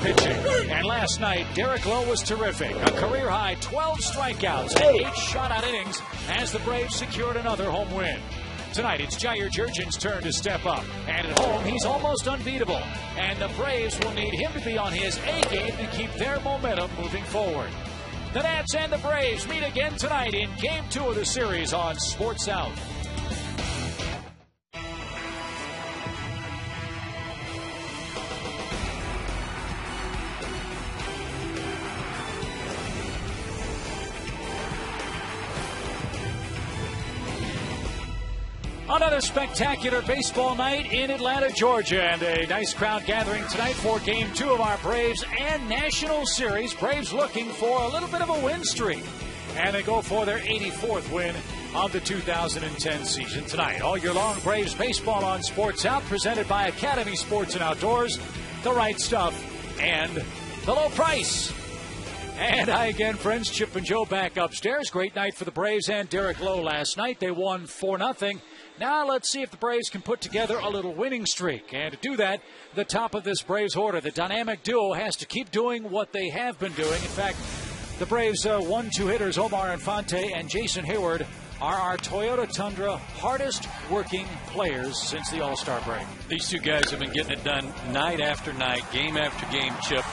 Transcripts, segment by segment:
pitching. And last night, Derek Lowe was terrific. A career-high 12 strikeouts and 8 shutout innings as the Braves secured another home win. Tonight, it's Jair Jurgen's turn to step up. And at home, he's almost unbeatable. And the Braves will need him to be on his A game to keep their momentum moving forward. The Nats and the Braves meet again tonight in Game 2 of the series on Sports South. Another spectacular baseball night in Atlanta, Georgia, and a nice crowd gathering tonight for Game 2 of our Braves and National Series. Braves looking for a little bit of a win streak, and they go for their 84th win of the 2010 season tonight. All year long, Braves baseball on Sports Out, presented by Academy Sports and Outdoors, the right stuff, and the low price. And hi again, friends. Chip and Joe back upstairs. Great night for the Braves and Derek Lowe last night. They won 4-0. Now let's see if the Braves can put together a little winning streak. And to do that, the top of this Braves order, the dynamic duo, has to keep doing what they have been doing. In fact, the Braves' 1-2 hitters, Omar Infante and Jason Hayward, are our Toyota Tundra hardest working players since the All-Star break. These two guys have been getting it done night after night, game after game, Chip,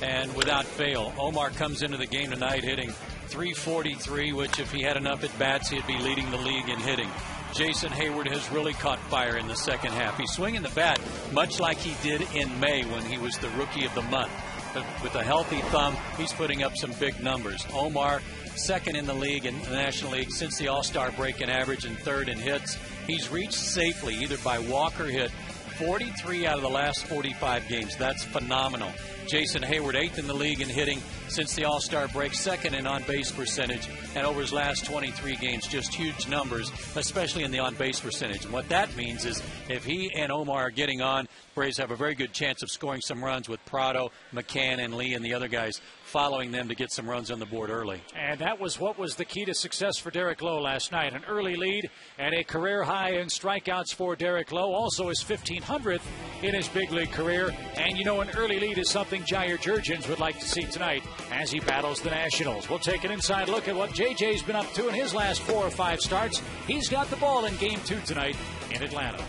and without fail. Omar comes into the game tonight hitting .343, which if he had enough at bats, he'd be leading the league in hitting. Jason Hayward has really caught fire in the second half. He's swinging the bat much like he did in May when he was the Rookie of the Month. But with a healthy thumb, he's putting up some big numbers. Omar, second in the league, in the National League, since the All-Star break in average and third in hits. He's reached safely, either by walk or hit, 43 out of the last 45 games. That's phenomenal. Jason Hayward, eighth in the league in hitting since the All-Star break, second in on-base percentage, and over his last 23 games, just huge numbers, especially in the on-base percentage. And what that means is if he and Omar are getting on, Braves have a very good chance of scoring some runs with Prado, McCann, and Lee and the other guys following them to get some runs on the board early. And that was what was the key to success for Derek Lowe last night. An early lead and a career high in strikeouts for Derek Lowe. Also his 1,500th in his big league career. And you know, an early lead is something Jair Jurgens would like to see tonight as he battles the Nationals. We'll take an inside look at what JJ's been up to in his last 4 or 5 starts. He's got the ball in Game 2 tonight in Atlanta.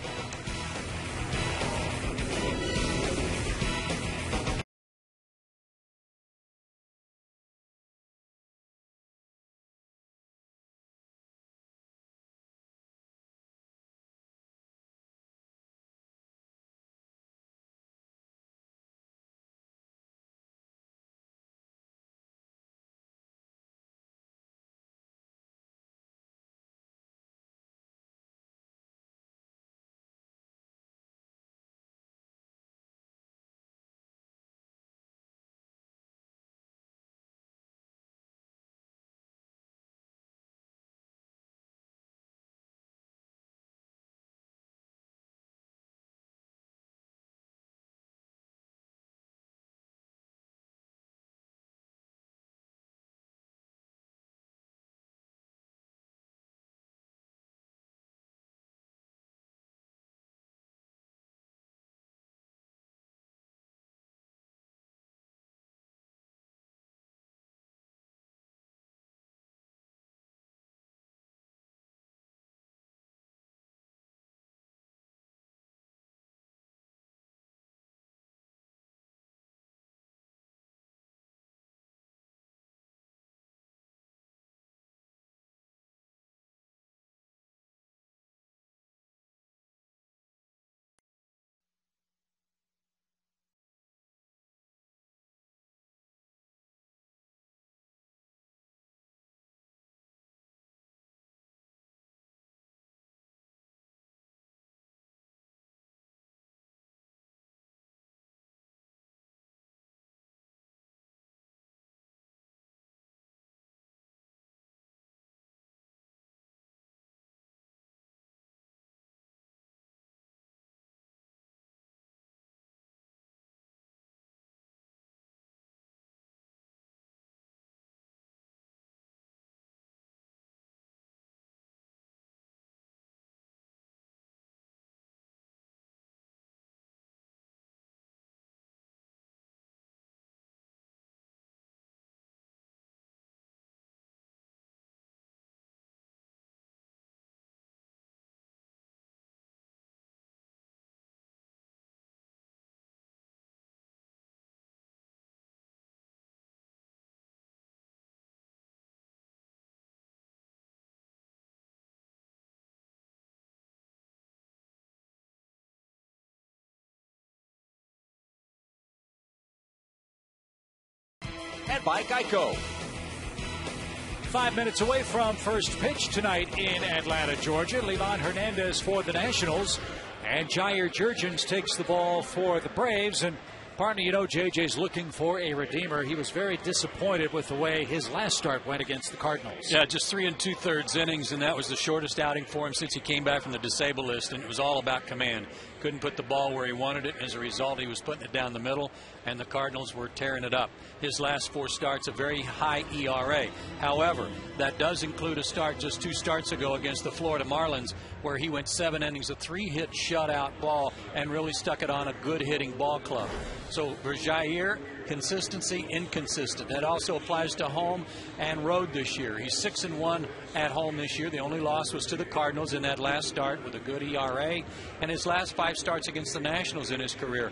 and by Geico. 5 minutes away from first pitch tonight in Atlanta, Georgia. Leland Hernandez for the Nationals, and Jair Jurgens takes the ball for the Braves. And partner, you know, JJ's looking for a redeemer. He was very disappointed with the way his last start went against the Cardinals. Yeah, just 3 2/3 innings, and that was the shortest outing for him since he came back from the disabled list, and it was all about command. Couldn't put the ball where he wanted it, and as a result, he was putting it down the middle, and the Cardinals were tearing it up. His last 4 starts, a very high ERA. However, that does include a start just 2 starts ago against the Florida Marlins, where he went 7 innings, a 3-hit shutout ball, and really stuck it on a good hitting ball club. So for Jair, consistency, inconsistent. That also applies to home and road this year. He's 6-1 at home this year. The only loss was to the Cardinals in that last start with a good ERA. And his last 5 starts against the Nationals in his career,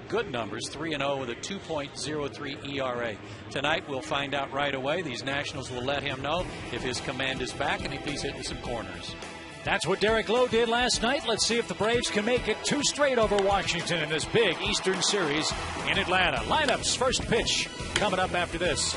good numbers, 3-0 with a 2.03 ERA. Tonight we'll find out right away. These Nationals will let him know if his command is back and if he's hitting some corners. That's what Derek Lowe did last night. Let's see if the Braves can make it 2 straight over Washington in this big Eastern Series in Atlanta. Lineups, first pitch coming up after this.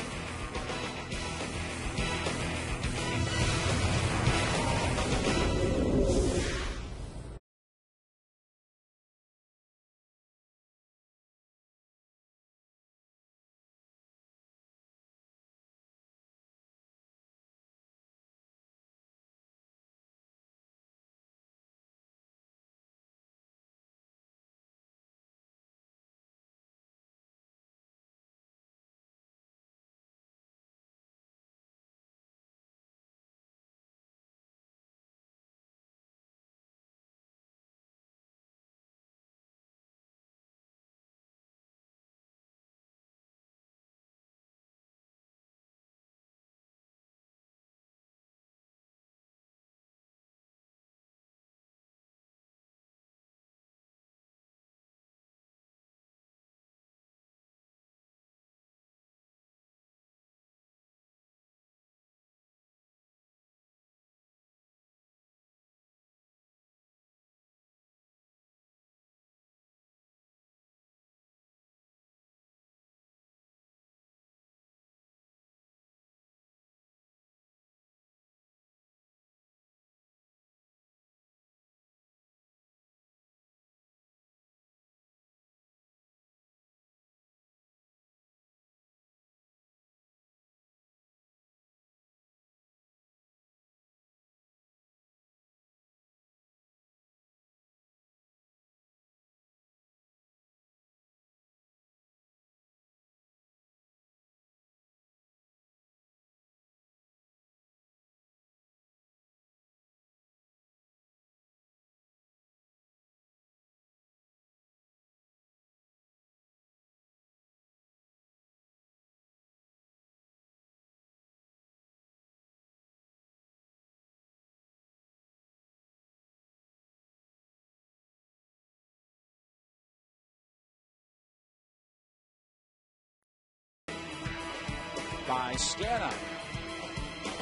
By Scana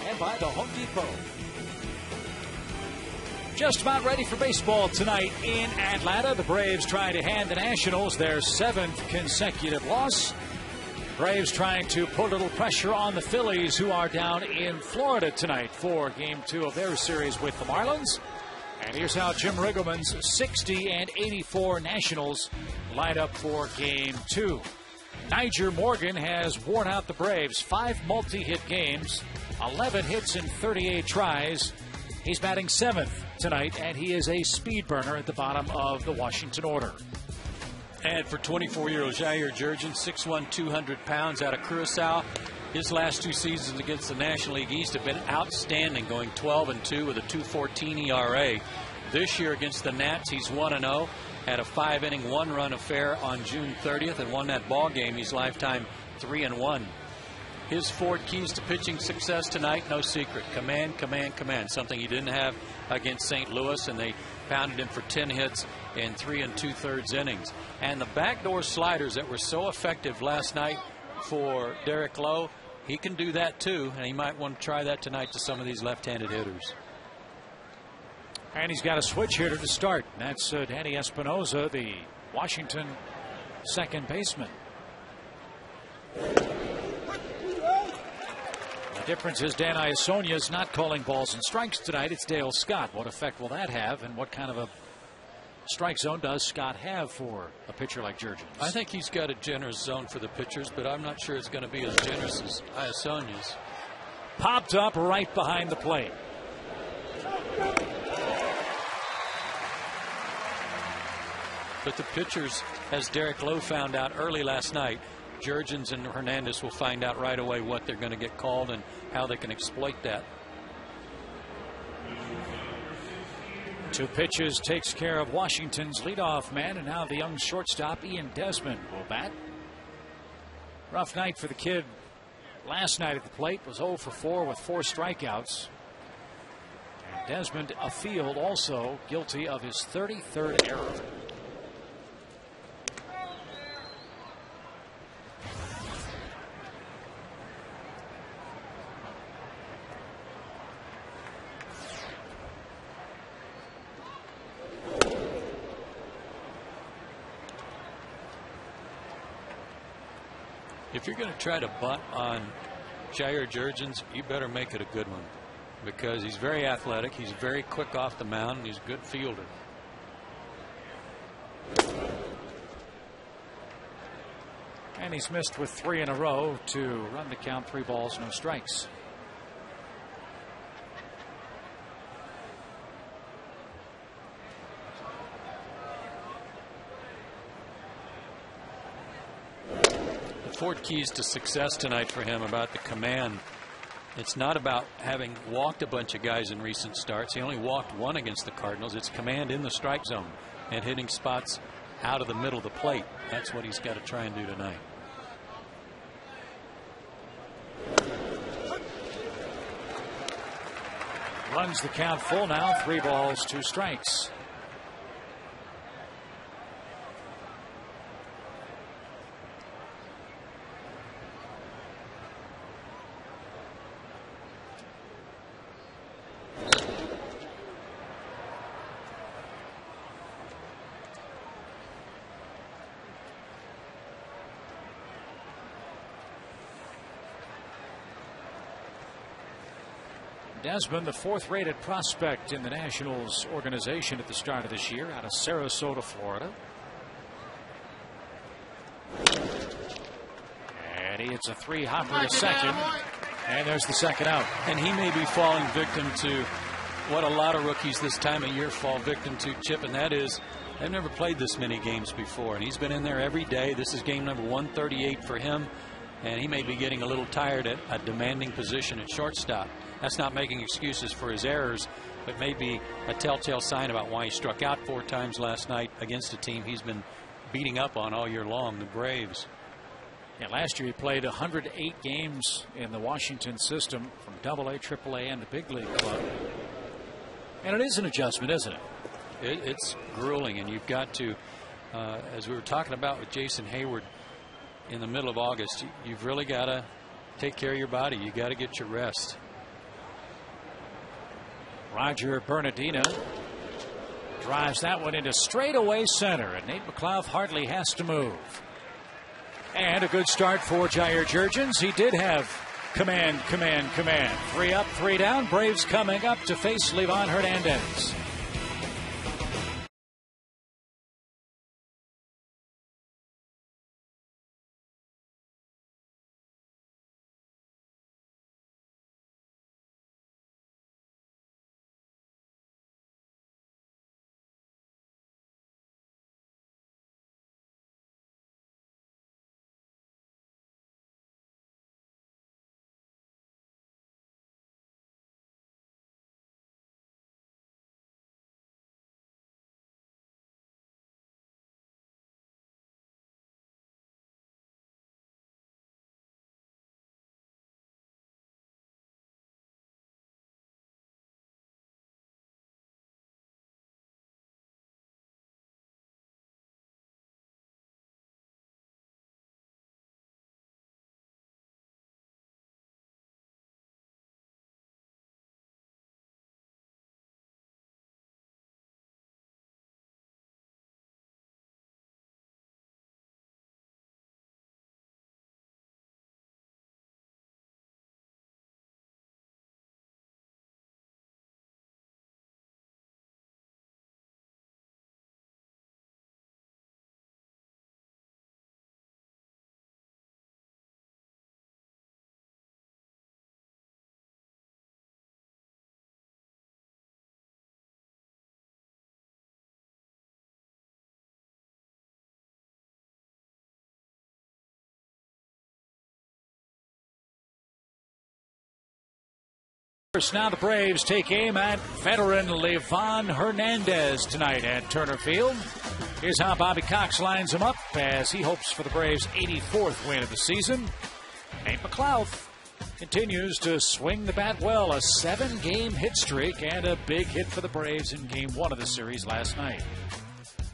and by the Home Depot. Just about ready for baseball tonight in Atlanta. The Braves trying to hand the Nationals their 7th consecutive loss. Braves trying to put a little pressure on the Phillies, who are down in Florida tonight for Game 2 of their series with the Marlins. And here's how Jim Riggleman's 60 and 84 Nationals line up for Game 2. Niger Morgan has worn out the Braves. 5 multi-hit games, 11 hits in 38 tries. He's batting 7th tonight, and he is a speed burner at the bottom of the Washington order. And for 24-year-old Jair Jurgens, 6'1", 200 pounds out of Curacao. His last 2 seasons against the National League East have been outstanding, going 12-2 with a 2.14 ERA. This year against the Nats, he's 1-0. Had a 5-inning 1-run affair on June 30th and won that ball game. He's lifetime 3-1. His 4 keys to pitching success tonight, no secret. Command, command, command. Something he didn't have against St. Louis, and they pounded him for 10 hits in 3 2/3 innings. And the backdoor sliders that were so effective last night for Derek Lowe, he can do that too, and he might want to try that tonight to some of these left-handed hitters. And he's got a switch hitter to start. That's Danny Espinosa, the Washington second baseman. The difference is Dan Iasonia is not calling balls and strikes tonight. It's Dale Scott. What effect will that have, and what kind of a strike zone does Scott have for a pitcher like Jurgens? I think he's got a generous zone for the pitchers, but I'm not sure it's going to be as generous as Iasonia's. Popped up right behind the plate. But the pitchers, as Derek Lowe found out early last night, Jurgens and Hernandez will find out right away what they're going to get called and how they can exploit that. 2 pitches takes care of Washington's leadoff man, and now the young shortstop Ian Desmond will bat. Rough night for the kid last night at the plate. Was 0 for 4 with 4 strikeouts. And Desmond afield, also guilty of his 33rd error. If you're going to try to bunt on Jair Jurgens, you better make it a good one, because he's very athletic. He's very quick off the mound. And he's a good fielder. And he's missed with 3 in a row to run the count, 3 balls, no strikes. Ford keys to success tonight for him about the command. It's not about having walked a bunch of guys in recent starts. He only walked 1 against the Cardinals. It's command in the strike zone and hitting spots out of the middle of the plate. That's what he's got to try and do tonight. Runs the count full now, 3 balls, 2 strikes. Desmond, the 4th-rated prospect in the Nationals organization at the start of this year, out of Sarasota, Florida. And he hits a 3-hopper to second, and there's the second out. And he may be falling victim to what a lot of rookies this time of year fall victim to, Chip, and that is they've never played this many games before, and he's been in there every day. This is game number 138 for him, and he may be getting a little tired at a demanding position at shortstop. That's not making excuses for his errors, but maybe a telltale sign about why he struck out 4 times last night against a team he's been beating up on all year long, the Braves. Yeah, last year he played 108 games in the Washington system from AA, AAA, and the big league club. And it is an adjustment, isn't it? It's grueling, and you've got to, as we were talking about with Jason Hayward in the middle of August, you've really got to take care of your body. You got to get your rest. Roger Bernardino drives that one into straightaway center, and Nate McLeod hardly has to move. And a good start for Jair Jurgens. He did have command. 3 up, 3 down. Braves coming up to face Livan Hernandez. Now the Braves take aim at veteran Livan Hernandez tonight at Turner Field. Here's how Bobby Cox lines him up as he hopes for the Braves' 84th win of the season. Nate McLeod continues to swing the bat well. A 7-game hit streak and a big hit for the Braves in Game 1 of the series last night.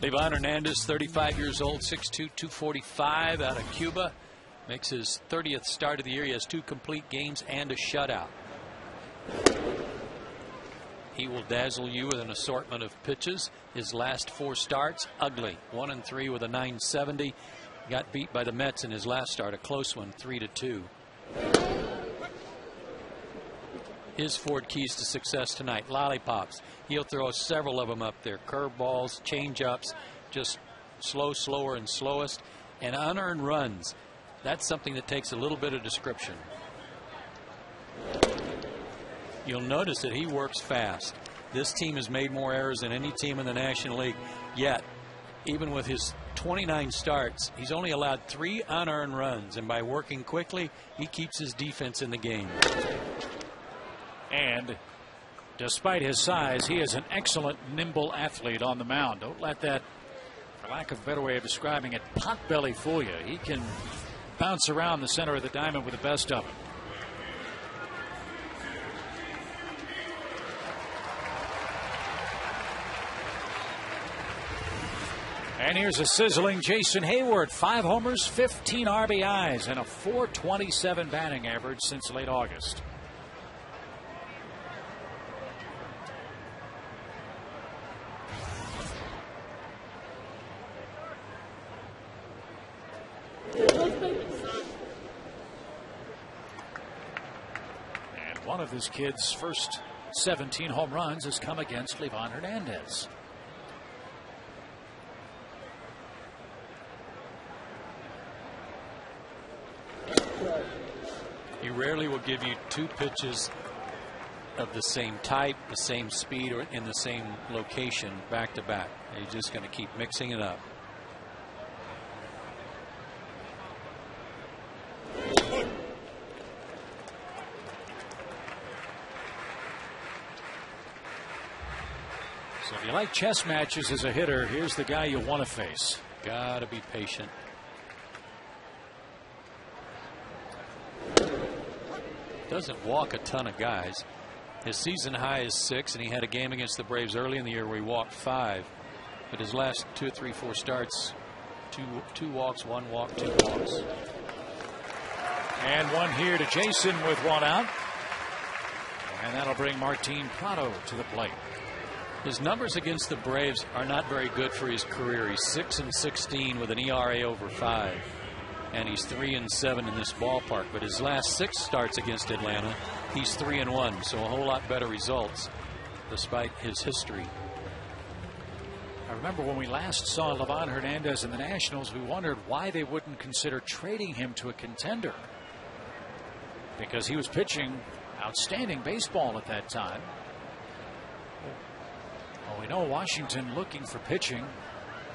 Livan Hernandez, 35 years old, 6'2", 245, out of Cuba. Makes his 30th start of the year. He has 2 complete games and a shutout. He will dazzle you with an assortment of pitches. His last 4 starts, ugly. 1-3 with a 970. Got beat by the Mets in his last start, a close one, 3-2. His 4 keys to success tonight: lollipops. He'll throw several of them up there. Curveballs, change-ups, just slower and slowest. And unearned runs. That's something that takes a little bit of description. You'll notice that he works fast. This team has made more errors than any team in the National League. Yet, even with his 29 starts, he's only allowed 3 unearned runs. And by working quickly, he keeps his defense in the game. And despite his size, he is an excellent, nimble athlete on the mound. Don't let that, for lack of a better way of describing it, potbelly fool you. He can bounce around the center of the diamond with the best of it. And here's a sizzling Jason Hayward. 5 homers, 15 RBIs, and a .427 batting average since late August. And one of this kid's first 17 home runs has come against Livan Hernandez. He rarely will give you 2 pitches of the same type, the same speed, or in the same location back to back. He's just going to keep mixing it up. So if you like chess matches as a hitter, here's the guy you want to face. Gotta be patient. Doesn't walk a ton of guys. His season high is 6, and he had a game against the Braves early in the year where he walked 5. But his last 2, 3, 4 starts, two walks, 1 walk, 2 walks. And one here to Jason with 1 out. And that'll bring Martin Prado to the plate. His numbers against the Braves are not very good for his career. He's 6-16 with an ERA over 5. And he's 3-7 in this ballpark. But his last 6 starts against Atlanta, he's 3-1. So a whole lot better results despite his history. I remember when we last saw Livan Hernandez in the Nationals, we wondered why they wouldn't consider trading him to a contender. Because he was pitching outstanding baseball at that time. Well, we know Washington looking for pitching.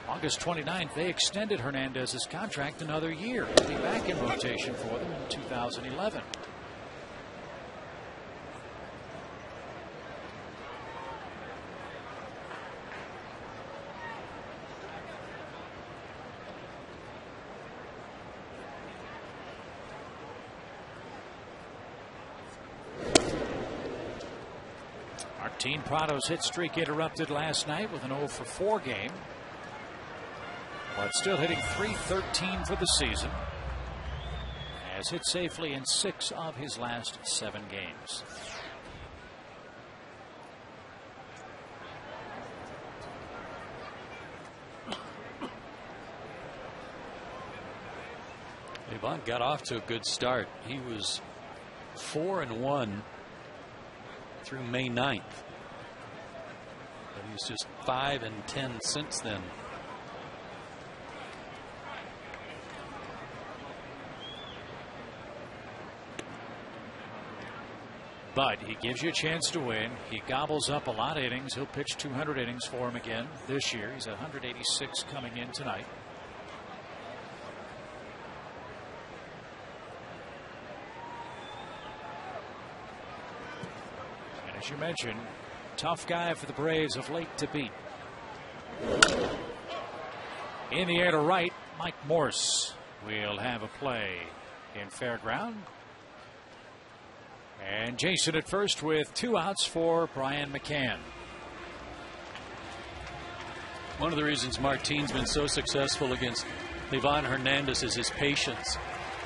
August 29th, they extended Hernandez's contract another year. He'll be back in rotation for them in 2011. Martin Prado's hit streak interrupted last night with an 0-for-4 game. But still hitting .313 for the season. Has hit safely in 6 of his last 7 games. Livan got off to a good start. He was 4-1 through May 9th. But he's just 5-10 since then. But he gives you a chance to win. He gobbles up a lot of innings. He'll pitch 200 innings for him again this year. He's at 186 coming in tonight. As you mentioned, tough guy for the Braves of late to beat. In the air to right, Mike Morse will have a play in fair ground. And Jason at first with 2 outs for Brian McCann. One of the reasons Martine's been so successful against Livan Hernandez is his patience,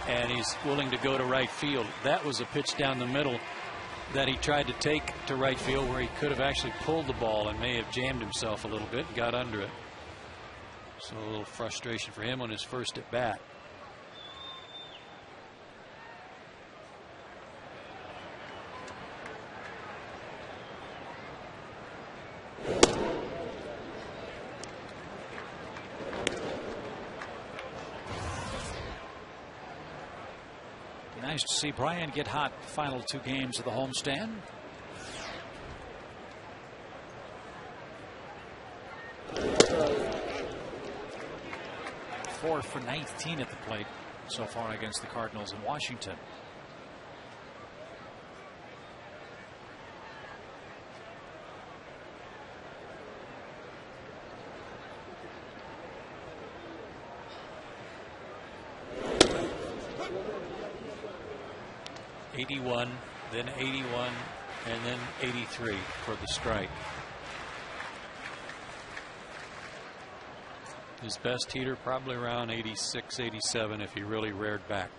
and he's willing to go to right field. That was a pitch down the middle that he tried to take to right field, where he could have actually pulled the ball and may have jammed himself a little bit and got under it. So a little frustration for him on his first at bat. Nice to see Brian get hot the final 2 games of the homestand. Four for 19 at the plate so far against the Cardinals in Washington. '81, then '81, and then '83 for the strike. His best heater probably around '86, '87 if he really reared back.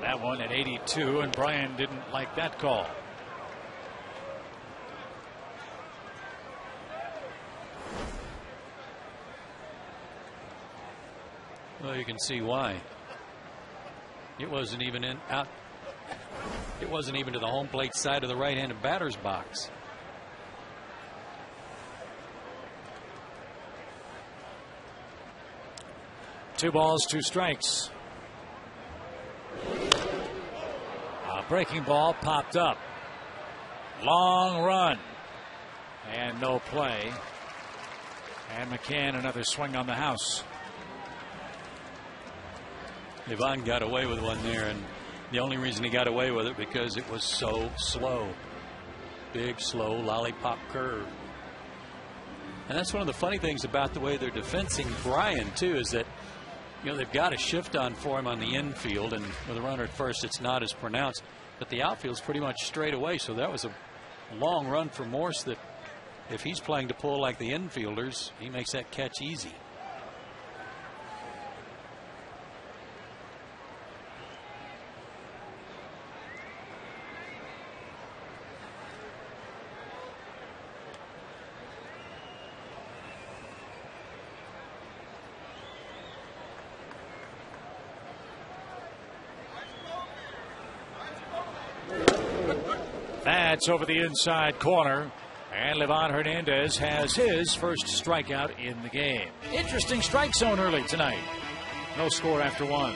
That one at 82, and Brian didn't like that call. Well, you can see why. It wasn't even out. It wasn't even to the home plate side of the right-handed batter's box. Two balls, 2 strikes. A breaking ball popped up. Long run. And no play. And McCann another swing on the house. Livan got away with one there, and the only reason he got away with it because it was so slow. Big, slow lollipop curve. And that's one of the funny things about the way they're defensing Brian, too, is that, you know, they've got a shift on for him on the infield, and with a runner at first, it's not as pronounced. But the outfield's pretty much straight away, so that was a long run for Morse that if he's playing to pull like the infielders, he makes that catch easy. That's over the inside corner. And Livan Hernandez has his first strikeout in the game. Interesting strike zone early tonight. No score after 1.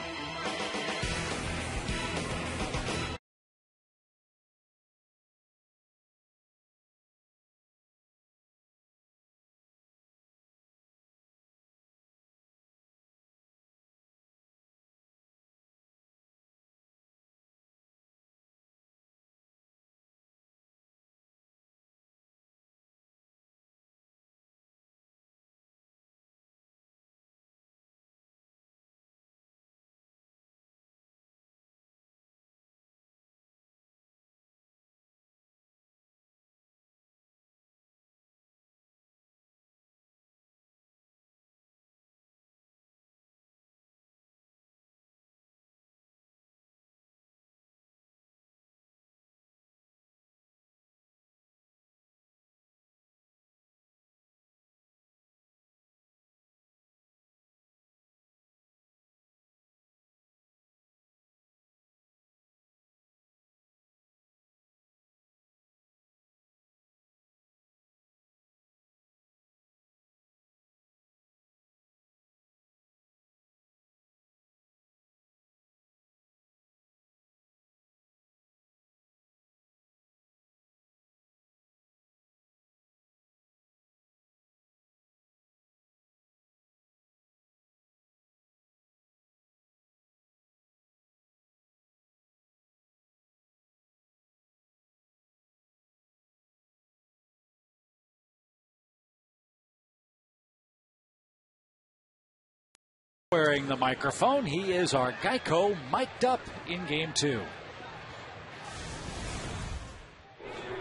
Wearing the microphone, he is our Geico mic'd up in Game 2.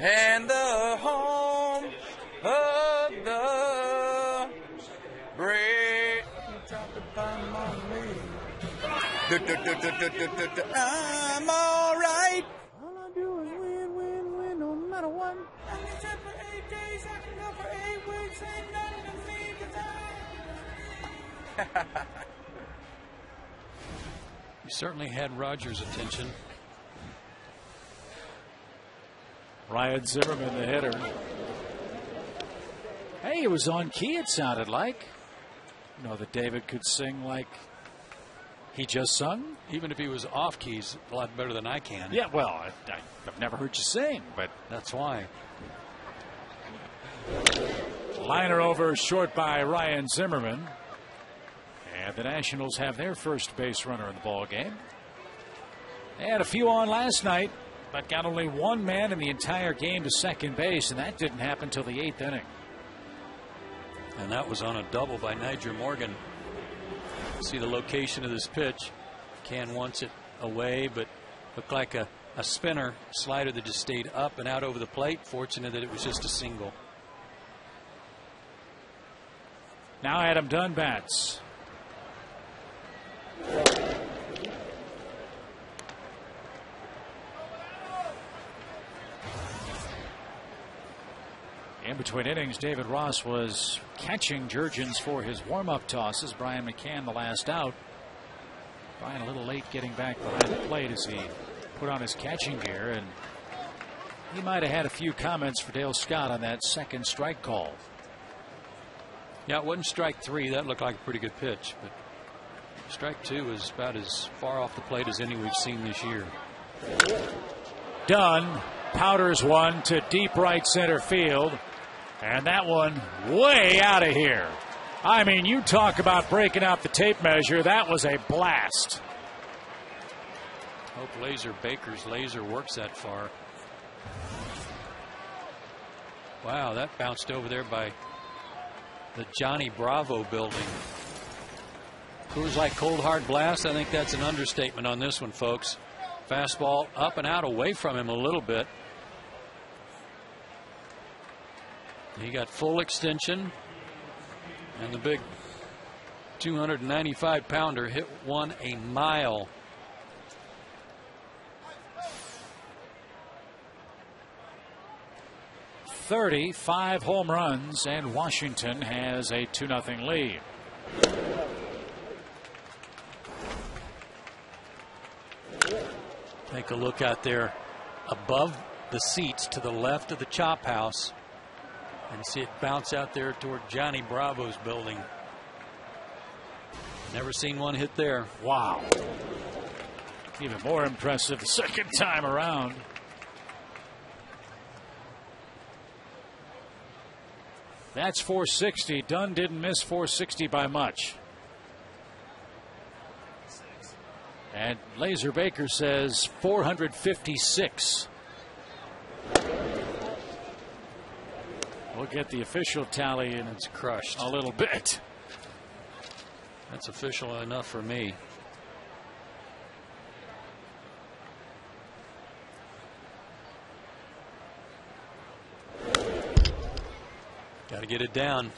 And the home of the brave. I'm all right. All I do is win, win, win, no matter what. I can sit for 8 days, I can go for 8 weeks, ain't nothing to me but time. He certainly had Rogers' attention. Ryan Zimmerman, the hitter. Hey, it was on key, it sounded like. You know that David could sing like he just sung? Even if he was off keys, a lot better than I can. Yeah, well, I've never heard you sing, but that's why. Liner over short by Ryan Zimmerman. And the Nationals have their first base runner in the ball game. They had a few on last night, but got only one man in the entire game to second base, and that didn't happen until the 8th inning. And that was on a double by Niger Morgan. See the location of this pitch. Can wants it away, but looked like a spinner slider that just stayed up and out over the plate. Fortunate that it was just a single. Now Adam Dunn bats. In between innings, David Ross was catching Jurgens for his warm-up tosses. Brian McCann the last out. Brian a little late getting back behind the plate as he put on his catching gear, and he might have had a few comments for Dale Scott on that second strike call. Yeah, it wasn't strike 3. That looked like a pretty good pitch, but strike 2 was about as far off the plate as any we've seen this year. Dunn powders one to deep right center field. And that one way out of here. I mean, you talk about breaking out the tape measure. That was a blast. Hope Laser Baker's laser works that far. Wow, that bounced over there by the Johnny Bravo building. Coors Light cold hard blast. I think that's an understatement on this one, folks. Fastball up and out away from him a little bit. He got full extension, and the big 295-pounder hit one a mile. "35 home runs, and Washington has a 2-0 lead. Take a look out there above the seats to the left of the chop house. And see it bounce out there toward Johnny Bravo's building. Never seen one hit there. Wow. Even more impressive the second time around. That's 460. Dunn didn't miss 460 by much. And Laser Baker says 456. We'll get the official tally, and it's crushed a little bit. That's official enough for me. Got to get it down.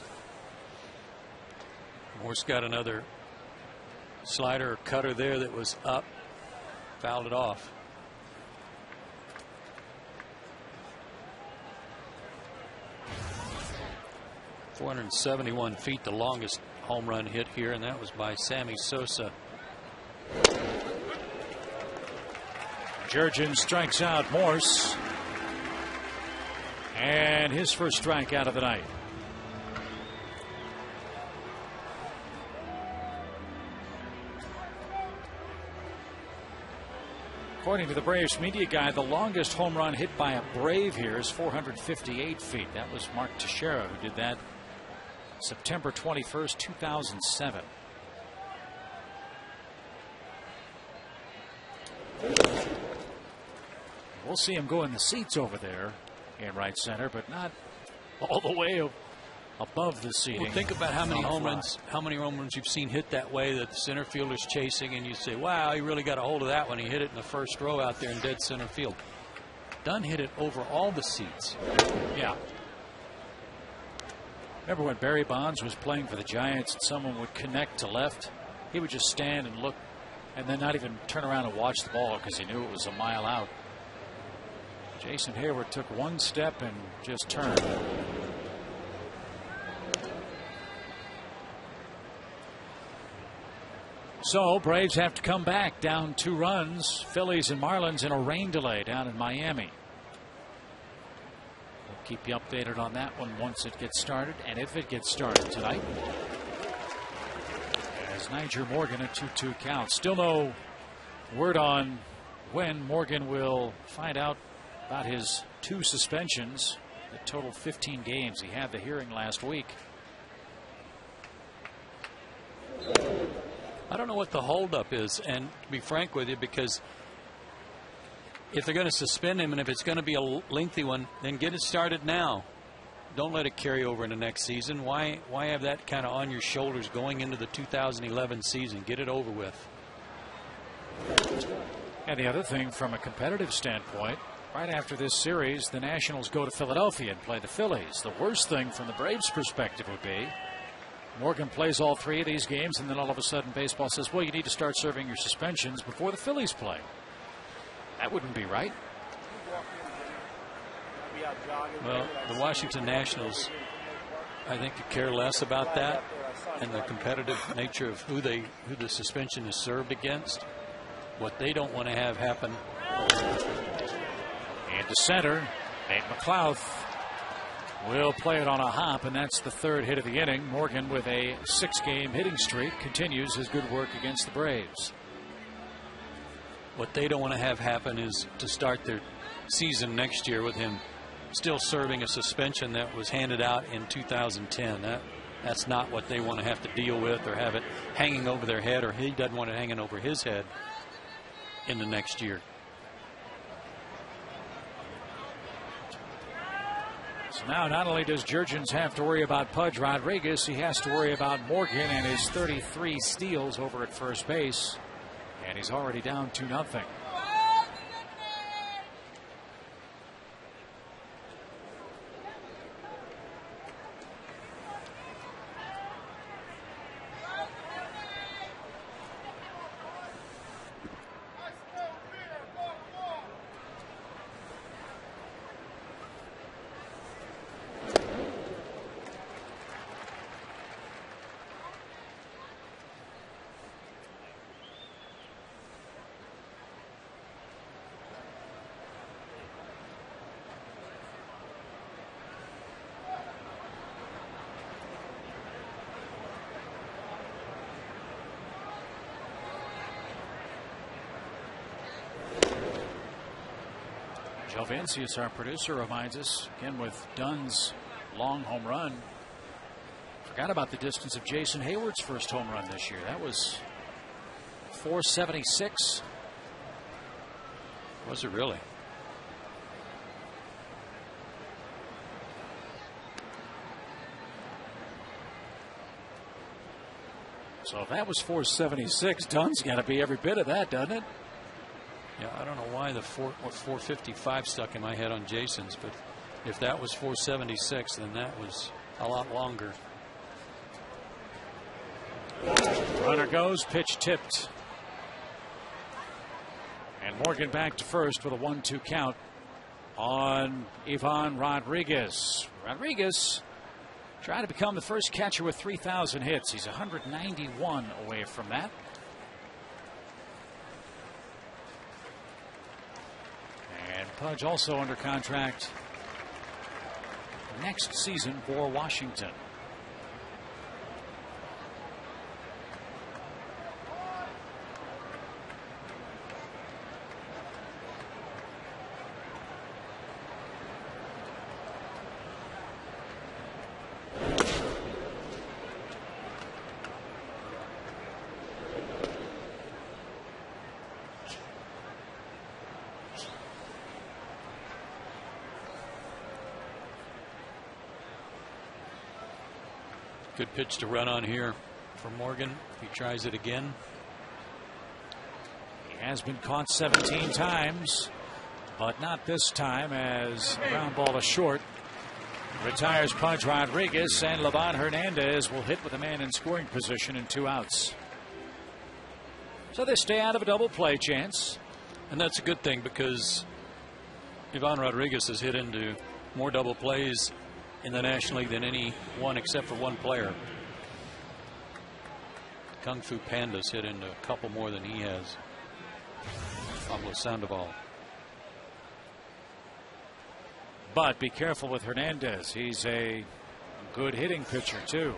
Morse got another slider or cutter there that was up. Fouled it off. .471 feet, the longest home run hit here, and that was by Sammy Sosa. Jurgens strikes out Morse, and his first strikeout of the night. According to the Braves media guide, the longest home run hit by a Brave here is 458 feet. That was Mark Teixeira who did that September 21st, 2007. We'll see him go in the seats over there in right center, but not all the way above the seating. Well, think about how many home runs you've seen hit that way that the center fielder's chasing, and you say, wow, he really got a hold of that when he hit it in the first row out there in dead center field. Dunn hit it over all the seats. Yeah. Remember when Barry Bonds was playing for the Giants and someone would connect to left? He would just stand and look and then not even turn around and watch the ball because he knew it was a mile out. Jason Hayward took one step and just turned. So Braves have to come back down 2 runs. Phillies and Marlins in a rain delay down in Miami. We'll keep you updated on that one once it gets started, and if it gets started tonight. As Niger Morgan a 2-2 count. Still no word on when Morgan will find out about his 2 suspensions that totaled 15 games. He had the hearing last week. I don't know what the holdup is, and to be frank with you, because if they're going to suspend him and if it's going to be a lengthy one, then get it started now. Don't let it carry over into next season. Why have that kind of on your shoulders going into the 2011 season? Get it over with. And the other thing, from a competitive standpoint, right after this series, the Nationals go to Philadelphia and play the Phillies. The worst thing from the Braves' perspective would be Morgan plays all 3 of these games, and then all of a sudden baseball says, well, you need to start serving your suspensions before the Phillies play. That wouldn't be right. Well, the Washington Nationals, I think, could care less about that and the competitive nature of who the suspension is served against. What they don't want to have happen. Into center, Nate McLouth will play it on a hop, and that's the 3rd hit of the inning. Morgan, with a 6-game hitting streak, continues his good work against the Braves. What they don't want to have happen is to start their season next year with him still serving a suspension that was handed out in 2010. That's not what they want to have to deal with or have it hanging over their head, or he doesn't want it hanging over his head in the next year. So now not only does Jurgens have to worry about Pudge Rodriguez, he has to worry about Morgan and his 33 steals over at first base. And he's already down 2-0. Joe Vincius, our producer, reminds us again with Dunn's long home run. Forgot about the distance of Jason Hayward's first home run this year. That was 476. Was it really? So if that was 476, Dunn's got to be every bit of that, doesn't it? Yeah, I don't know why the 455 stuck in my head on Jason's, but if that was 476, then that was a lot longer. Runner goes, pitch tipped. And Morgan back to first with a 1-2 count on Ivan Rodriguez. Rodriguez trying to become the first catcher with 3,000 hits. He's 191 away from that. And Pudge also under contract next season for Washington. Good pitch to run on here for Morgan. He tries it again. He has been caught 17 times, but not this time, as ground ball is short. Retires Pudge Rodriguez, and Livan Hernandez will hit with a man in scoring position and 2 outs. So they stay out of a double play chance. And that's a good thing, because Livan Rodriguez has hit into more double plays in the National League than any one except for one player. Kung Fu Panda's hit into a couple more than he has. Pablo Sandoval. But be careful with Hernandez. He's a good hitting pitcher, too.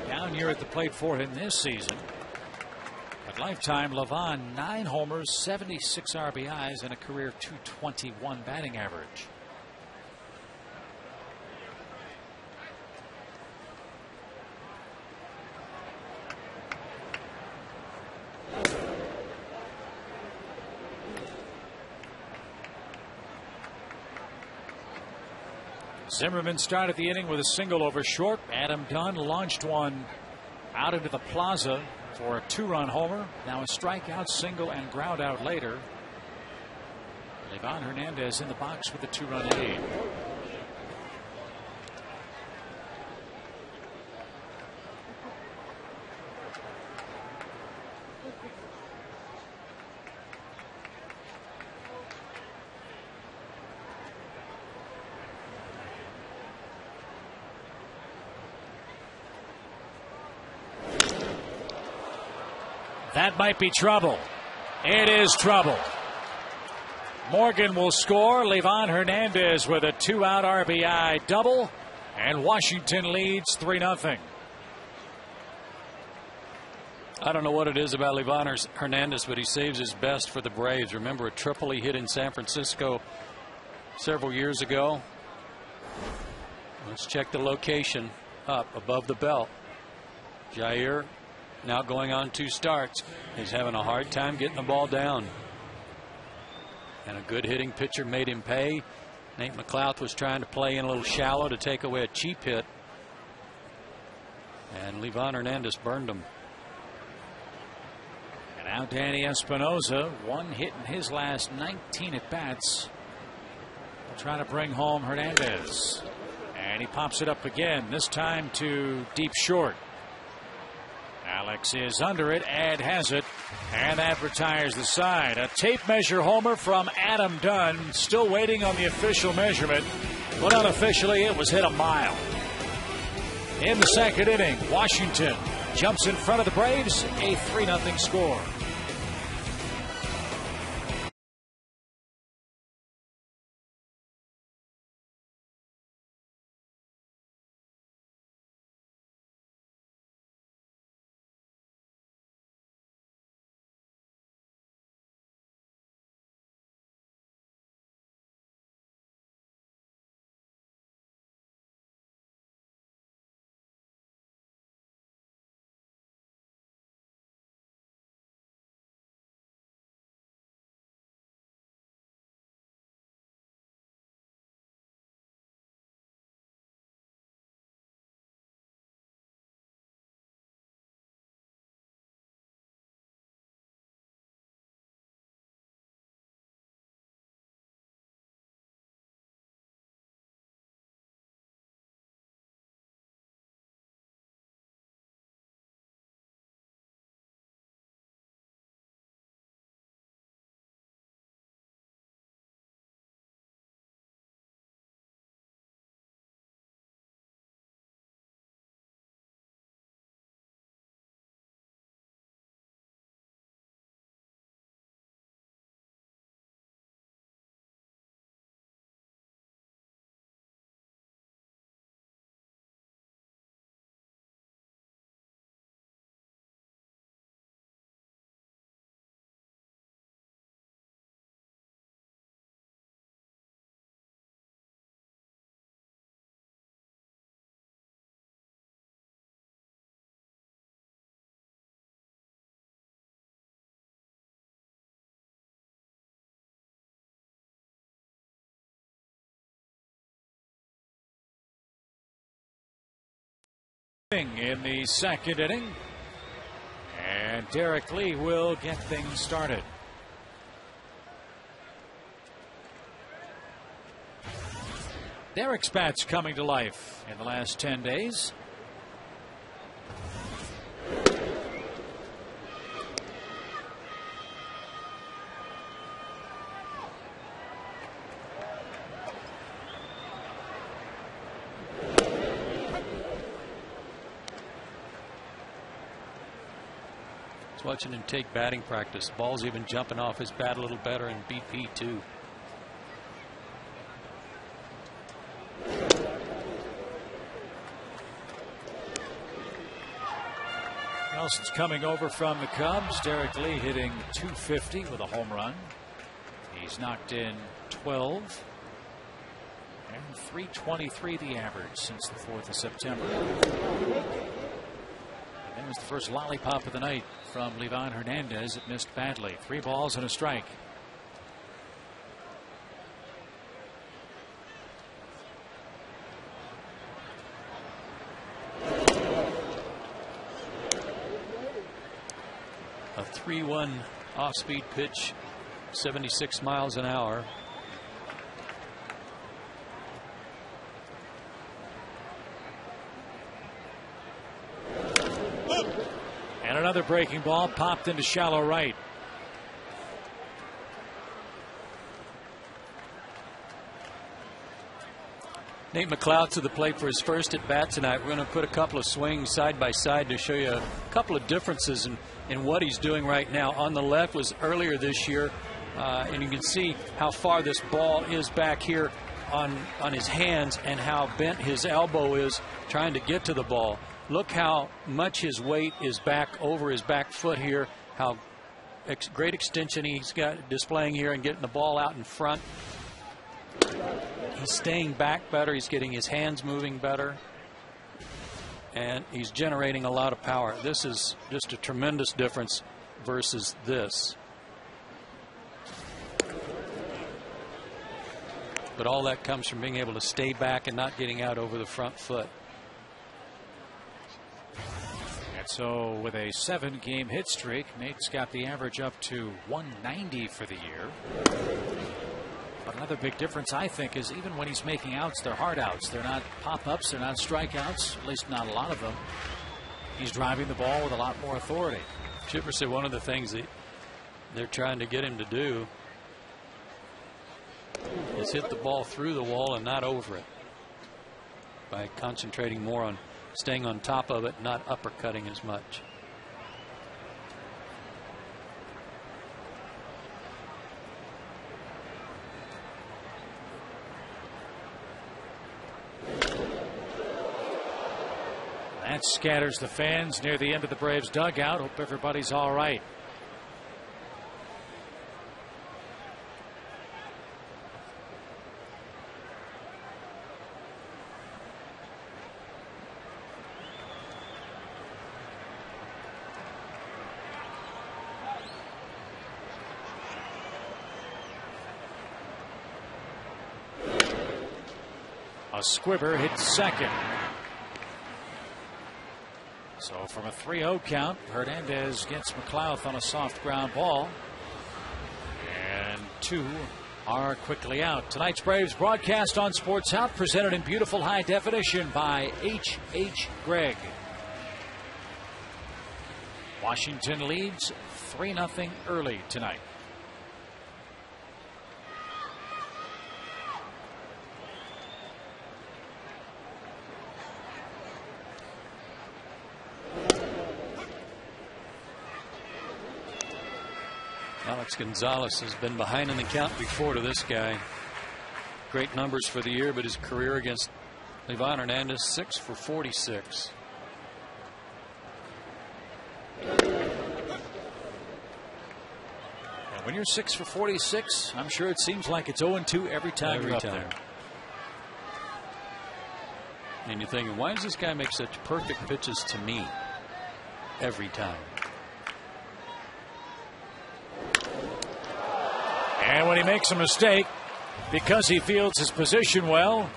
Down year at the plate for him this season. At lifetime, Livan, 9 homers, 76 RBIs, and a career .221 batting average. Zimmerman started the inning with a single over short. Adam Dunn launched one out into the plaza for a 2-run homer. Now a strikeout, single, and ground out later. Livan Hernandez in the box with a 2-run lead. That might be trouble. It is trouble. Morgan will score. Livan Hernandez with a 2-out RBI double, and Washington leads 3-0. I don't know what it is about Livan Hernandez, but he saves his best for the Braves. Remember a triple he hit in San Francisco several years ago. Let's check the location up above the belt. Jair, now going on 2 starts, he's having a hard time getting the ball down. And a good hitting pitcher made him pay. Nate McLouth was trying to play in a little shallow to take away a cheap hit. And Livan Hernandez burned him. And now Danny Espinosa, 1 hit in his last 19 at bats. Trying to bring home Hernandez. And he pops it up again, this time to deep short. Alex is under it. Ed has it, and that retires the side. A tape measure homer from Adam Dunn. Still waiting on the official measurement, but unofficially it was hit a mile. In the second inning, Washington jumps in front of the Braves, a 3-0 score. In the second inning, and Derek Lee will get things started. Derek's bat's coming to life in the last 10 days. Watching him take batting practice. Ball's even jumping off his bat a little better in BP too. Nelson's coming over from the Cubs. Derek Lee hitting .250 with a home run. He's knocked in 12. And .323 the average since the 4th of September. That was the first lollipop of the night from Livan Hernandez. It missed badly. 3 balls and a strike. A 3-1 off-speed pitch, 76 miles an hour. And another breaking ball popped into shallow right. Nate McLeod to the plate for his first at bat tonight. We're going to put a couple of swings side by side to show you a couple of differences in what he's doing right now. On the left was earlier this year, and you can see how far this ball is back here on his hands and how bent his elbow is trying to get to the ball. Look how much his weight is back over his back foot here, how great extension he's got displaying here and getting the ball out in front. He's staying back better. He's getting his hands moving better. And he's generating a lot of power. This is just a tremendous difference versus this. But all that comes from being able to stay back and not getting out over the front foot. So with a 7-game hit streak, Nate's got the average up to 190 for the year. But another big difference, I think, is even when he's making outs, they're hard outs. They're not pop-ups, they're not strikeouts, at least not a lot of them. He's driving the ball with a lot more authority. Chipper said one of the things that they're trying to get him to do is hit the ball through the wall and not over it, by concentrating more on staying on top of it, not uppercutting as much. That scatters the fans near the end of the Braves dugout. Hope everybody's all right. A squibber hits second. So from a 3-0 count, Hernandez gets McLeod on a soft ground ball. And 2 are quickly out. Tonight's Braves broadcast on Sports South, presented in beautiful high definition by H. Gregg. Washington leads 3-0 early tonight. Alex Gonzalez has been behind in the count before to this guy. Great numbers for the year, but his career against Livan Hernandez, 6 for 46. And when you're 6 for 46, I'm sure it seems like it's 0-2 every time you're up there. And you're thinking, why does this guy make such perfect pitches to me every time? And when he makes a mistake, because he fields his position well,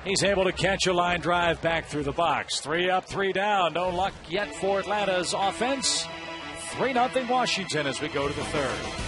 He's able to catch a line drive back through the box. 3 up, 3 down. No luck yet for Atlanta's offense. 3-0 Washington as we go to the third.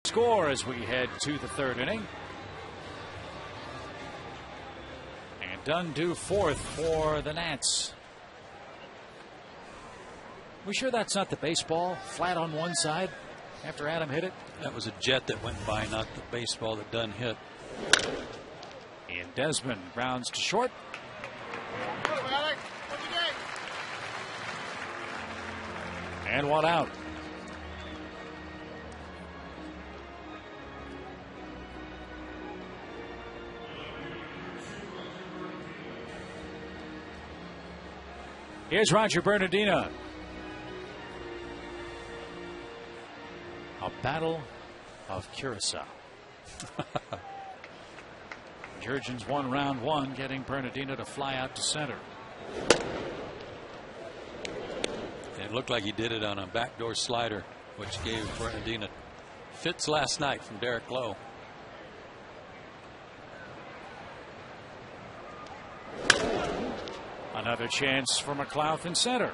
Score as we head to the third inning. And done due fourth for the Nats. We sure that's not the baseball flat on one side after Adam hit it? That was a jet that went by, not the baseball that Dunn hit. And Desmond grounds to short. And one out. Here's Roger Bernardina. A battle of Curacao. Jurgens won round one, getting Bernardina to fly out to center. It looked like he did it on a backdoor slider, which gave Bernardina fits last night from Derek Lowe. Another chance for McLouth in center.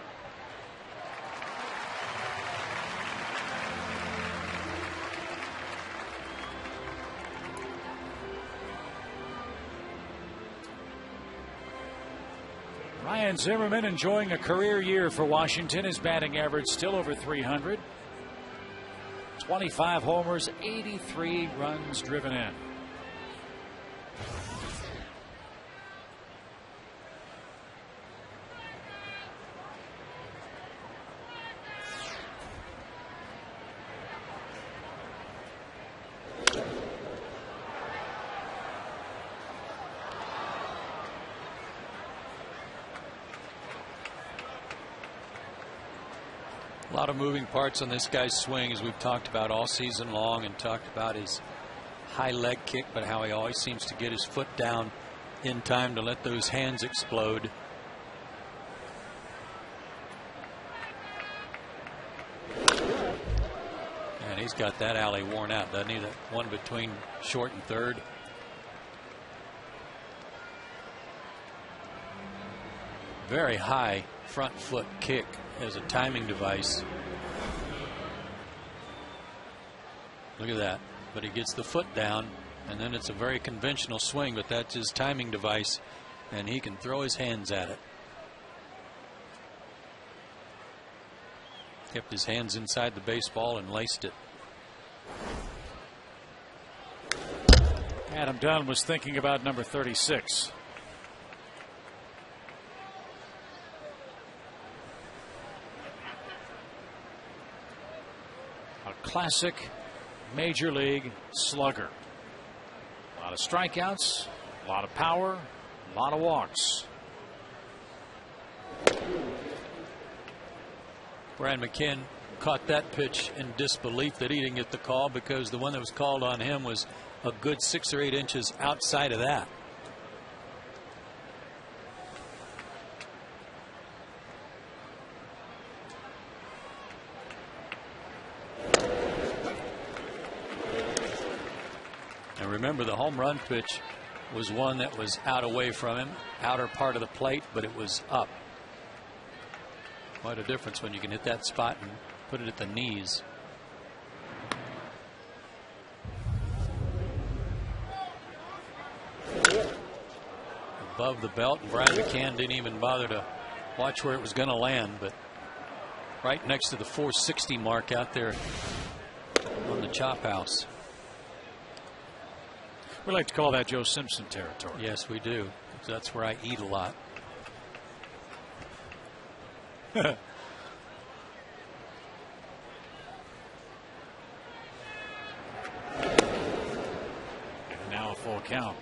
Ryan Zimmerman enjoying a career year for Washington. His batting average still over 300. 25 homers, 83 runs driven in. A lot of moving parts on this guy's swing, as we've talked about all season long, and talked about his high leg kick, but how he always seems to get his foot down in time to let those hands explode. And he's got that alley worn out, doesn't he? That one between short and third. Very high front foot kick as a timing device. Look at that. But he gets the foot down, and then it's a very conventional swing, but that's his timing device, and he can throw his hands at it. Kept his hands inside the baseball and laced it. Adam Dunn was thinking about number 36. Classic major league slugger. A lot of strikeouts, A lot of power, a lot of walks. Brian McCann caught that pitch in disbelief that he didn't get the call, because the one that was called on him was a good 6 or 8 inches outside of that. And remember, the home run pitch was one that was out away from him, outer part of the plate, but it was up. Quite a difference when you can hit that spot and put it at the knees. Above the belt, and Brian McCann didn't even bother to watch where it was going to land, but right next to the 460 mark out there on the chop house. We like to call that Joe Simpson territory. Yes, we do. That's where I eat a lot. And now a full count.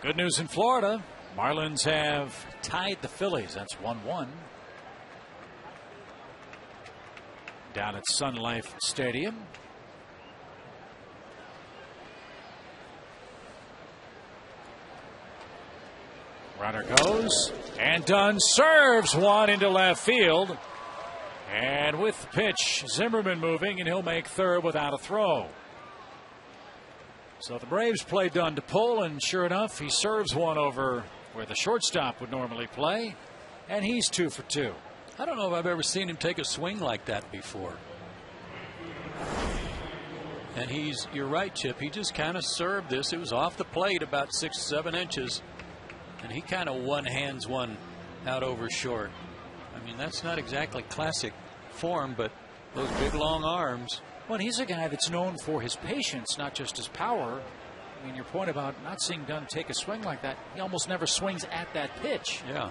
Good news in Florida. Marlins have tied the Phillies. That's 1-1. Down at Sun Life Stadium. Runner goes, and Dunn serves one into left field. And with the pitch, Zimmerman moving, and he'll make third without a throw. So the Braves play Dunn to pull, and sure enough, he serves one over where the shortstop would normally play, and he's 2 for 2. I don't know if I've ever seen him take a swing like that before. And you're right, Chip, he just kind of served this. It was off the plate about 6 or 7 inches. And he kind of one-hands one out over short. I mean, that's not exactly classic form, but those big long arms. Well, he's a guy that's known for his patience, not just his power. I mean, your point about not seeing Dunn take a swing like that, he almost never swings at that pitch. Yeah.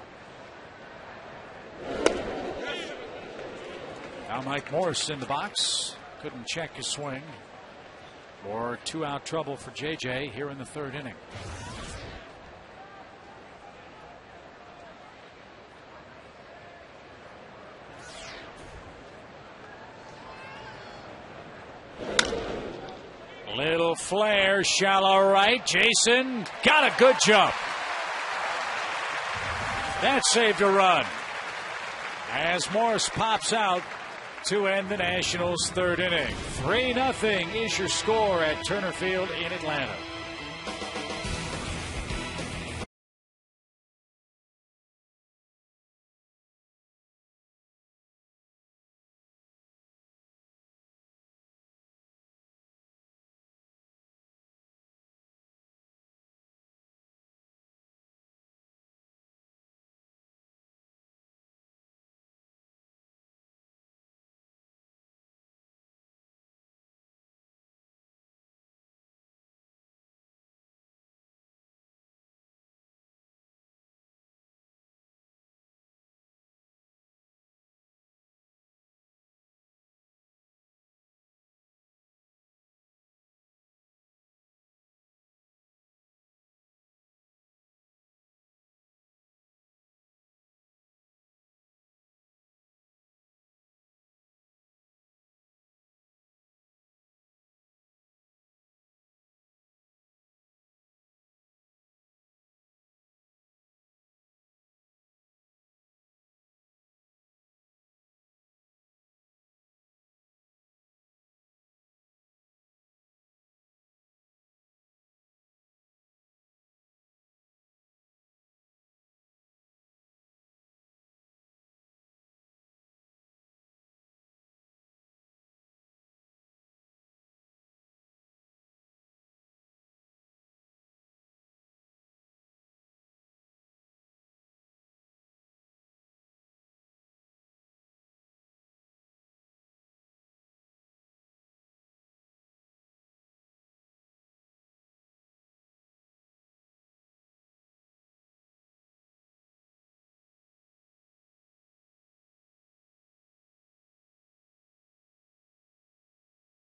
Now Mike Morse in the box. Couldn't check his swing. More 2-out trouble for JJ here in the 3rd inning. Little flare, shallow right. Jason got a good jump. That saved a run. As Morris pops out to end the Nationals' 3rd inning. 3-0 is your score at Turner Field in Atlanta.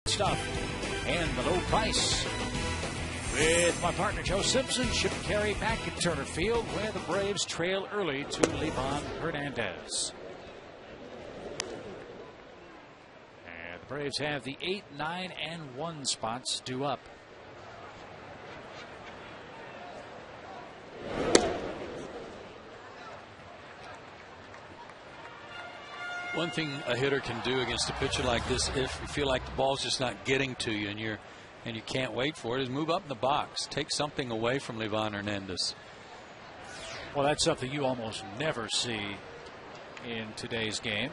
Stuff and the low price. With my partner Joe Simpson, Chip Carey back at Turner Field, where the Braves trail early to Livan Hernandez. And the Braves have the 8, 9, and 1 spots due up. One thing a hitter can do against a pitcher like this, if you feel like the ball's just not getting to you and you can't wait for it, is move up in the box. Take something away from Livan Hernandez. Well, that's something you almost never see in today's game.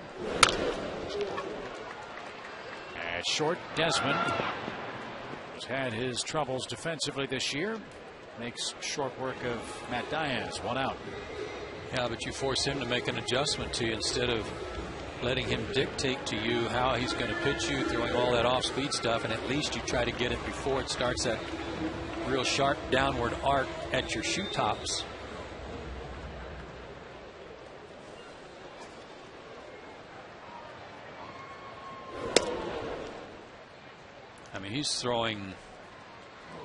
At short, Desmond, who's had his troubles defensively this year, makes short work of Matt Diaz. 1 out. Yeah, but you force him to make an adjustment to you instead of letting him dictate to you how he's going to pitch you, throwing all that off-speed stuff, and at least you try to get it before it starts that real sharp downward arc at your shoe tops. I mean, he's throwing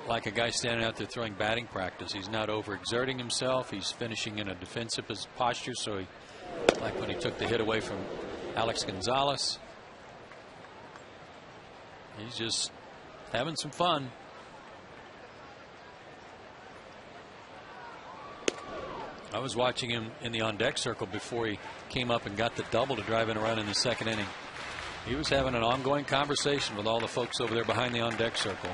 like a guy standing out there throwing batting practice. He's not overexerting himself. He's finishing in a defensive posture, so he, like when he took the hit away from Alex Gonzalez, he's just having some fun. I was watching him in the on-deck circle before he came up and got the double to drive in a run in the 2nd inning. He was having an ongoing conversation with all the folks over there behind the on-deck circle.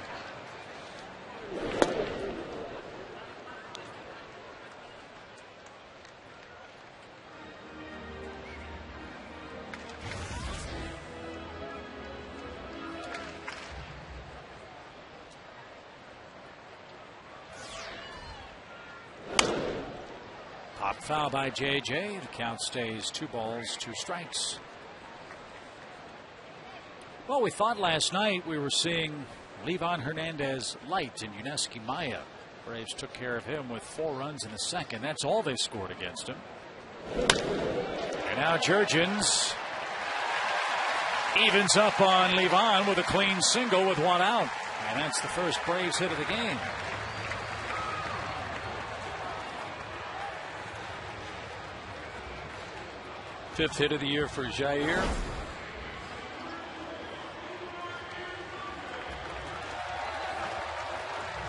Foul by JJ. The count stays 2 balls, 2 strikes. Well, we thought last night we were seeing Livan Hernandez light in Yuneski Maya. Braves took care of him with 4 runs in the 2nd. That's all they scored against him. And now Jurgens evens up on Livan with a clean single with 1 out. And that's the first Braves hit of the game. Fifth hit of the year for Jair.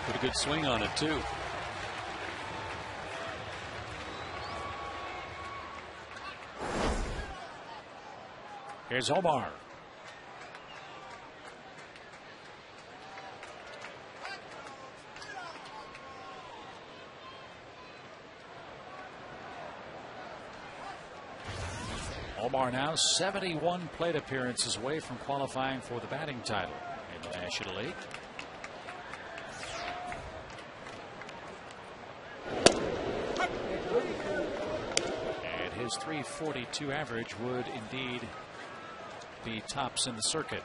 Put a good swing on it, too. Here's Omar. Omar now 71 plate appearances away from qualifying for the batting title in the National League. And his .342 average would indeed be tops in the circuit.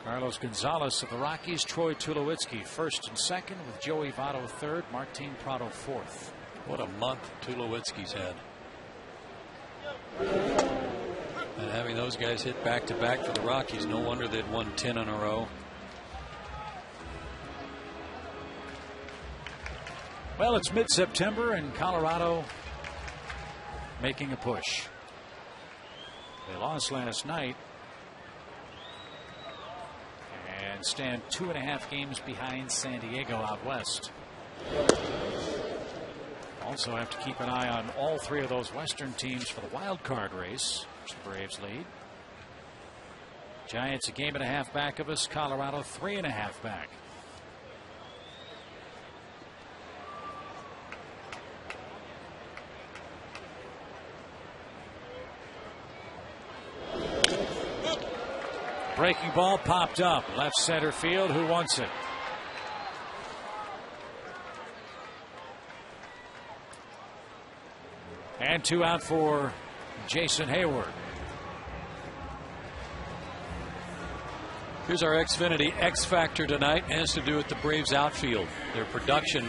Carlos Gonzalez of the Rockies, Troy Tulowitzki 1st and 2nd, with Joey Votto 3rd, Martin Prado 4th. What a month Tulowitzki's had. And having those guys hit back-to-back for the Rockies, no wonder they'd won 10 in a row. Well, it's mid-September and Colorado making a push. They lost last night and stand 2.5 games behind San Diego out west. Also have to keep an eye on all 3 of those Western teams for the wild card race, which the Braves lead. Giants a 1.5 back of us. Colorado 3.5 back. Breaking ball popped up left center field. Who wants it? And 2 out for Jason Hayward. Here's our Xfinity X Factor tonight. It has to do with the Braves outfield. Their production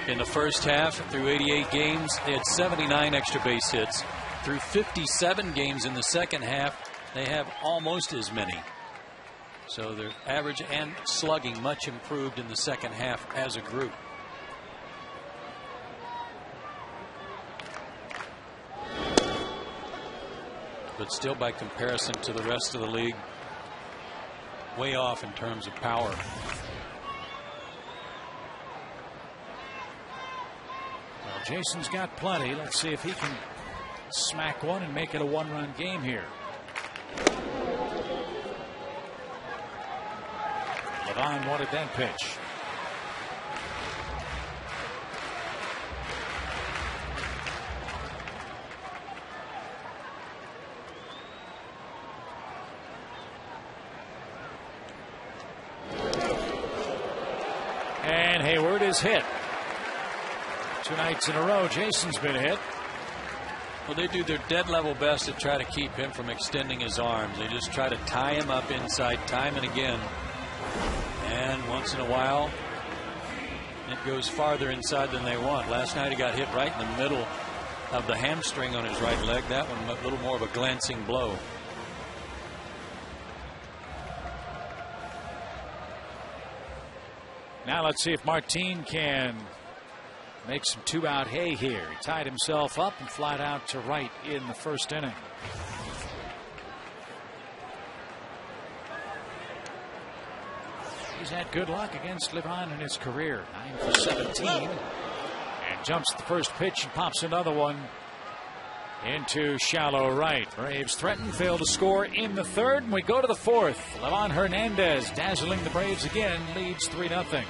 in the first half through 88 games, they had 79 extra base hits. Through 57 games in the second half, they have almost as many. So their average and slugging much improved in the second half as a group. But still, by comparison to the rest of the league, way off in terms of power. Well, Jason's got plenty. Let's see if he can smack one and make it a one-run game here. Levine wanted that pitch. And Hayward is hit. 2 nights in a row, Jason's been hit. Well, they do their dead level best to try to keep him from extending his arms. They just try to tie him up inside time and again. And once in a while, it goes farther inside than they want. Last night he got hit right in the middle of the hamstring on his right leg. That one a little more of a glancing blow. Now let's see if Martin can make some 2-out hay here. He tied himself up and flied out to right in the first inning. He's had good luck against Levine in his career. 9 for 17. And jumps the first pitch and pops another one into shallow right. Braves threaten, fail to score in the third, and we go to the fourth. Levine Hernandez dazzling the Braves again, leads 3-0.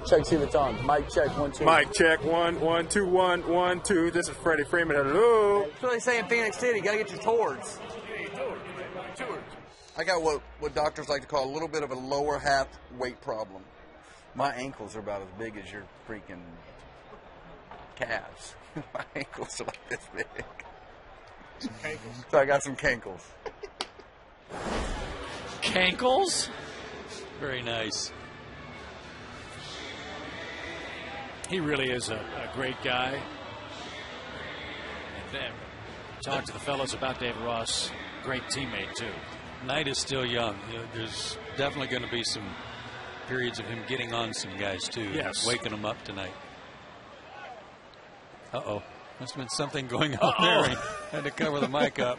Check, see the time. Mic check, 1, 2. Mic check, 1, 1, 2, 1, 1, 2. This is Freddie Freeman. Hello. That's what they say in Phoenix City. You got to get your towards. I got what doctors like to call a little bit of a lower half weight problem. My ankles are about as big as your freaking calves. My ankles are like this big. So I got some cankles. Cankles? Very nice. He really is a great guy. And then talk to the fellows about David Ross. Great teammate, too. Knight is still young. You know, there's definitely going to be some periods of him getting on some guys, too. Yes. Waking them up tonight. Uh-oh. Must have been something going on there. He had to cover the mic up.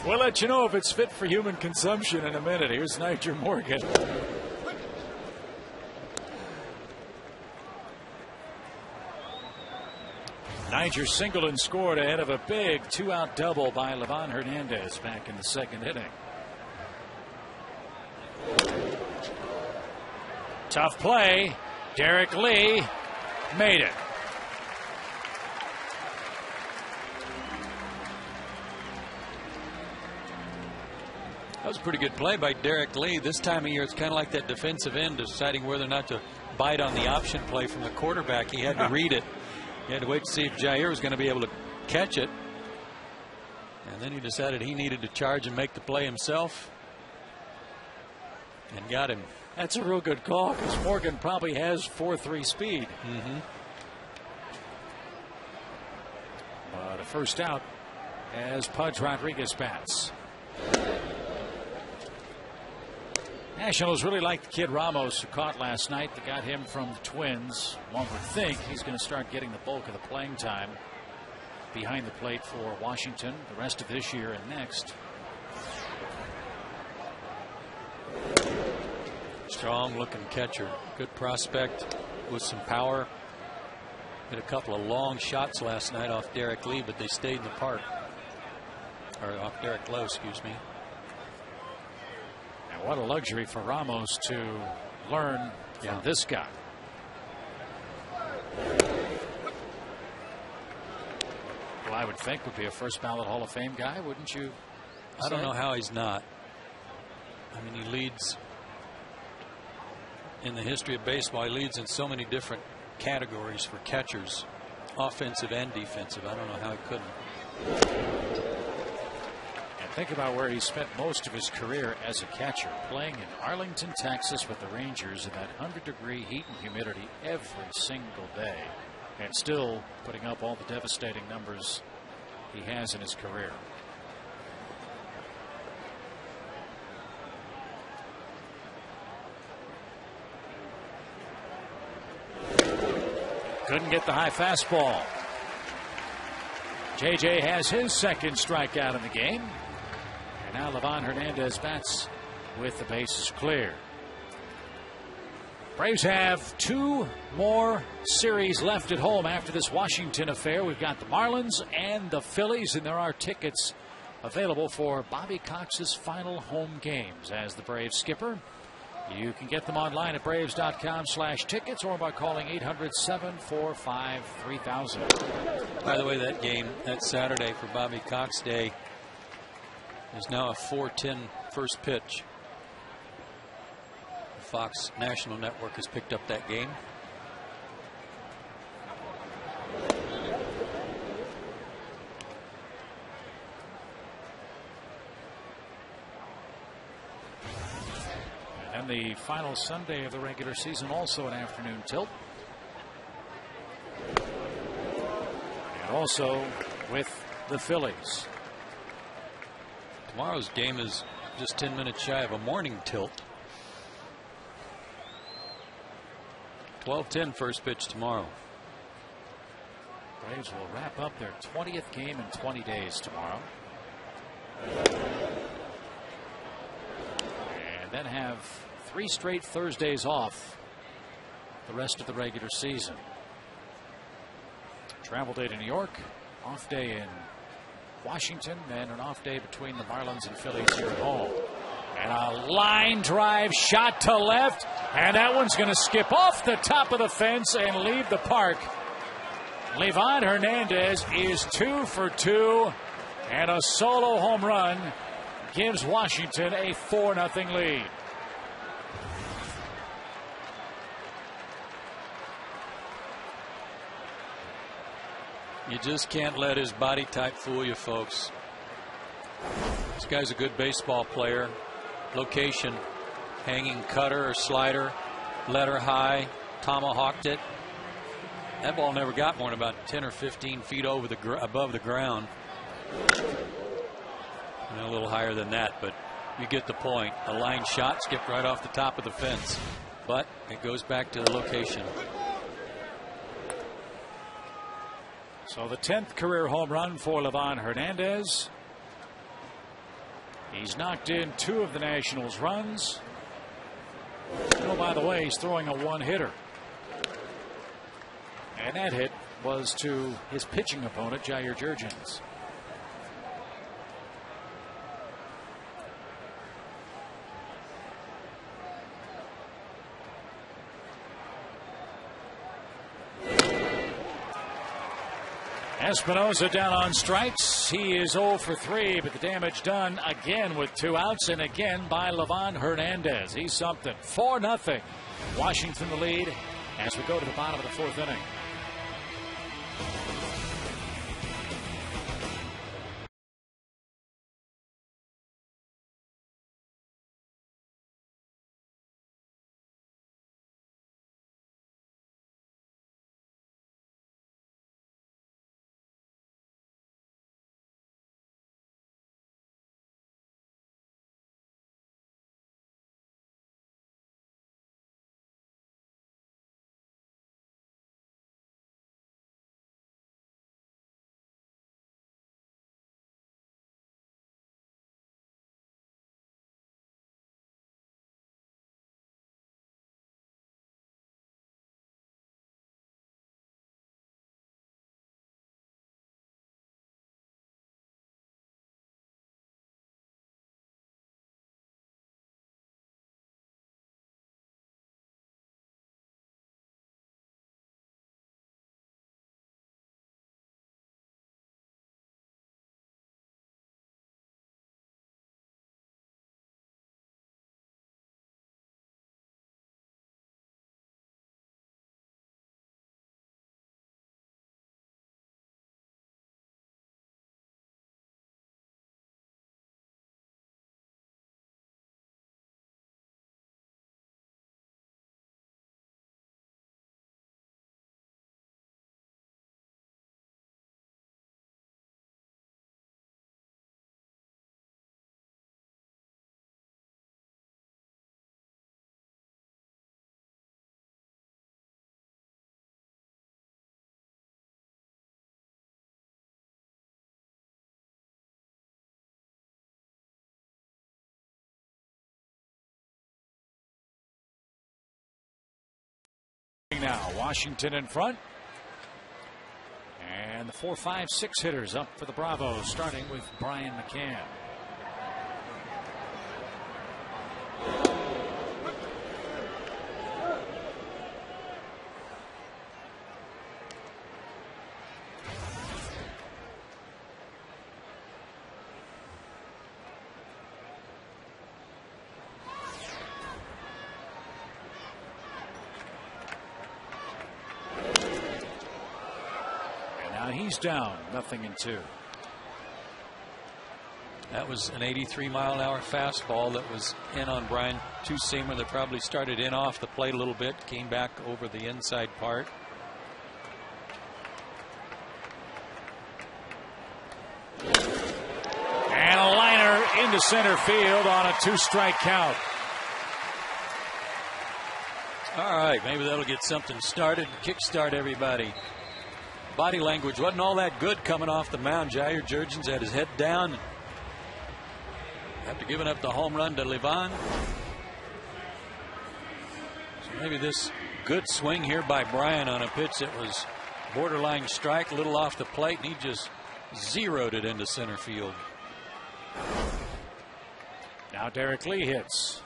We'll let you know if it's fit for human consumption in a minute. Here's Niger Morgan. Niger singled and scored ahead of a big 2-out double by Levine Hernandez back in the second inning. Tough play. Derek Lee made it. That was a pretty good play by Derek Lee. This time of year, it's kind of like that defensive end deciding whether or not to bite on the option play from the quarterback. He had to read it. He had to wait to see if Jair was going to be able to catch it. And then he decided he needed to charge and make the play himself. And got him. That's a real good call because Morgan probably has 4.3 speed. But a first out as Pudge Rodriguez bats. Nationals really like the kid Ramos who caught last night. They got him from the Twins. One would think he's going to start getting the bulk of the playing time behind the plate for Washington the rest of this year and next. Strong looking catcher. Good prospect with some power. Hit a couple of long shots last night off Derek Lee, but they stayed in the park. Or off Derek Lowe, excuse me. And what a luxury for Ramos to learn from this guy. Well, I would think would be a first ballot Hall of Fame guy, wouldn't you? I don't know how he's not. I mean, he leads in the history of baseball. He leads in so many different categories for catchers, offensive and defensive. I don't know how he couldn't. And think about where he spent most of his career as a catcher, playing in Arlington, Texas with the Rangers in that 100-degree heat and humidity every single day, and still putting up all the devastating numbers he has in his career. Couldn't get the high fastball. JJ has his second strikeout in the game. And now Livan Hernandez bats with the bases clear. Braves have 2 more series left at home after this Washington affair. We've got the Marlins and the Phillies, and there are tickets available for Bobby Cox's final home games as the Braves skipper. You can get them online at Braves.com/tickets or by calling 800-745-3000. By the way, that game, that Saturday for Bobby Cox Day, is now a 4:10 first pitch. The Fox National Network has picked up that game. And the final Sunday of the regular season, also an afternoon tilt. And also with the Phillies. Tomorrow's game is just 10 minutes shy of a morning tilt. 12:10 first pitch tomorrow. Braves will wrap up their 20th game in 20 days tomorrow. And then have 3 straight Thursdays off the rest of the regular season. Travel day to New York, off day in Washington, and an off day between the Marlins and Phillies here at home. And a line drive shot to left, and that one's going to skip off the top of the fence and leave the park. Livan Hernandez is 2 for 2, and a solo home run gives Washington a 4-0 lead. You just can't let his body type fool you, folks. This guy's a good baseball player. Location, hanging cutter or slider, letter high, tomahawked it. That ball never got more than about 10 or 15 feet over above the ground. And a little higher than that, but you get the point. A line shot skipped right off the top of the fence, but it goes back to the location. So the 10th career home run for Livan Hernandez. He's knocked in 2 of the Nationals' runs. Oh, by the way, he's throwing a 1-hitter. And that hit was to his pitching opponent, Jair Jurgens. Espinosa down on strikes. He is 0 for 3, but the damage done again with 2 outs and again by Livan Hernandez. He's something. 4-0. Washington the lead as we go to the bottom of the 4th inning. Now Washington in front, and the 4, 5, 6 hitters up for the Bravos, starting with Brian McCann. He's down, 0-2. That was an 83-mile-an-hour fastball that was in on Brian. Two-seamer that probably started in off the plate a little bit, came back over the inside part. And a liner into center field on a 2-strike count. All right, maybe that'll get something started, kickstart everybody. Body language wasn't all that good coming off the mound. Jair Jurgens had his head down after giving up the home run to Livan. So maybe this good swing here by Brian on a pitch that was borderline strike, a little off the plate, and he just zeroed it into center field. Now Derek Lee hits.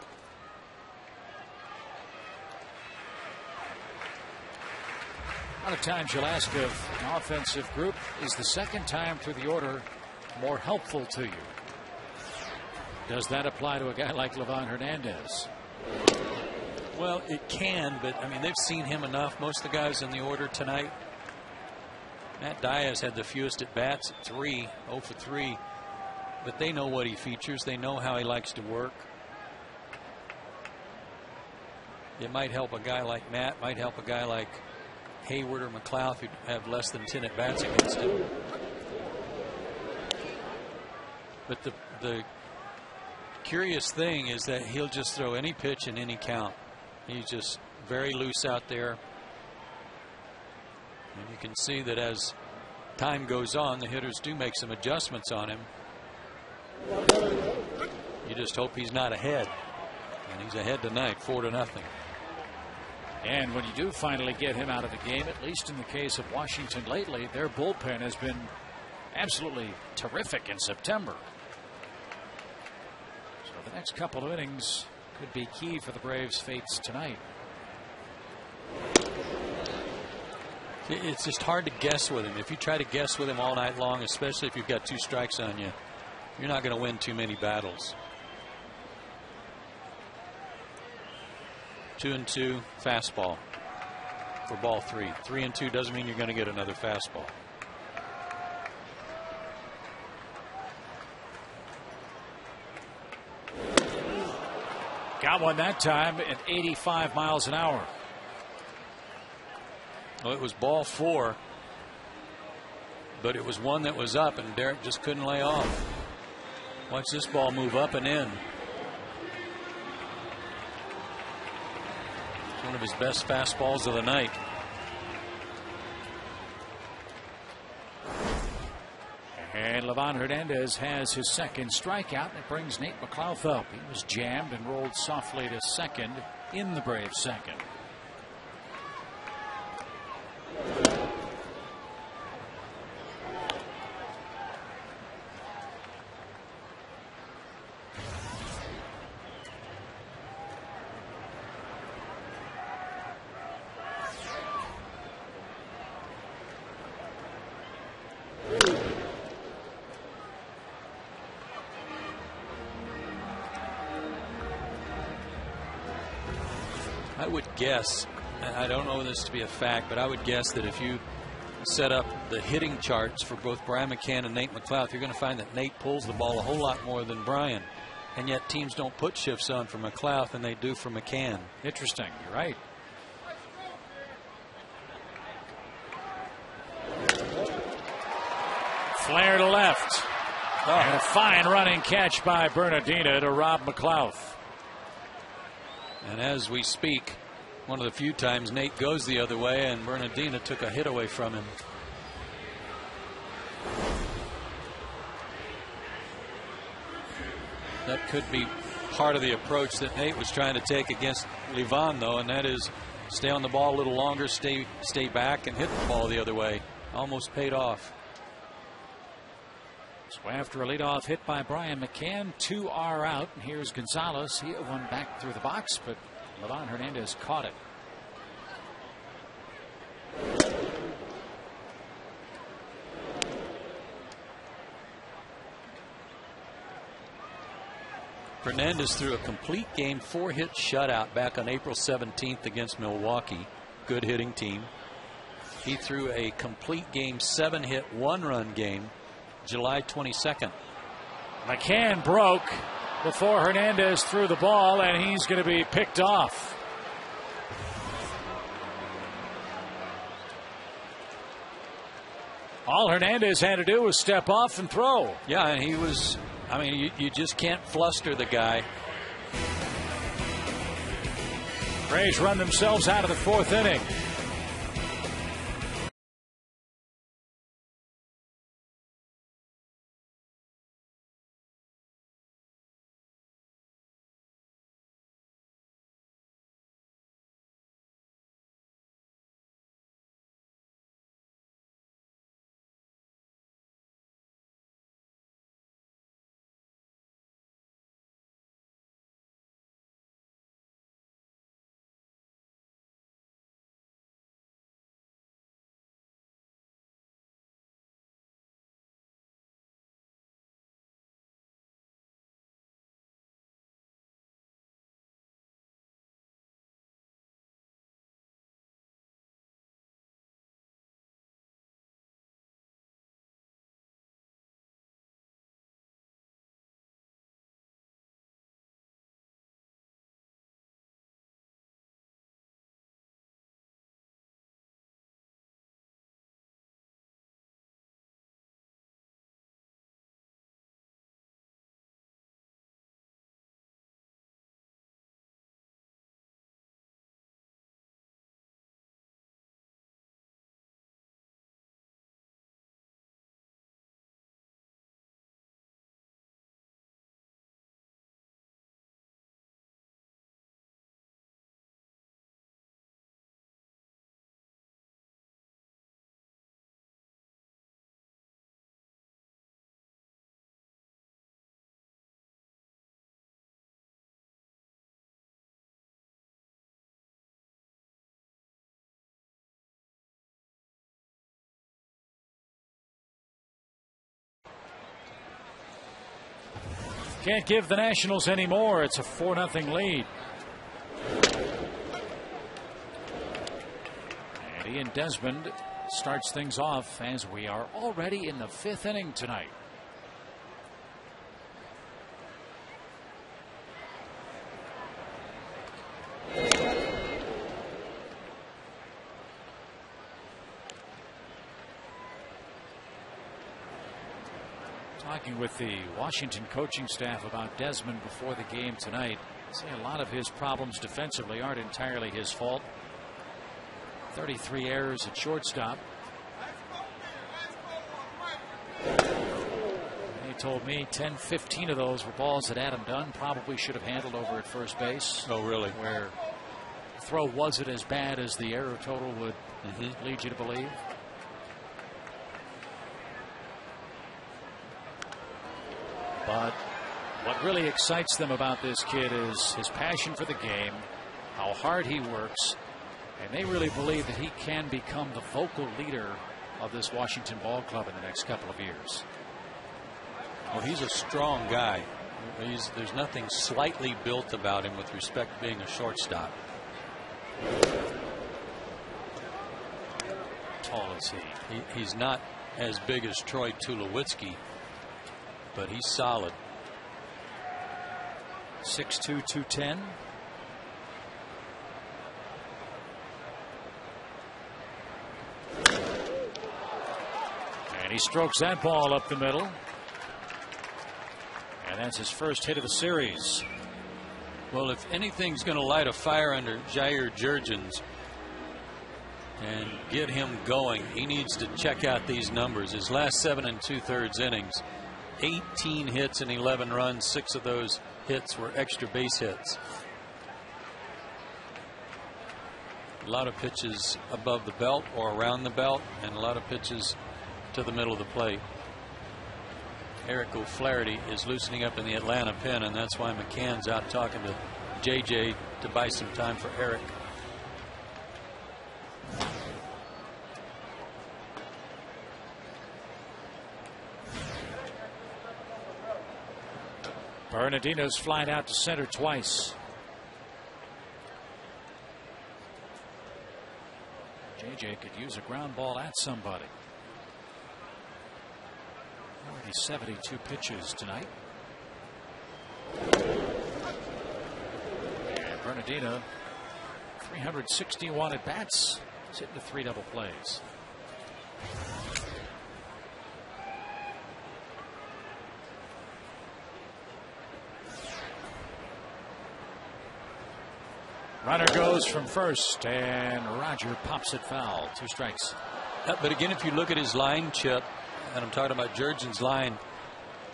A lot of times you'll ask if an offensive group is the second time through the order more helpful to you. Does that apply to a guy like Livan Hernandez? Well, it can, but I mean, they've seen him enough. Most of the guys in the order tonight. Matt Diaz had the fewest at bats at 3, 0 for 3. But they know what he features. They know how he likes to work. It might help a guy like Matt, might help a guy like Hayward or McLeod who have less than 10 at bats against him. But the curious thing is that he'll just throw any pitch in any count. He's just very loose out there. And you can see that as time goes on, the hitters do make some adjustments on him. You just hope he's not ahead. And he's ahead tonight, 4-0. And when you do finally get him out of the game, at least in the case of Washington lately, their bullpen has been absolutely terrific in September. So the next couple of innings could be key for the Braves' fates tonight. It's just hard to guess with him. If you try to guess with him all night long, especially if you've got 2 strikes on you, you're not going to win too many battles. 2-2 fastball for ball 3. 3-2 doesn't mean you're going to get another fastball. Got one that time at 85 miles an hour. Well, it was ball 4, but it was one that was up, and Derek just couldn't lay off. Watch this ball move up and in. It's one of his best fastballs of the night. And Livan Hernandez has his second strikeout. It brings Nate McLouth up. He was jammed and rolled softly to second in the Braves' second. I would guess, and I don't know this to be a fact, but I would guess that if you set up the hitting charts for both Brian McCann and Nate McLouth, you're going to find that Nate pulls the ball a whole lot more than Brian. And yet teams don't put shifts on for McLouth, and they do for McCann. Interesting. You're right. Flare to left. And a fine running catch by Bernardina to rob McLouth. And as we speak, one of the few times Nate goes the other way, and Bernardina took a hit away from him. That could be part of the approach that Nate was trying to take against Livan, though, and that is stay on the ball a little longer, stay back, and hit the ball the other way. Almost paid off. So after a leadoff hit by Brian McCann, 2 are out. And here's Gonzalez. He hit one back through the box, but Livan Hernandez caught it. Hernandez threw a complete game 4-hit shutout back on April 17th against Milwaukee. Good hitting team. He threw a complete game 7-hit 1-run game July 22nd. McCann broke before Hernandez threw the ball, and he's going to be picked off. All Hernandez had to do was step off and throw. Yeah, and he was, I mean, you just can't fluster the guy. Braves run themselves out of the 4th inning. Can't give the Nationals any more. It's a 4-0 lead. And Ian Desmond starts things off as we are already in the 5th inning tonight. Talking with the Washington coaching staff about Desmond before the game tonight. Say a lot of his problems defensively aren't entirely his fault. 33 errors at shortstop. He told me 10-15 of those were balls that Adam Dunn probably should have handled over at first base. Oh, really? Where the throw wasn't as bad as the error total would lead you to believe. But what really excites them about this kid is his passion for the game, how hard he works, and they really believe that he can become the vocal leader of this Washington ball club in the next couple of years. Well, he's a strong guy. There's nothing slightly built about him with respect to being a shortstop. Tall is he? He's not as big as Troy Tulowitzki, but he's solid. 6'2", 210. And he strokes that ball up the middle. And that's his first hit of the series. Well, if anything's going to light a fire under Jair Jurgens and get him going, he needs to check out these numbers. His last 7 2/3 innings, 18 hits and 11 runs. 6 of those hits were extra base hits. A lot of pitches above the belt or around the belt, and a lot of pitches to the middle of the plate. Eric O'Flaherty is loosening up in the Atlanta pen, and that's why McCann's out talking to JJ to buy some time for Eric. Bernardino's flying out to center twice. JJ could use a ground ball at somebody. Already 72 pitches tonight. And Bernardino, 361 at bats. He's hitting the 3 double plays. Runner goes from first, and Roger pops it foul. 2 strikes. But again, if you look at his line, Chip, and I'm talking about Jurgens' line,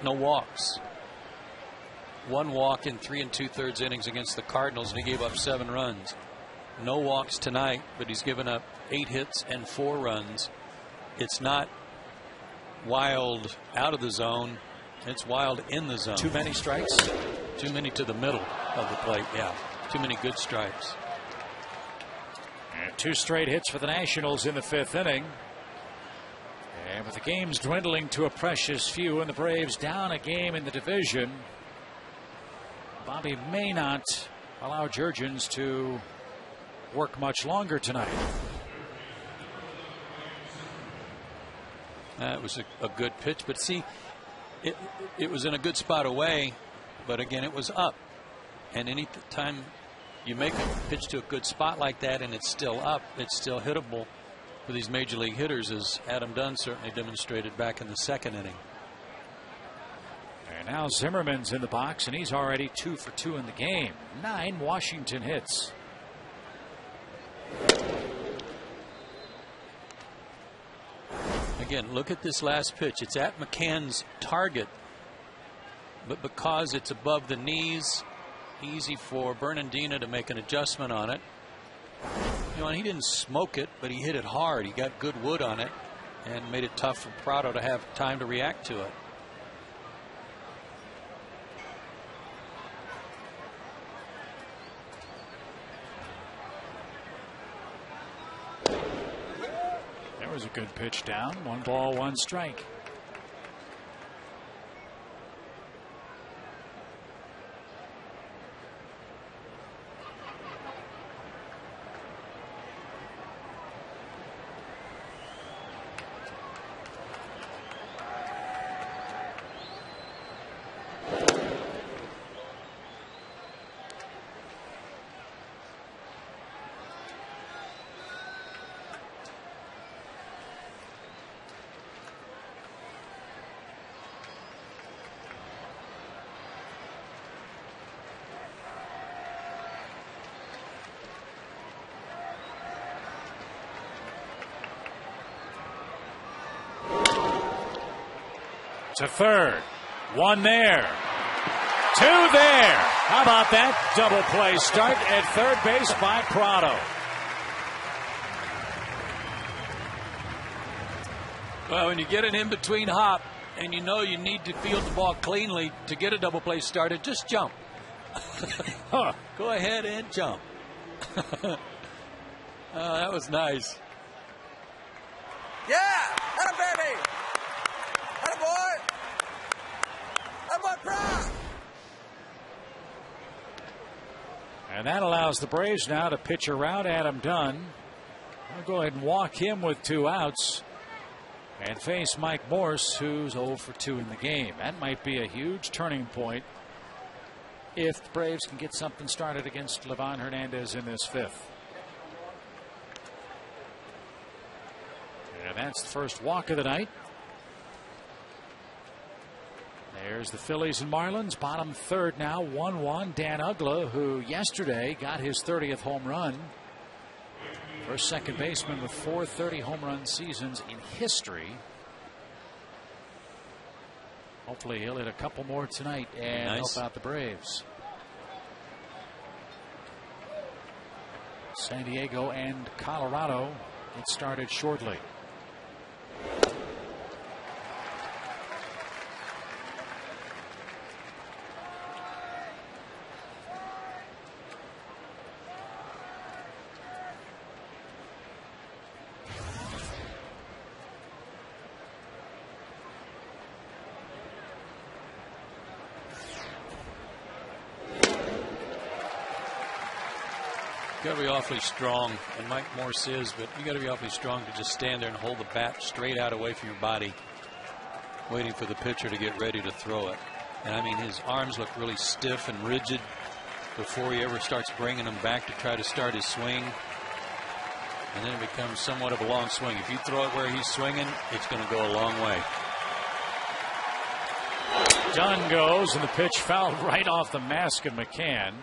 no walks. 1 walk in 3 2/3 innings against the Cardinals, and he gave up 7 runs. No walks tonight, but he's given up 8 hits and 4 runs. It's not wild out of the zone. It's wild in the zone. Too many strikes? Too many to the middle of the plate, yeah. Too many good strikes. And 2 straight hits for the Nationals in the 5th inning. And with the games dwindling to a precious few and the Braves down a game in the division, Bobby may not allow Jurgens to work much longer tonight. That was a good pitch, but see, it was in a good spot away, but again, it was up. And any time you make a pitch to a good spot like that and it's still up, it's still hittable for these major league hitters, as Adam Dunn certainly demonstrated back in the 2nd inning. And now Zimmerman's in the box, and he's already 2 for 2 in the game. 9 Washington hits. Again, look at this last pitch. It's at McCann's target, but because it's above the knees, easy for Bernardino to make an adjustment on it. You know, and he didn't smoke it, but he hit it hard. He got good wood on it and made it tough for Prado to have time to react to it. There was a good pitch down. 1 ball, 1 strike. to third. One there. Two there. How about that double play start at third base by Prado? Well, when you get an in-between hop and you know you need to field the ball cleanly to get a double play started, just jump. Go ahead and jump. That was nice. Yeah! Atta baby! Atta boy! Atta boy Prado! And that allows the Braves now to pitch around Adam Dunn. I'll go ahead and walk him with 2 outs and face Mike Morse, who's 0 for 2 in the game. That might be a huge turning point if the Braves can get something started against Livan Hernandez in this 5th. And that's the first walk of the night. There's the Phillies and Marlins, bottom third now, 1-1. Dan Uggla, who yesterday got his 30th home run. First second baseman with 430 home run seasons in history. Hopefully he'll hit a couple more tonight and help out the Braves. San Diego and Colorado get started shortly. You got to be awfully strong, and Mike Morse is, but you got to be awfully strong to just stand there and hold the bat straight out away from your body, waiting for the pitcher to get ready to throw it. And I mean, his arms look really stiff and rigid before he ever starts bringing them back to try to start his swing. And then it becomes somewhat of a long swing. If you throw it where he's swinging, it's going to go a long way. Dunn goes, and the pitch fouled right off the mask of McCann.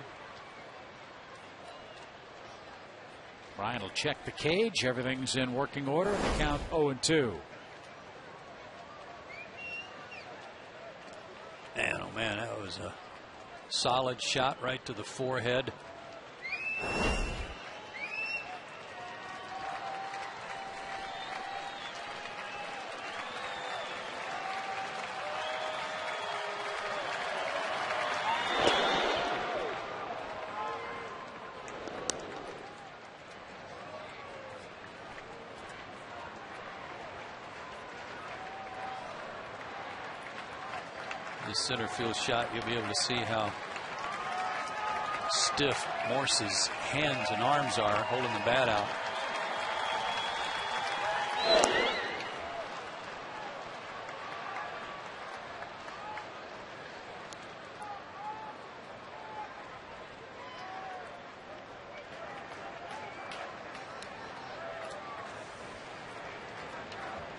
Ryan will check the cage. Everything's in working order. The count 0-2. Man, oh man, that was a solid shot right to the forehead. Center field shot, you'll be able to see how stiff Morse's hands and arms are holding the bat out.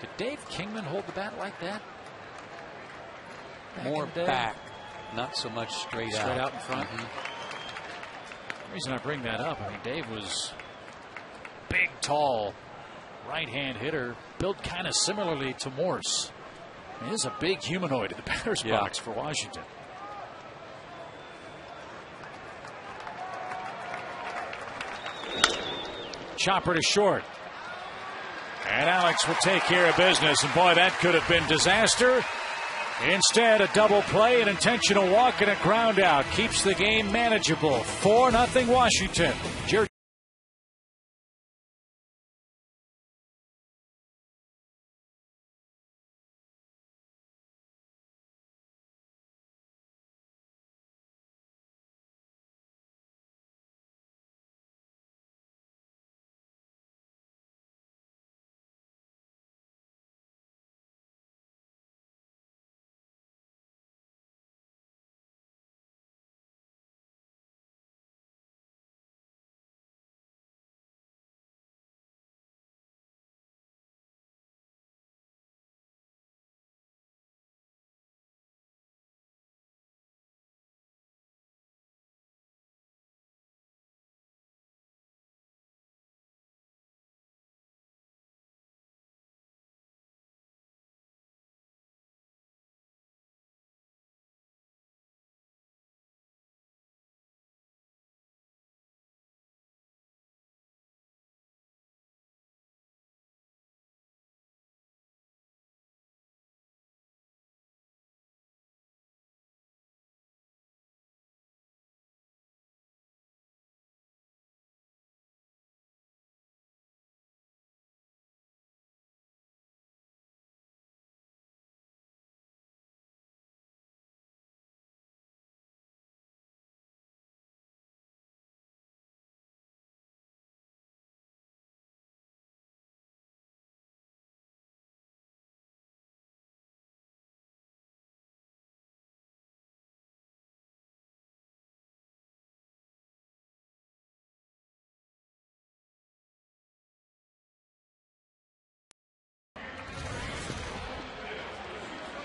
Did Dave Kingman hold the bat like that? More back, not so much straight out. Straight out in front. The reason I bring that up, I mean, Dave was big, tall, right-hand hitter, built kind of similarly to Morse. He is a big humanoid in the batter's box for Washington. Chopper to short. And Alex will take care of business. And boy, that could have been disaster. Instead, a double play, an intentional walk, and a ground out keeps the game manageable. 4-0 Washington.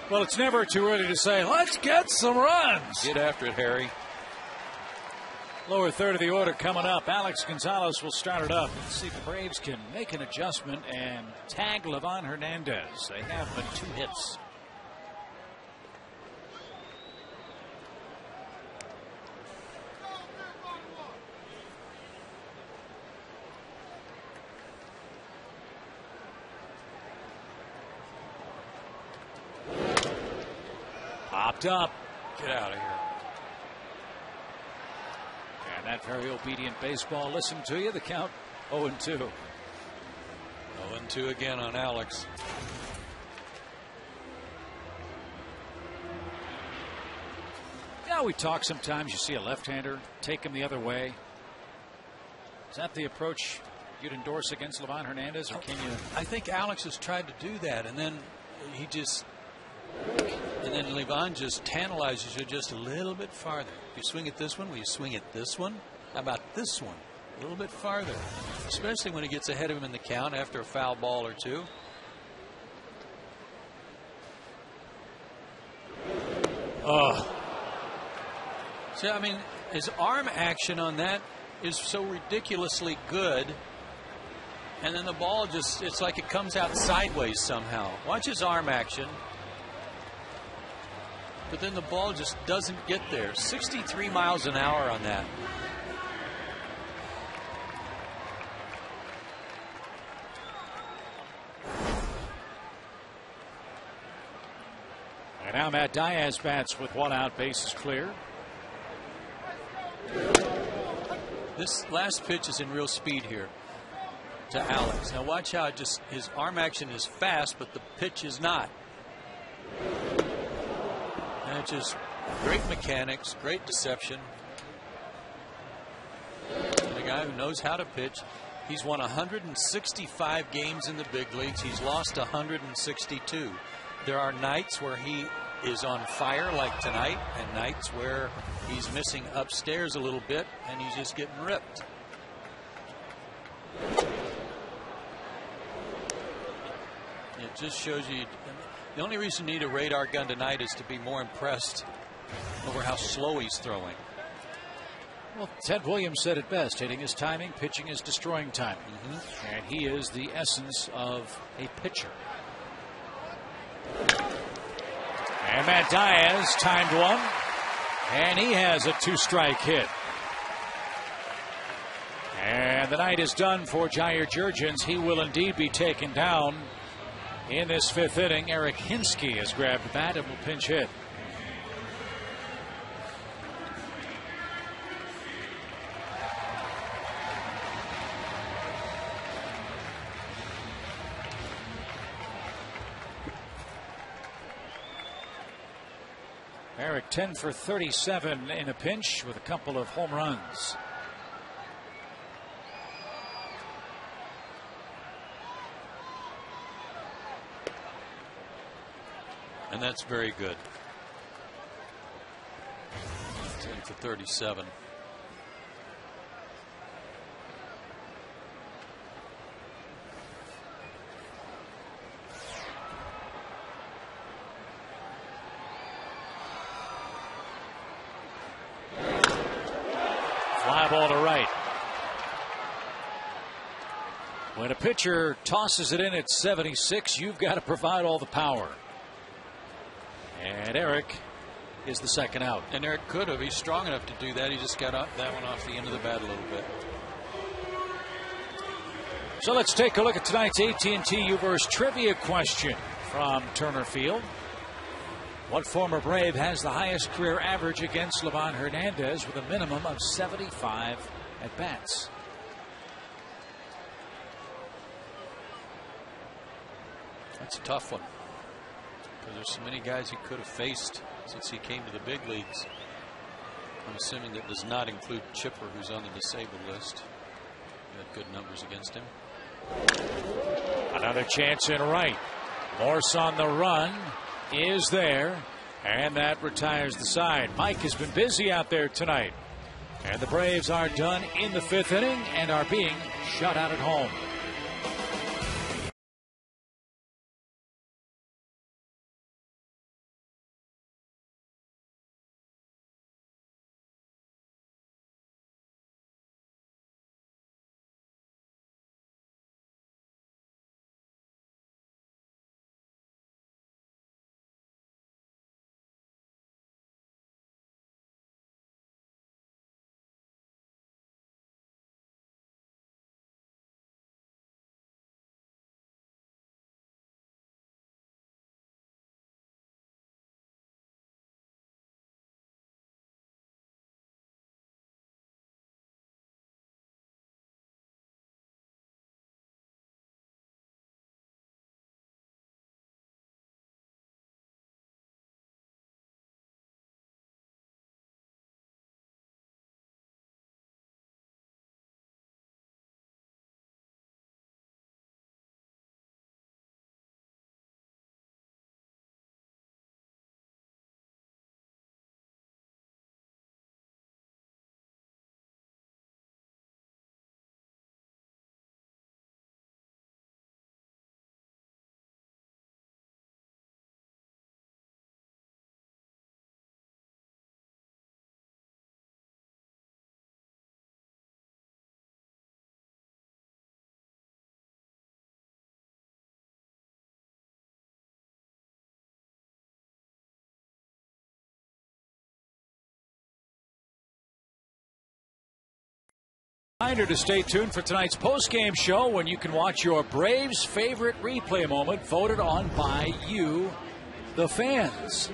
Well, it's never too early to say, let's get some runs. Get after it, Harry. Lower third of the order coming up. Alex Gonzalez will start it up. Let's see if the Braves can make an adjustment and tag Livan Hernandez. They have but 2 hits. Popped up. Get out of here. And that very obedient baseball listened to you. The count 0-2. 0-2 again on Alex. Yeah, we talk sometimes. You see a left-hander take him the other way. Is that the approach you'd endorse against Livan Hernandez, or can you? I think Alex has tried to do that, and then Livan just tantalizes you just a little bit farther. If you swing at this one, will you swing at this one? How about this one? A little bit farther, especially when he gets ahead of him in the count after a foul ball or two. Oh. See, I mean, his arm action on that is so ridiculously good. And then the ball just, it's like it comes out sideways somehow. Watch his arm action. But then the ball just doesn't get there. 63 miles an hour on that. And now Matt Diaz bats with 1 out, bases clear. This last pitch is in real speed here to Alex. Now watch how his arm action is fast, but the pitch is not. And it's just great mechanics, great deception. And a guy who knows how to pitch. He's won 165 games in the big leagues. He's lost 162. There are nights where he is on fire like tonight, and nights where he's missing upstairs a little bit and he's just getting ripped. It just shows you the only reason you need a radar gun tonight is to be more impressed over how slow he's throwing. Well, Ted Williams said it best: hitting is timing, pitching is destroying timing. And he is the essence of a pitcher. And Matt Diaz timed one, and he has a 2-strike hit. And the night is done for Jair Jurgens. He will indeed be taken down in this 5th inning. Eric Hinsky has grabbed the bat and will pinch hit. Eric 10 for 37 in a pinch with a couple of home runs. And that's very good. 10 for 37. Fly ball to right. When a pitcher tosses it in at 76, you've got to provide all the power. And Eric is the second out. And Eric could have. He's strong enough to do that. He just got that one off the end of the bat a little bit. So let's take a look at tonight's AT&T U-verse trivia question from Turner Field. What former Brave has the highest career average against Livan Hernandez with a minimum of 75 at-bats? That's a tough one, because there's so many guys he could have faced since he came to the big leagues. I'm assuming that does not include Chipper, who's on the disabled list. He had good numbers against him. Another chance in right. Morse on the run is there, and that retires the side. Mike has been busy out there tonight, and the Braves are done in the 5th inning and are being shut out at home. Reminder to stay tuned for tonight's post-game show when you can watch your Braves' favorite replay moment voted on by you, the fans.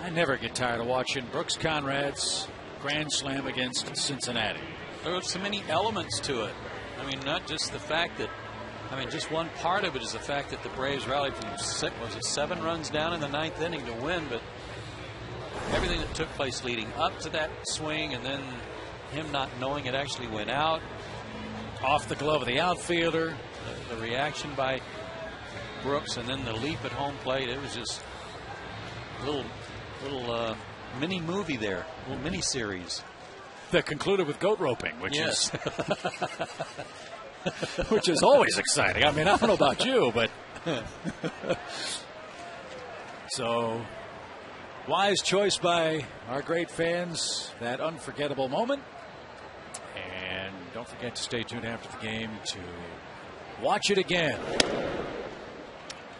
I never get tired of watching Brooks Conrad's grand slam against Cincinnati. There are so many elements to it. I mean, not just the fact that, just one part of it is the fact that the Braves rallied from 7 runs down in the 9th inning to win, but everything that took place leading up to that swing, and then him not knowing it actually went out. Off the glove of the outfielder. The reaction by Brooks, and then the leap at home plate. It was just a little mini movie there, a little mini series. That concluded with goat roping, which yes. which is always exciting. I mean, I don't know about you, but so wise choice by our great fans. That unforgettable moment. And don't forget to stay tuned after the game to watch it again.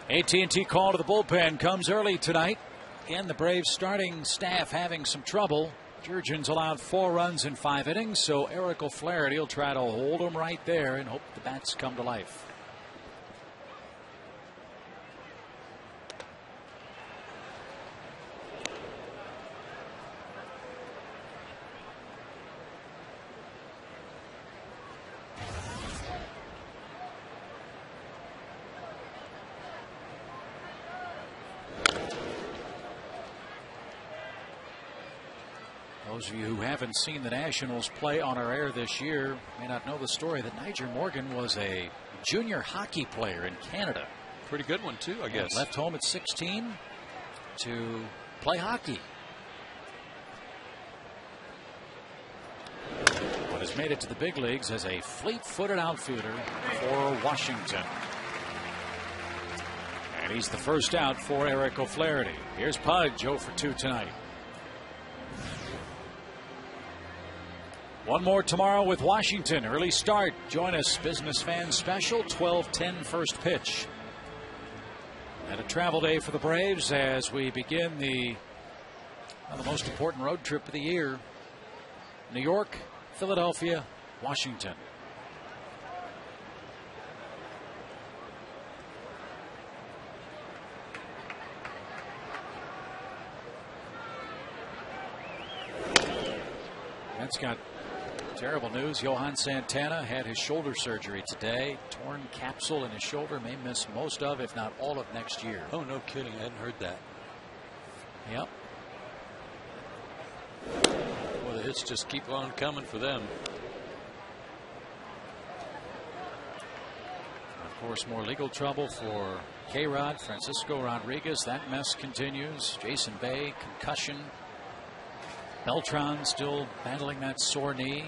AT call to the bullpen comes early tonight. Again, the Braves starting staff having some trouble. Jurgens allowed 4 runs in 5 innings, so Eric O'Flaherty will try to hold them right there and hope the bats come to life. Those of you who haven't seen the Nationals play on our air this year may not know the story that Niger Morgan was a junior hockey player in Canada. Pretty good one, too, I guess. Left home at 16 to play hockey. But has made it to the big leagues as a fleet-footed outfielder for Washington. And he's the first out for Eric O'Flaherty. Here's Pudge, 0 for 2 tonight. One more tomorrow with Washington. Early start. Join us. Business Fan Special. 12:10 first pitch. And a travel day for the Braves as we begin the most important road trip of the year. New York, Philadelphia, Washington. That's got terrible news. Johan Santana had his shoulder surgery today. Torn capsule in his shoulder. May miss most of, if not all of, next year. Oh, no kidding. I hadn't heard that. Yep. Well, the hits just keep on coming for them. Of course, more legal trouble for K-Rod, Francisco Rodriguez. That mess continues. Jason Bay, concussion. Beltran still battling that sore knee.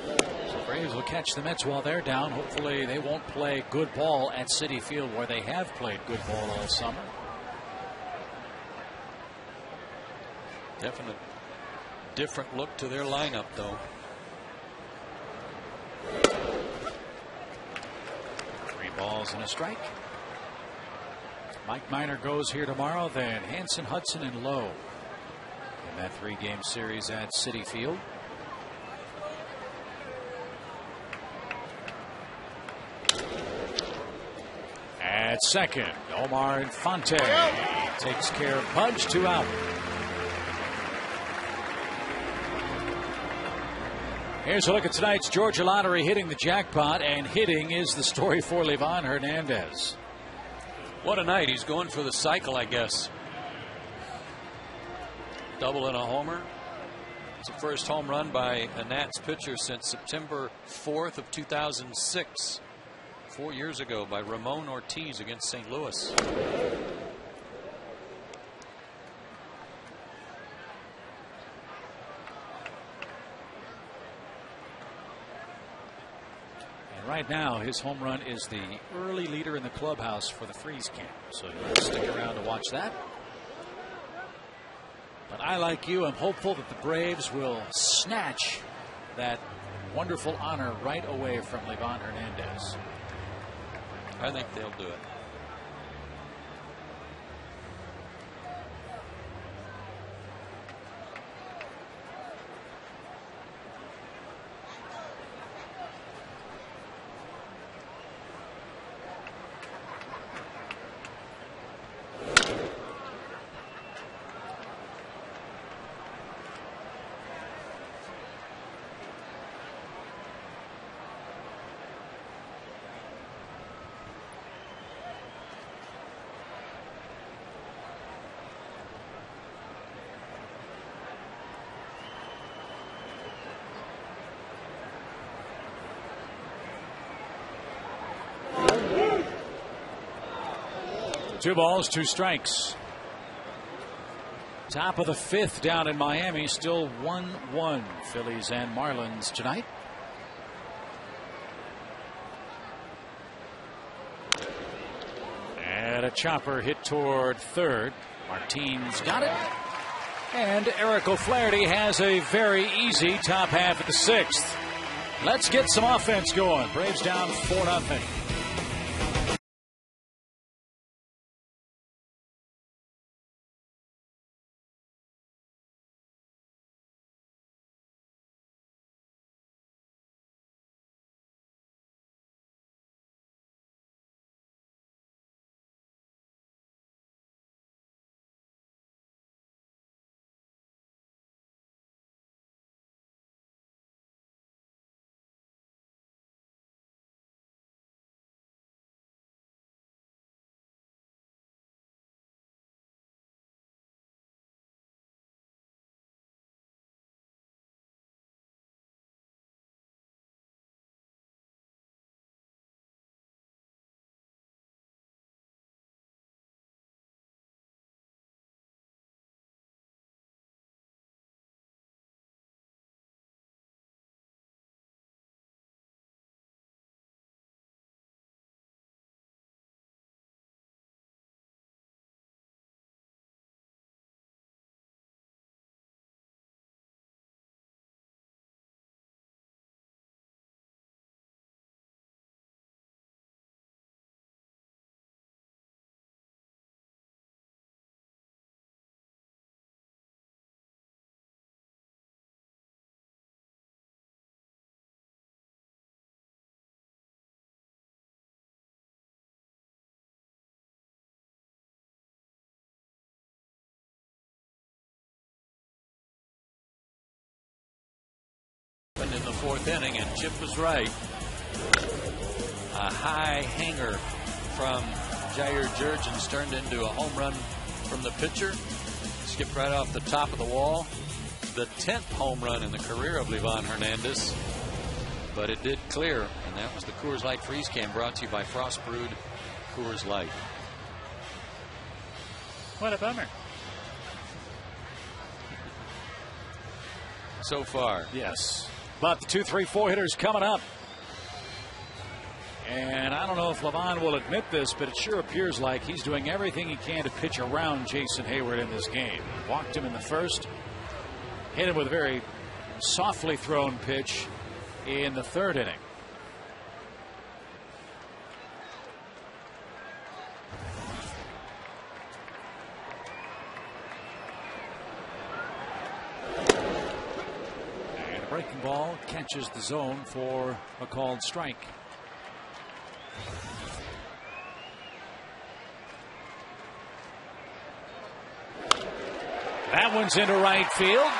So Braves will catch the Mets while they're down. Hopefully they won't play good ball at Citi Field where they have played good ball all summer. Definite different look to their lineup, though. 3 balls and a strike. Mike Minor goes here tomorrow, then Hanson, Hudson, and Lowe in that 3-game series at Citi Field. At second, Omar Infante takes care of Pudge, 2 out. Here's a look at tonight's Georgia Lottery hitting the jackpot, and hitting is the story for Livan Hernandez. What a night. He's going for the cycle, I guess. Double and a homer. It's the first home run by a Nats pitcher since September 4th of 2006. 4 years ago by Ramon Ortiz against St. Louis. Right now, his home run is the early leader in the clubhouse for the Freeze camp. So you'll stick around to watch that. But I, like you, am hopeful that the Braves will snatch that wonderful honor right away from Livan Hernandez. I think they'll do it. 2 balls, 2 strikes. Top of the 5th down in Miami, still 1-1 Phillies and Marlins tonight. And a chopper hit toward third. Martine's got it. And Eric O'Flaherty has a very easy top half of the 6th. Let's get some offense going. Braves down 4-0. In the 4th inning, and Chip was right. A high hanger from Jair Jurgens turned into a home run from the pitcher. Skipped right off the top of the wall. The 10th home run in the career of Livan Hernandez. But it did clear, and that was the Coors Light Freeze Can, brought to you by Frost Brewed Coors Light. What a bummer. So far. Yes. But the 2, 3, 4 hitters coming up. And I don't know if Livan will admit this, but it sure appears like he's doing everything he can to pitch around Jason Hayward in this game. Walked him in the 1st. Hit him with a very softly thrown pitch in the 3rd inning. Breaking ball catches the zone for a called strike. That one's into right field.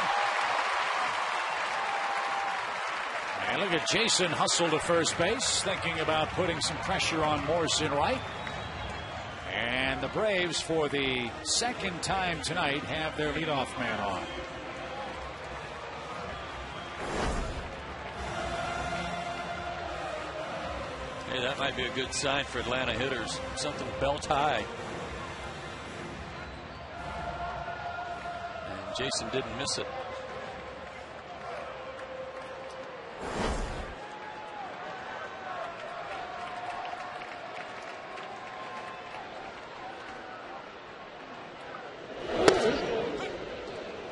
And look at Jason hustle to first base, thinking about putting some pressure on Morse in right. And the Braves, for the 2nd time tonight, have their leadoff man on. Hey, that might be a good sign for Atlanta hitters. Something belt high. And Jason didn't miss it.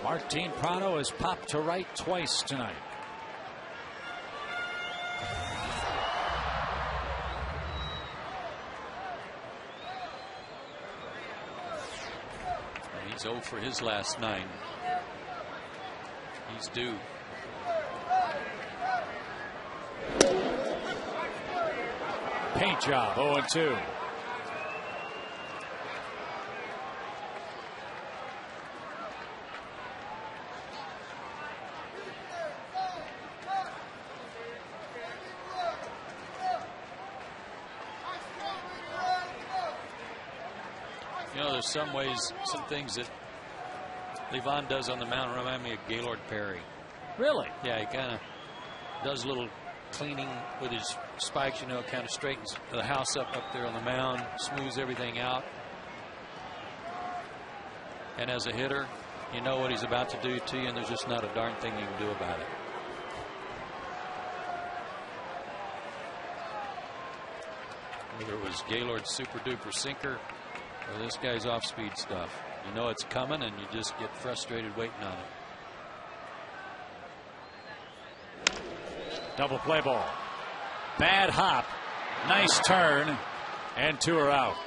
Martin Prado has popped to right twice tonight. He's 0 for his last 9. He's due. Paint job, 0-2. You know, there's some ways, some things that Livan does on the mound remind me of Gaylord Perry. Really? Yeah, he kind of does a little cleaning with his spikes, you know, kind of straightens the house up there on the mound, smooths everything out. And as a hitter, you know what he's about to do to you, and there's just not a darn thing you can do about it. Whether it was Gaylord's super duper sinker or this guy's off speed stuff, you know it's coming and you just get frustrated waiting on it. Double play ball. Bad hop. Nice turn. And 2 are out.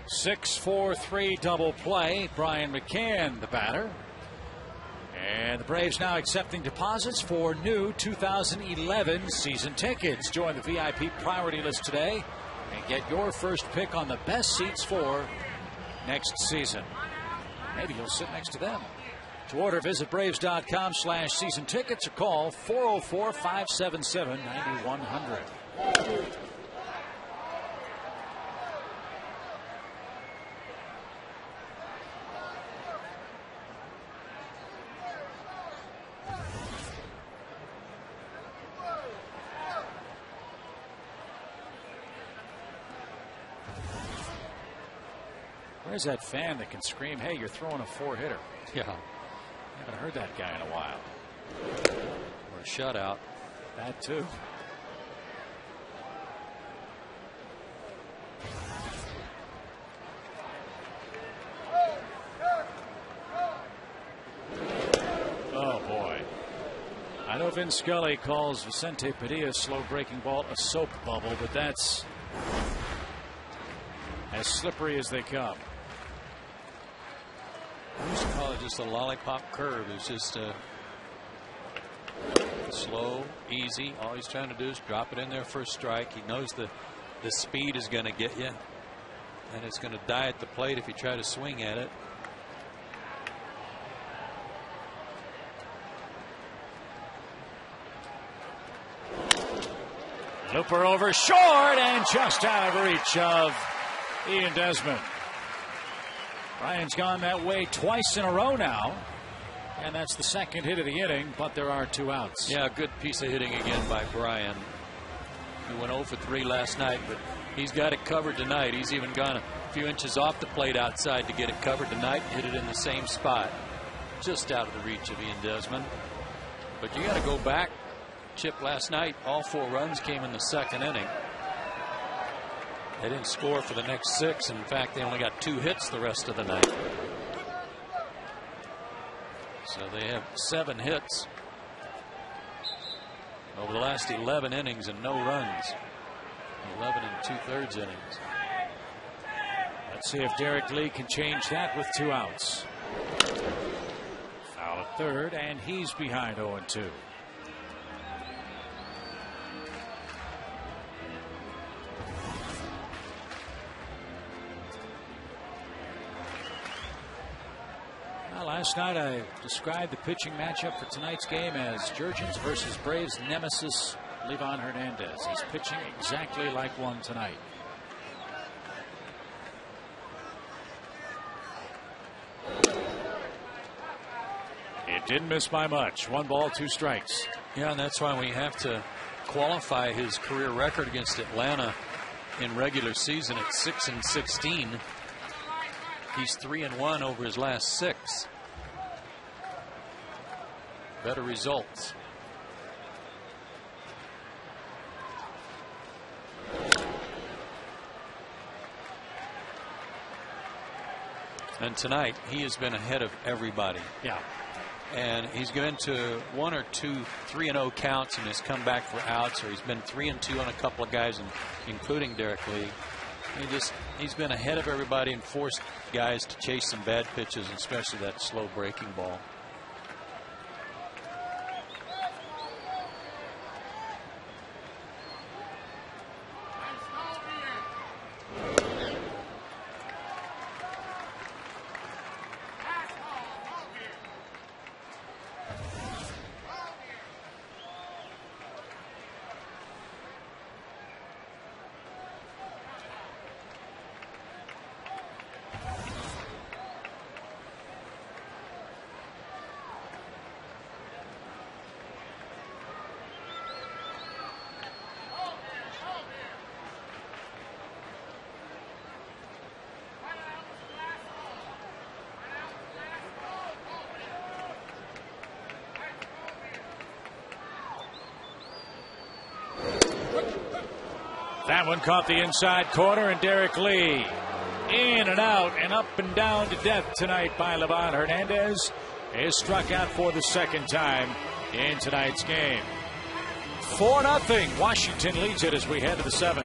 Six, 4, 3 double play. Brian McCann, the batter. And the Braves now accepting deposits for new 2011 season tickets. Join the VIP priority list today and get your first pick on the best seats for next season. Maybe you'll sit next to them. To order, visit Braves.com/season tickets or call 404-577-9100. Where's that fan that can scream, hey, you're throwing a 4-hitter? Yeah. I haven't heard that guy in a while. Or a shutout. That too. Oh, boy. I know Vin Scully calls Vicente Padilla's slow breaking ball a soap bubble, but that's as slippery as they come. I used to call it just a lollipop curve. It's just slow, easy. All he's trying to do is drop it in there for a strike. He knows the speed is going to get you, and it's going to die at the plate if you try to swing at it. Looper over short and just out of reach of Ian Desmond. Brian's gone that way twice in a row now, and that's the second hit of the inning, but there are 2 outs. Yeah, good piece of hitting again by Brian. He went 0 for 3 last night, but he's got it covered tonight. He's even gone a few inches off the plate outside to get it covered tonight, hit it in the same spot, just out of the reach of Ian Desmond. But you got to go back. Chip, last night, all 4 runs came in the second inning. They didn't score for the next 6. In fact, they only got 2 hits the rest of the night. So they have 7 hits over the last 11 innings and no runs. 11 2/3 innings. Let's see if Derek Lee can change that with 2 outs. Foul at third, and he's behind 0-2. Last night I described the pitching matchup for tonight's game as Jurgens versus Braves nemesis Livan Hernandez. He's pitching exactly like one tonight. It didn't miss by much. 1 ball, 2 strikes. Yeah, and that's why we have to qualify his career record against Atlanta in regular season at 6-16. He's 3-1 over his last 6. Better results. And tonight he has been ahead of everybody. Yeah. And he's been to 1 or 2 3-0 counts and has come back for outs, or he's been 3-2 on a couple of guys, including Derek Lee. He's been ahead of everybody and forced guys to chase some bad pitches, especially that slow breaking ball. That one caught the inside corner, and Derek Lee in and out and up and down to death tonight by Livan Hernandez is struck out for the second time in tonight's game. 4-0. Washington leads it as we head to the 7th.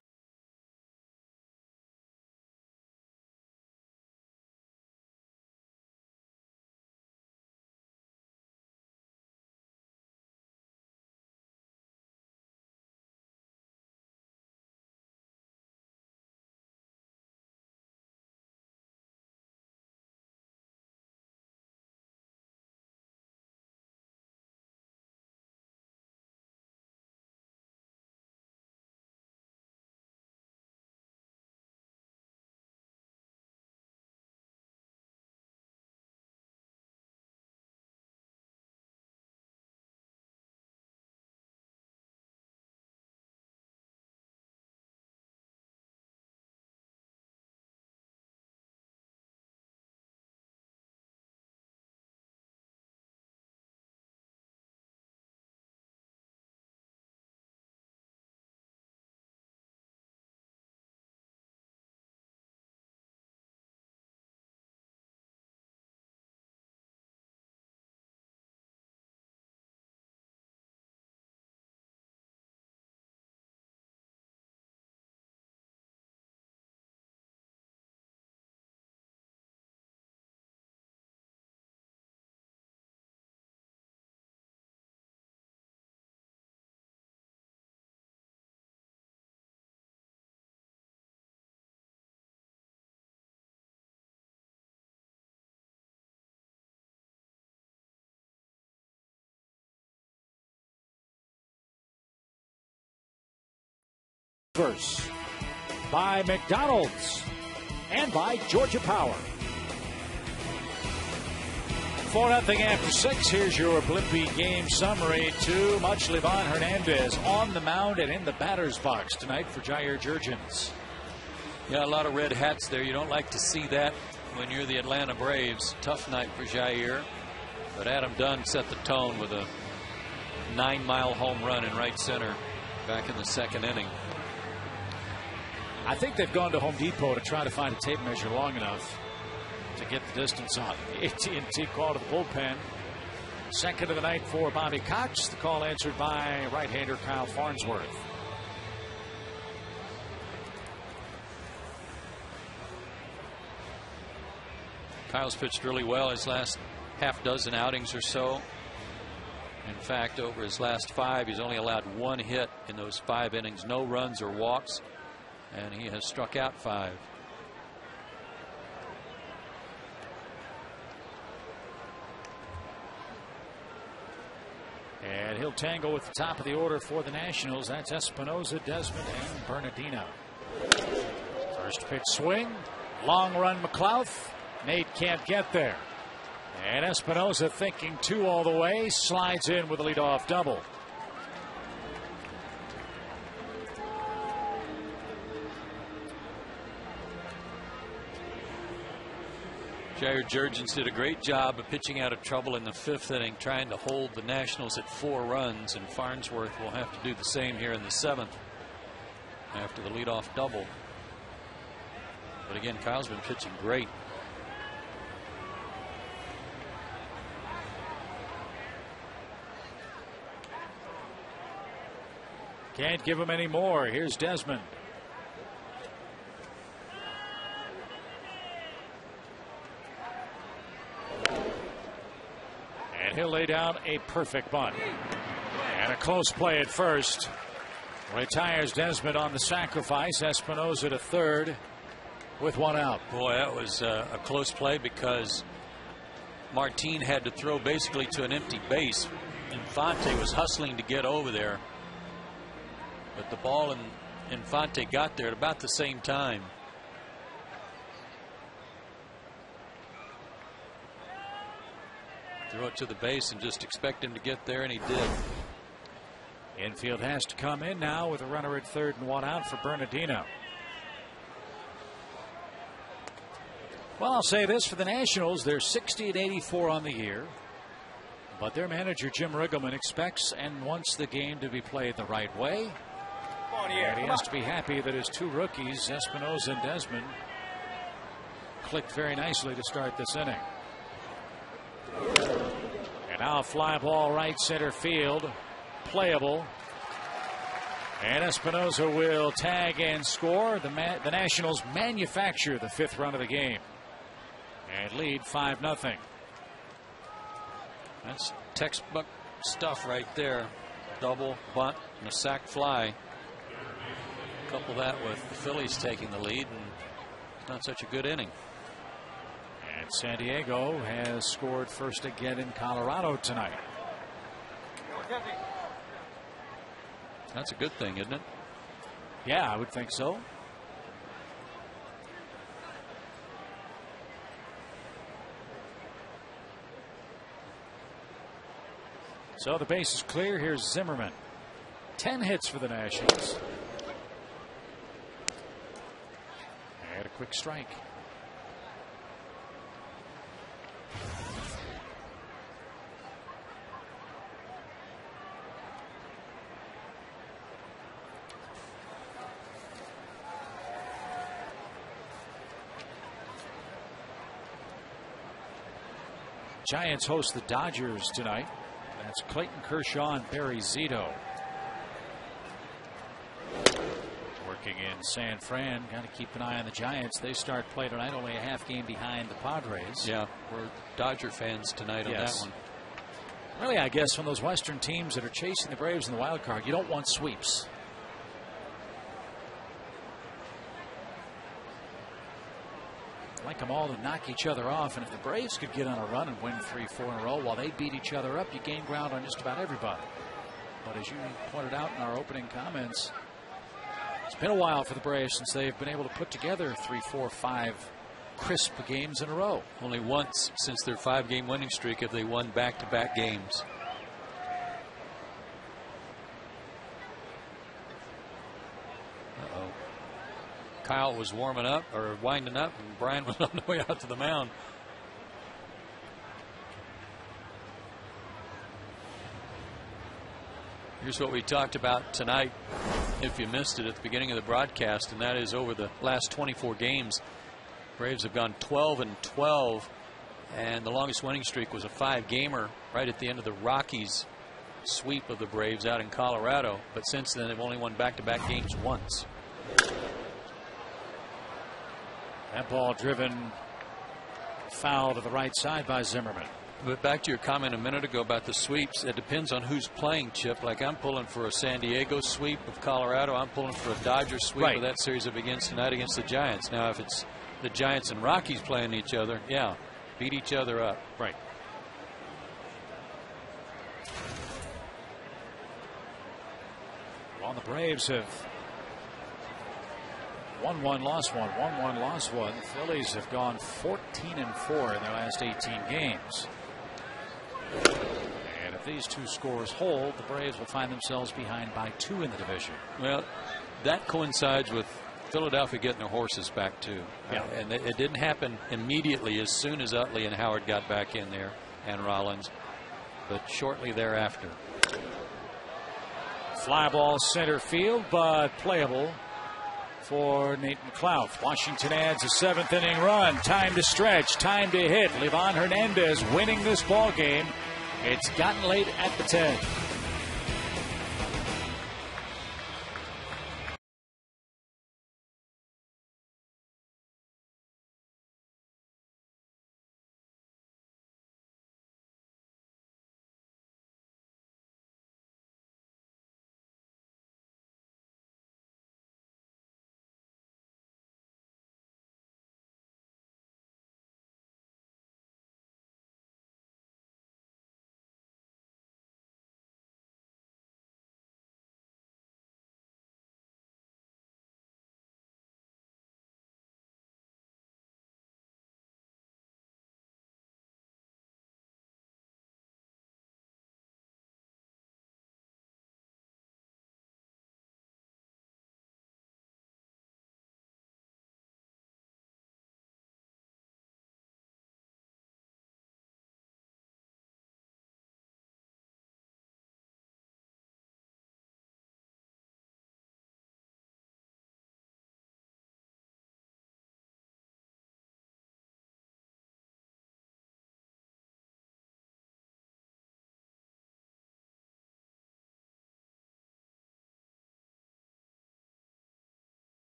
By McDonald's and by Georgia Power. 4-0 after 6. Here's your Blimpie game summary. Too much Livan Hernandez on the mound and in the batter's box tonight for Jair Jurgens. Yeah, a lot of red hats there. You don't like to see that when you're the Atlanta Braves. Tough night for Jair. But Adam Dunn set the tone with a 9-mile home run in right center back in the second inning. I think they've gone to Home Depot to try to find a tape measure long enough to get the distance on. AT call to the bullpen. Second of the night for Bobby Cox. The call answered by right-hander Kyle Farnsworth. Kyle's pitched really well his last half dozen outings or so. In fact, over his last 5, he's only allowed 1 hit in those 5 innings. No runs or walks. And he has struck out 5. And he'll tangle with the top of the order for the Nationals. That's Espinosa, Desmond, and Bernardino. First pitch swing. Long run McLouth. Nate can't get there. And Espinosa, thinking 2 all the way, slides in with a leadoff double. Jair Jurgens did a great job of pitching out of trouble in the 5th inning, trying to hold the Nationals at 4 runs, and Farnsworth will have to do the same here in the 7th after the leadoff double. But again, Kyle's been pitching great. Can't give him any more. Here's Desmond. And he'll lay down a perfect bunt. And a close play at first. Retires Desmond on the sacrifice. Espinosa to third with 1 out. Boy, that was a close play because Martin had to throw basically to an empty base. Infante was hustling to get over there. But the ball and Infante got there at about the same time. Throw it to the base and just expect him to get there, and he did. Infield has to come in now with a runner at third and 1 out for Bernardino. Well, I'll say this for the Nationals. They're 60-84 on the year. But their manager, Jim Riggleman, expects and wants the game to be played the right way. And he has to be happy that his two rookies, Espinoza and Desmond, clicked very nicely to start this inning. And now a fly ball right center field, playable. And Espinoza will tag and score. The Nationals manufacture the 5th run of the game and lead 5-0. That's textbook stuff right there. Double, bunt, and a sac fly. Couple that with the Phillies taking the lead, and it's not such a good inning. And San Diego has scored first again in Colorado tonight. That's a good thing, isn't it? Yeah, I would think so. So the base is clear. Here's Zimmerman. 10 hits for the Nationals. And a quick strike. Giants host the Dodgers tonight. That's Clayton Kershaw and Barry Zito. Working in San Fran. Got to keep an eye on the Giants. They start play tonight, only a half game behind the Padres. Yeah, we're Dodger fans tonight on that one. Really, I guess from those Western teams that are chasing the Braves in the wild card, you don't want sweeps. Like them all to knock each other off, and if the Braves could get on a run and win 3-4 in a row while they beat each other up, you gain ground on just about everybody. But as you pointed out in our opening comments, it's been a while for the Braves since they've been able to put together 3, 4, 5 crisp games in a row. Only once since their 5-game winning streak have they won back-to-back games. Uh-oh. Kyle was warming up or winding up, and Brian was on the way out to the mound. Here's what we talked about tonight, if you missed it at the beginning of the broadcast, and that is over the last 24 games, Braves have gone 12-12, and the longest winning streak was a 5-gamer right at the end of the Rockies sweep of the Braves out in Colorado. But since then, they've only won back-to-back games once. That ball driven foul to the right side by Zimmerman. But back to your comment a minute ago about the sweeps, it depends on who's playing, Chip. Like I'm pulling for a San Diego sweep of Colorado. I'm pulling for a Dodgers sweep of that series that begins tonight against the Giants. Now, if it's the Giants and Rockies playing each other, yeah, beat each other up. Right. Well, the Braves have won one, lost one, won one, lost one. The Phillies have gone 14-4 in their last 18 games. And if these two scores hold, the Braves will find themselves behind by 2 in the division. Well, that coincides with Philadelphia getting their horses back too. Yeah. And it didn't happen immediately as soon as Utley and Howard got back in there, and Rollins, but shortly thereafter. Fly ball center field, but playable for Nate McLeod. Washington adds a 7th inning run. Time to stretch, time to hit. Livan Hernandez winning this ball game. It's gotten late at the 10.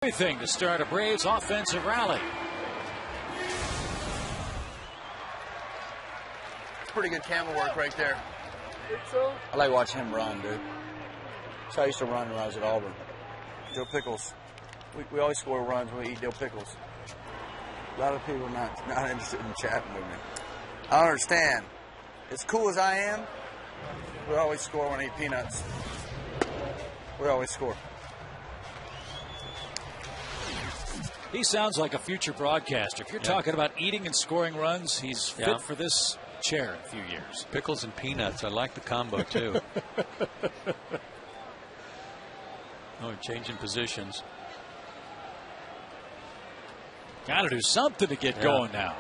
Everything to start a Braves offensive rally. It's pretty good camera work right there. I like watching him run, dude. That's how I used to run when I was at Auburn. Dill pickles. We always score runs when we eat dill pickles. A lot of people not interested in chatting with me. I don't understand. As cool as I am, we always score when I eat peanuts. We always score. He sounds like a future broadcaster. If you're talking about eating and scoring runs, he's fit for this chair in a few years. Pickles and peanuts. I like the combo, too. Oh, changing positions. Got to do something to get going now.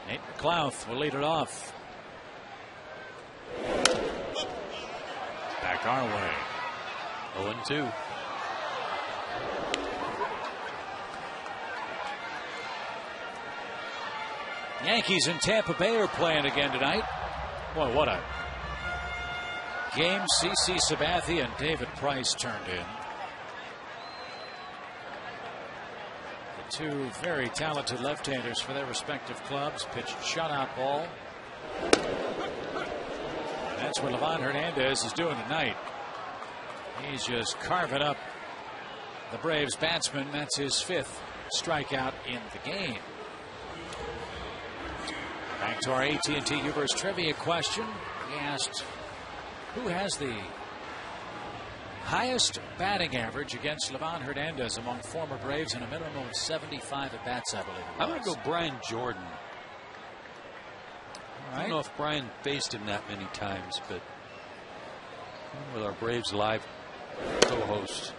Nate McLouth will lead it off. Back our way. 0-2. Yankees in Tampa Bay are playing again tonight. Boy, what a game. CC Sabathia and David Price turned in. The two very talented left-handers for their respective clubs pitched shutout ball. And that's what Livan Hernandez is doing tonight. He's just carving up the Braves batsman. That's his 5th strikeout in the game. Back to our AT Ubers trivia question. We asked who has the highest batting average against Livan Hernandez among former Braves in a minimum of 75 at bats, I believe. I'm going to go Brian Jordan. All right. I don't know if Brian faced him that many times, but with our Braves Live co-host.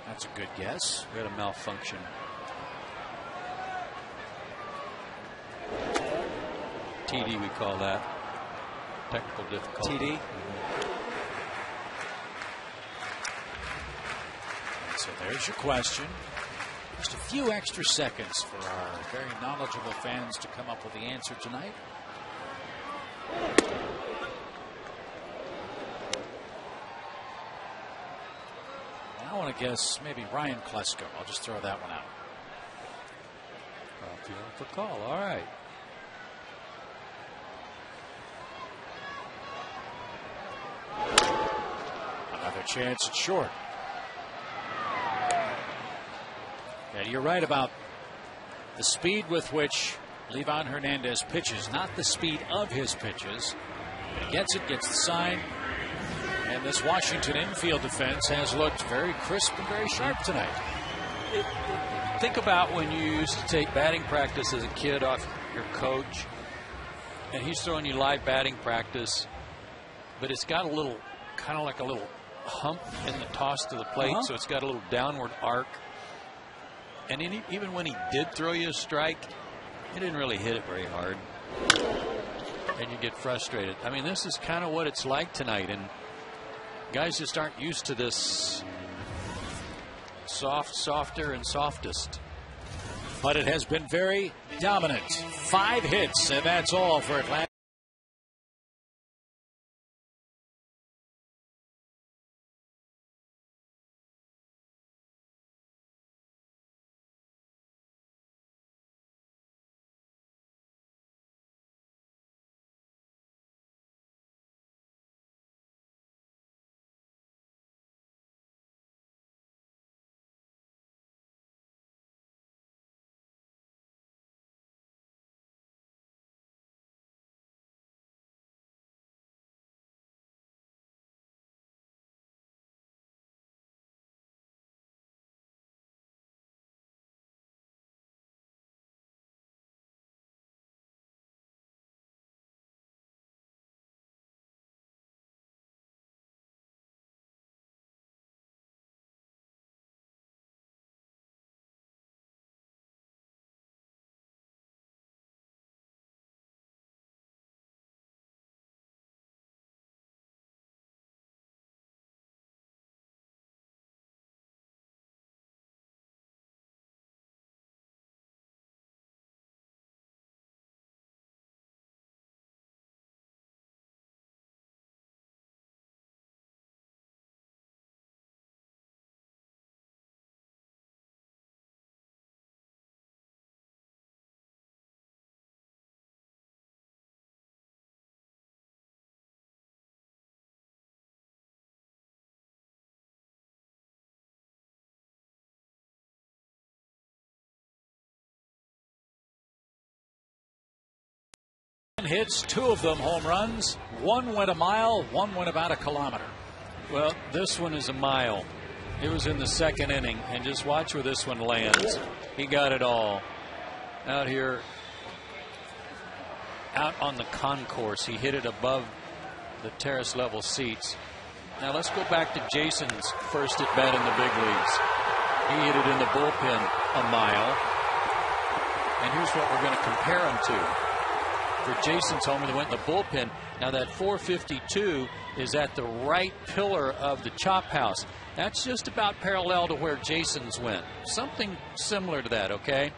That's a good guess. We had a malfunction. TD, we call that. Technical difficulty. TD. So there's your question. Just a few extra seconds for our very knowledgeable fans to come up with the answer tonight. I want to guess maybe Ryan Klesko. I'll just throw that one out. For call. All right. Another chance at short. And you're right about the speed with which Livan Hernandez pitches, not the speed of his pitches. He gets it, gets the sign. And this Washington infield defense has looked very crisp and very sharp tonight. Think about when you used to take batting practice as a kid off your coach, and he's throwing you live batting practice, but it's got a little, kind of like a little hump in the toss to the plate, so it's got a little downward arc. And even when he did throw you a strike, he didn't really hit it very hard, and you get frustrated. I mean, this is kind of what it's like tonight, and guys just aren't used to this softer and softest. But it has been very dominant. 5 hits, and that's all for Atlanta. Hits, 2 of them home runs. 1 went a mile, 1 went about a kilometer. Well, this one is a mile. It was in the 2nd inning, and just watch where this one lands. He got it all out here, out on the concourse. He hit it above the terrace level seats. Now let's go back to Jason's first at bat in the big leagues. He hit it in the bullpen a mile, and here's what we're going to compare him to. For Jason's homer that went in the bullpen. Now that 452 is at the right pillar of the chop house. That's just about parallel to where Jason's went. Something similar to that, okay?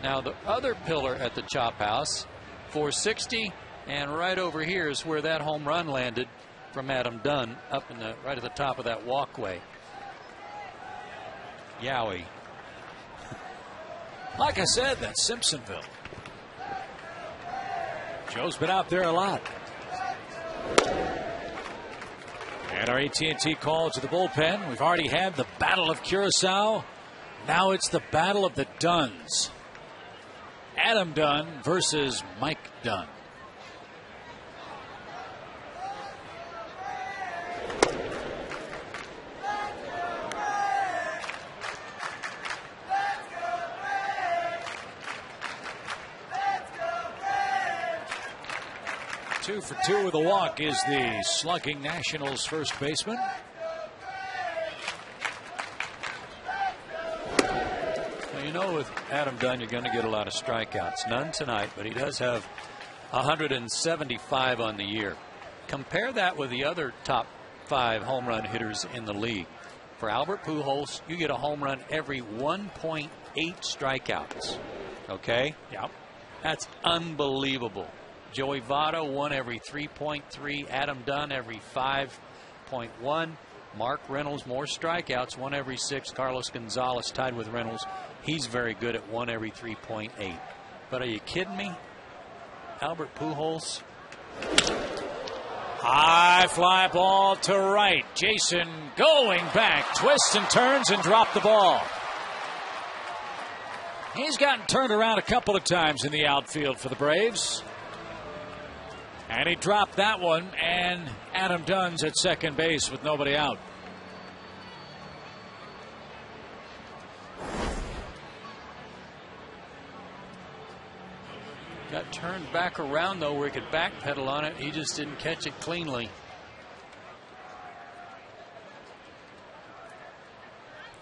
Now the other pillar at the chop house, 460, and right over here is where that home run landed from Adam Dunn, up in the right at the top of that walkway. Yowie. Like I said, that's Simpsonville. Joe's been out there a lot. And our AT&T call to the bullpen. We've already had the Battle of Curacao. Now it's the Battle of the Dunns. Adam Dunn versus Mike Dunn. Two for 2 with a walk is the slugging Nationals first baseman. Well, you know, with Adam Dunn, you're going to get a lot of strikeouts. None tonight, but he does have 175 on the year. Compare that with the other top 5 home run hitters in the league. For Albert Pujols, you get a home run every 1.8 strikeouts. Okay? Yep. That's unbelievable. Joey Votto, 1 every 3.3. Adam Dunn, every 5.1. Mark Reynolds, more strikeouts, 1 every 6. Carlos Gonzalez tied with Reynolds. He's very good at 1 every 3.8. But are you kidding me? Albert Pujols. High fly ball to right. Jason going back, twists and turns and dropped the ball. He's gotten turned around a couple of times in the outfield for the Braves. And he dropped that one, and Adam Dunn's at second base with nobody out. Got turned back around, though, where he could backpedal on it. He just didn't catch it cleanly.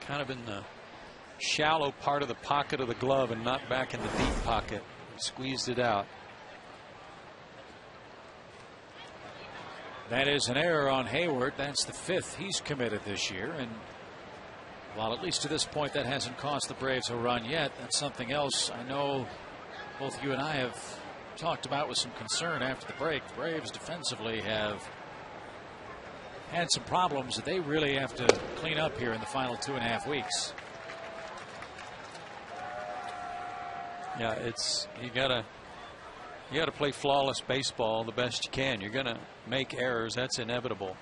Kind of in the shallow part of the pocket of the glove and not back in the deep pocket. He squeezed it out. That is an error on Hayward. That's the 5th he's committed this year. And while at least to this point that hasn't cost the Braves a run yet, that's something else I know both you and I have talked about with some concern after the break. The Braves defensively have had some problems that they really have to clean up here in the final 2.5 weeks. Yeah, it's you gotta play flawless baseball the best you can. You're gonna make errors. That's inevitable.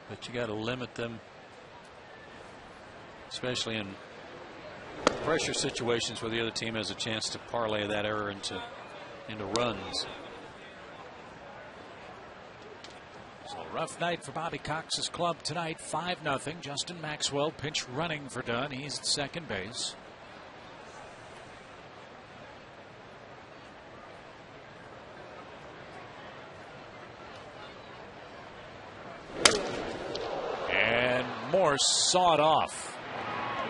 But you got to limit them, especially in pressure situations where the other team has a chance to parlay that error into runs. So a rough night for Bobby Cox's club tonight. 5-0. Justin Maxwell pinch running for Dunn. He's at second base. And Morse sawed off.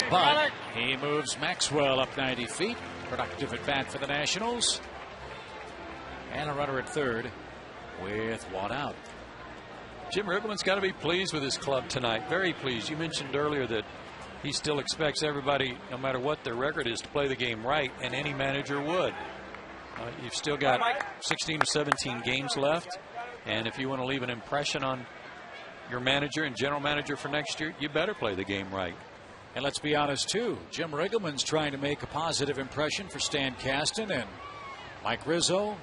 But he moves Maxwell up 90 feet. Productive at bat for the Nationals. And a runner at third with one out. Jim Riggleman's got to be pleased with his club tonight. Very pleased. You mentioned earlier that he still expects everybody, no matter what their record is, to play the game right, and any manager would. You've still got 16 or 17 games left, and if you want to leave an impression on your manager and general manager for next year, you better play the game right. And let's be honest, too. Jim Riggleman's trying to make a positive impression for Stan Kasten and Mike Rizzo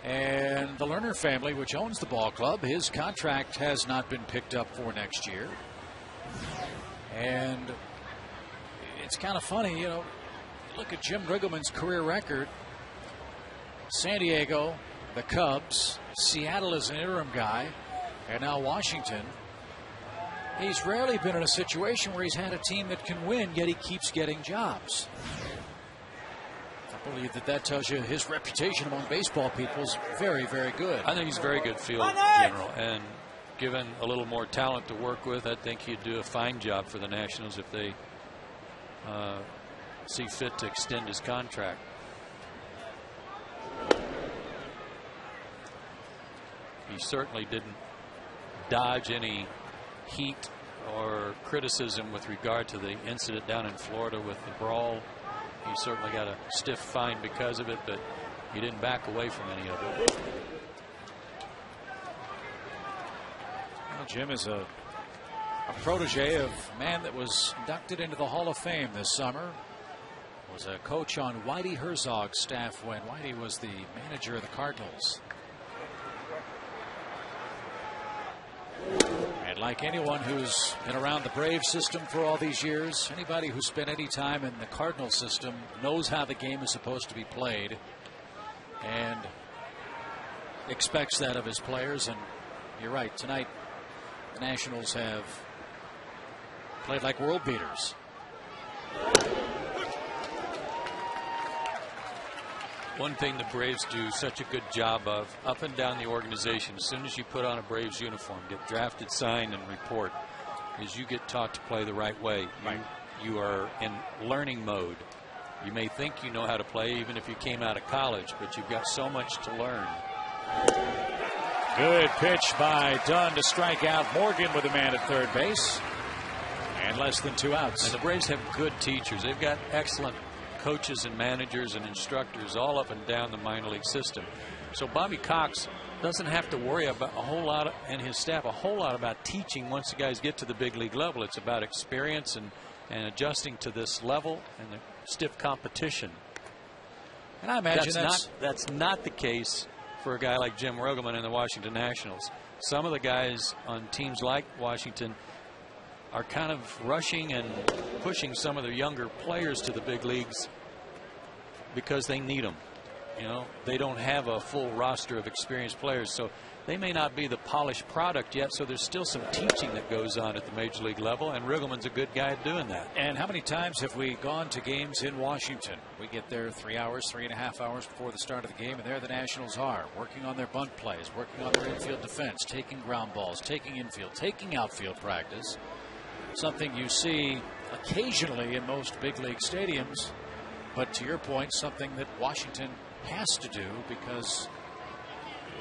and the Lerner family, which owns the ball club. His contract has not been picked up for next year. And it's kind of funny, you know, look at Jim Riggleman's career record. San Diego, the Cubs, Seattle is an interim guy, and now Washington. He's rarely been in a situation where he's had a team that can win, yet he keeps getting jobs. I believe that tells you his reputation among baseball people is very, very good. I think he's a very good field general, and given a little more talent to work with, I think he'd do a fine job for the Nationals if they see fit to extend his contract. He certainly didn't dodge any heat or criticism with regard to the incident down in Florida with the brawl. He certainly got a stiff fine because of it, but he didn't back away from any of it. Well, Jim is a protege of a man that was inducted into the Hall of Fame this summer. Was a coach on Whitey Herzog's staff when Whitey was the manager of the Cardinals. And like anyone who's been around the Braves system for all these years, anybody who's spent any time in the Cardinal system knows how the game is supposed to be played and expects that of his players. And you're right, tonight the Nationals have played like world beaters. One thing the Braves do such a good job of up and down the organization, as soon as you put on a Braves uniform, get drafted, signed, and report, is you get taught to play the right way. You are in learning mode. You may think you know how to play even if you came out of college, but you've got so much to learn. Good pitch by Dunn to strike out Morgan with a man at third base. And less than 2 outs. And the Braves have good teachers. They've got excellent coaches and managers and instructors all up and down the minor league system. So Bobby Cox doesn't have to worry about a whole lot, and his staff a whole lot about teaching once the guys get to the big league level. It's about experience and adjusting to this level and the stiff competition. And I imagine that's not the case for a guy like Jim Rogalman in the Washington Nationals. Some of the guys on teams like Washington are kind of rushing and pushing some of their younger players to the big leagues because they need them. You know, they don't have a full roster of experienced players, so they may not be the polished product yet, so there's still some teaching that goes on at the major league level, and Riggleman's a good guy at doing that. And how many times have we gone to games in Washington? We get there 3 hours, 3.5 hours before the start of the game, and there the Nationals are, working on their bunt plays, working on their infield defense, taking ground balls, taking infield, taking outfield practice. Something you see occasionally in most big league stadiums, but to your point, something that Washington has to do because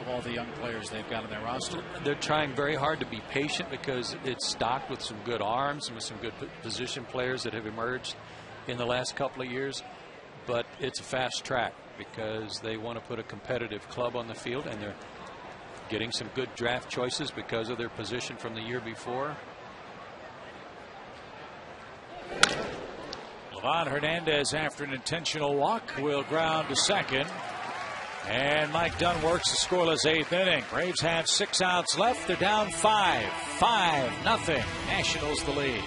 of all the young players they've got on their roster. They're trying very hard to be patient because it's stocked with some good arms and with some good position players that have emerged in the last couple of years, but it's a fast track because they want to put a competitive club on the field, and they're getting some good draft choices because of their position from the year before. Livan Hernandez, after an intentional walk, will ground to second. And Mike Dunn works the scoreless 8th inning. Braves have 6 outs left. They're down 5-0. Nationals the lead.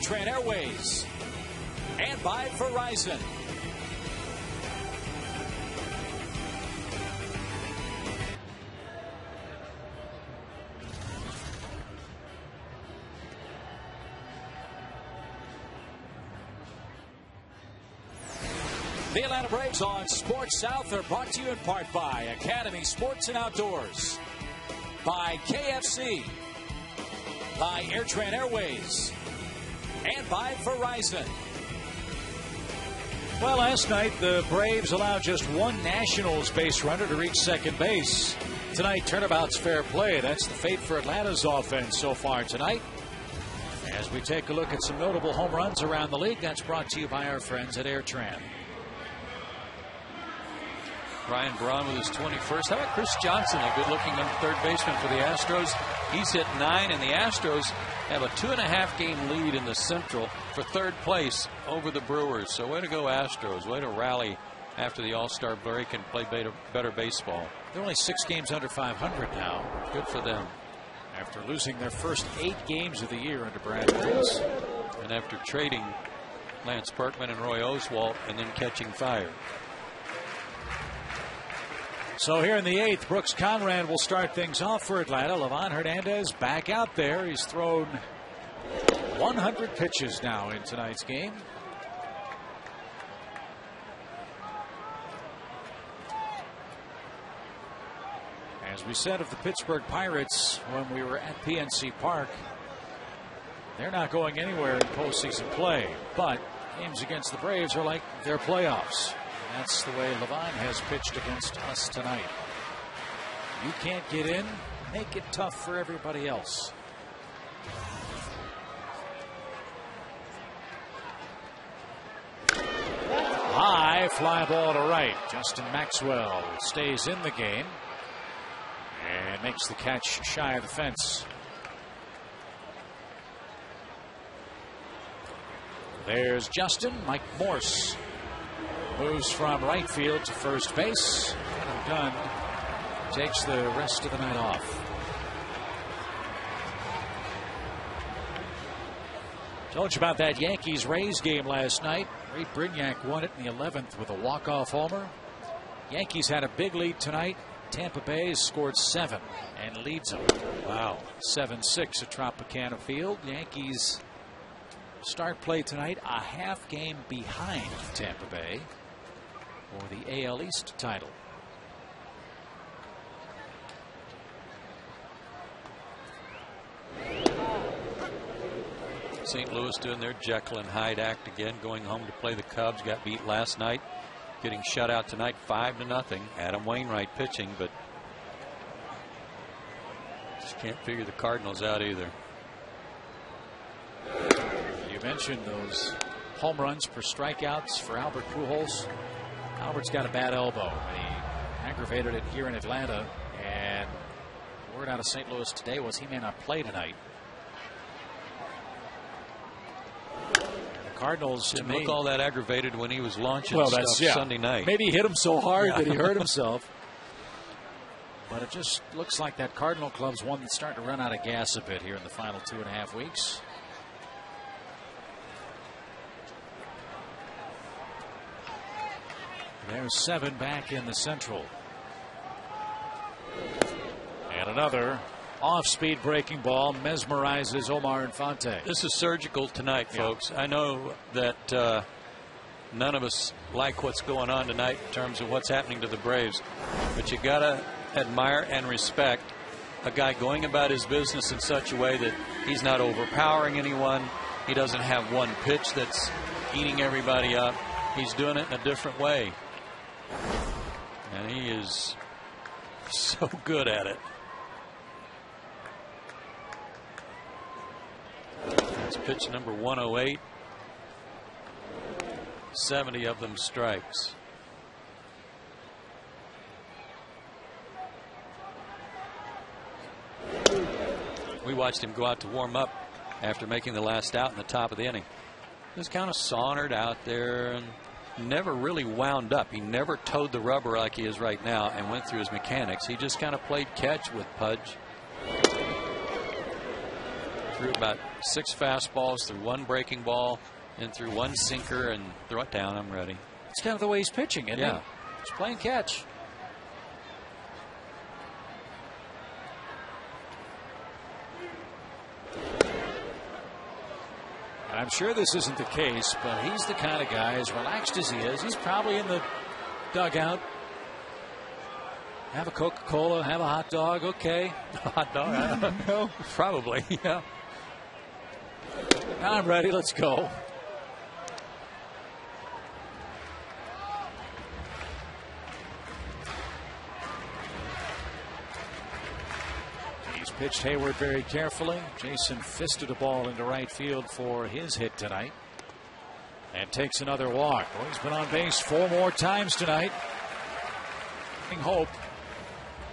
AirTran Airways, and by Verizon. The Atlanta Braves on Sports South are brought to you in part by Academy Sports and Outdoors, by KFC, by AirTran Airways, and by Verizon. Well, last night the Braves allowed just one Nationals base runner to reach second base. Tonight, turnabout's fair play. That's the fate for Atlanta's offense so far tonight. As we take a look at some notable home runs around the league, that's brought to you by our friends at AirTran. Ryan Braun with his 21st. How about Chris Johnson, a good-looking third baseman for the Astros? He's hit 9, and the Astros have a 2.5-game lead in the Central for third place over the Brewers. So way to go, Astros. Way to rally after the All-Star break and play better baseball. They're only 6 games under 500 now. Good for them. After losing their first 8 games of the year under Brad Reeves. And after trading Lance Berkman and Roy Oswalt and then catching fire. So here in the 8th, Brooks Conrad will start things off for Atlanta. Livan Hernandez back out there. He's thrown 100 pitches now in tonight's game. As we said of the Pittsburgh Pirates when we were at PNC Park, they're not going anywhere in postseason play. But games against the Braves are like their playoffs. That's the way Livan has pitched against us tonight. You can't get in, make it tough for everybody else. High fly ball to right. Justin Maxwell stays in the game and makes the catch shy of the fence. There's Justin. Mike Morse moves from right field to first base. Adam Gunn takes the rest of the night off. Told you about that Yankees-Rays game last night. Ray Brignac won it in the 11th with a walk-off homer. Yankees had a big lead tonight. Tampa Bay has scored 7 and leads them. Wow. 7-6 at Tropicana Field. Yankees start play tonight a half game behind Tampa Bay for the AL East title. St. Louis doing their Jekyll and Hyde act again, going home to play the Cubs. Got beat last night, getting shut out tonight 5-0. Adam Wainwright pitching, but just can't figure the Cardinals out either. You mentioned those home runs per strikeouts for Albert Pujols. Albert's got a bad elbow, and he aggravated it here in Atlanta. And word out of St. Louis today was he may not play tonight. Cardinals to me, look all that aggravated when he was launching Sunday night. Maybe he hit him so hard that he hurt himself. But it just looks like that Cardinal club's one that's starting to run out of gas a bit here in the final 2.5 weeks. There's 7 back in the Central. And another off-speed breaking ball mesmerizes Omar Infante. This is surgical tonight, folks. I know that none of us like what's going on tonight in terms of what's happening to the Braves, but you gotta admire and respect a guy going about his business in such a way that he's not overpowering anyone. He doesn't have one pitch that's eating everybody up. He's doing it in a different way, and he is so good at it. That's pitch number 108. 70 of them strikes. We watched him go out to warm up after making the last out in the top of the inning. He was kind of sauntered out there and never really wound up. He never towed the rubber like he is right now and went through his mechanics. He just kind of played catch with Pudge. threw about 6 fastballs, threw 1 breaking ball, and threw 1 sinker, and throw it down. I'm ready. It's kind of the way he's pitching, isn't Yeah. he? He's playing catch. And I'm sure this isn't the case, but he's the kind of guy, as relaxed as he is, he's probably in the dugout. Have a Coca-Cola, have a hot dog, okay. Hot dog? I don't know. Probably, yeah. I'm ready, let's go. He's pitched Hayward very carefully. Jason fisted a ball into right field for his hit tonight. And takes another walk. Well, he's been on base 4 more times tonight. Hope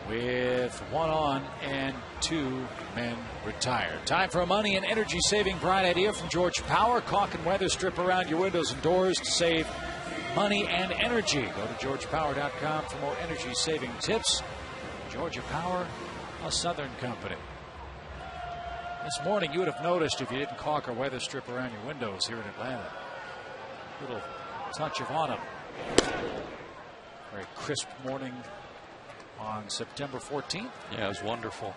with 1 on and 2 men retired. Time for a money and energy saving bright idea from Georgia Power. Caulk and weather strip around your windows and doors to save money and energy. Go to georgiapower.com for more energy saving tips. Georgia Power, a Southern company. This morning you would have noticed, if you didn't caulk or weather strip around your windows here in Atlanta, little touch of autumn. Very crisp morning on September 14th. Yeah, it was wonderful.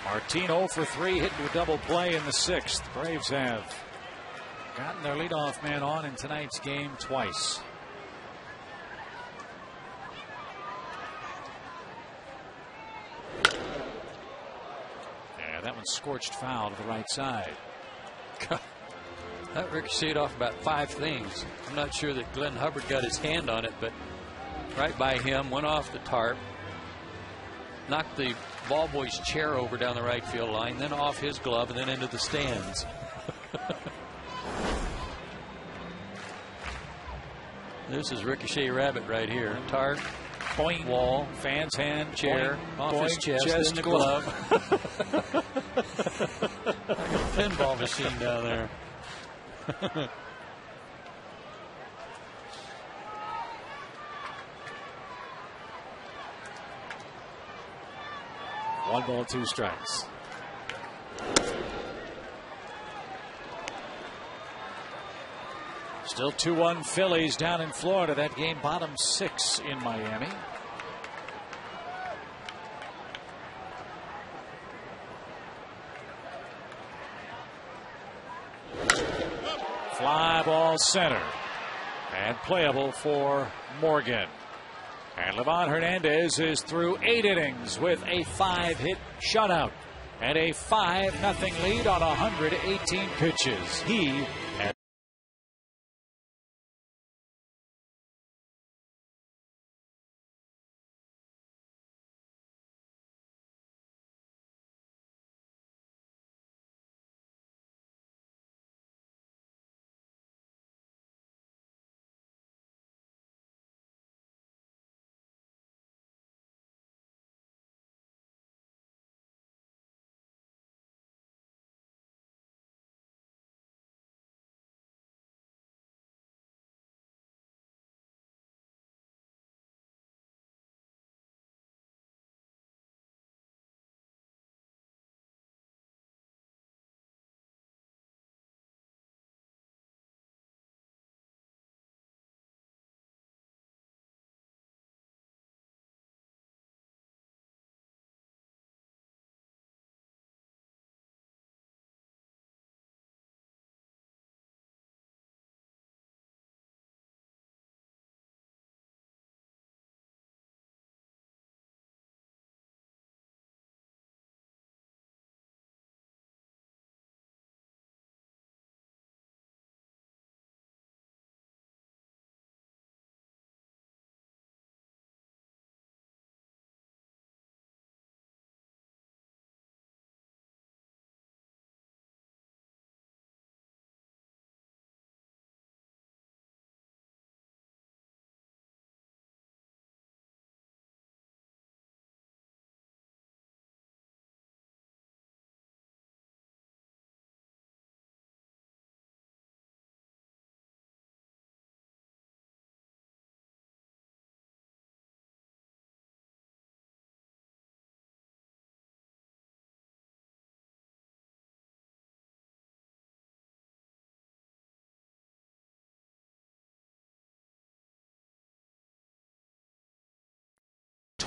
Martino for 3, hit to a double play in the 6th. Braves have gotten their leadoff man on in tonight's game twice. Yeah, that one's scorched foul to the right side. That ricocheted off about 5 things. I'm not sure that Glenn Hubbard got his hand on it, but right by him, went off the tarp, knocked the ball boy's chair over down the right field line, then off his glove, and then into the stands. This is Ricochet Rabbit right here. Tarp, Boing, wall, fan's hand, chair, boing, off boing, his chest, in the glove. Like a pinball machine down there. One ball, 2 strikes. Still 2-1 Phillies down in Florida. That game bottom 6 in Miami. Fly ball center. And playable for Morgan. And Livan Hernandez is through 8 innings with a 5-hit shutout and a 5-0 lead on 118 pitches. He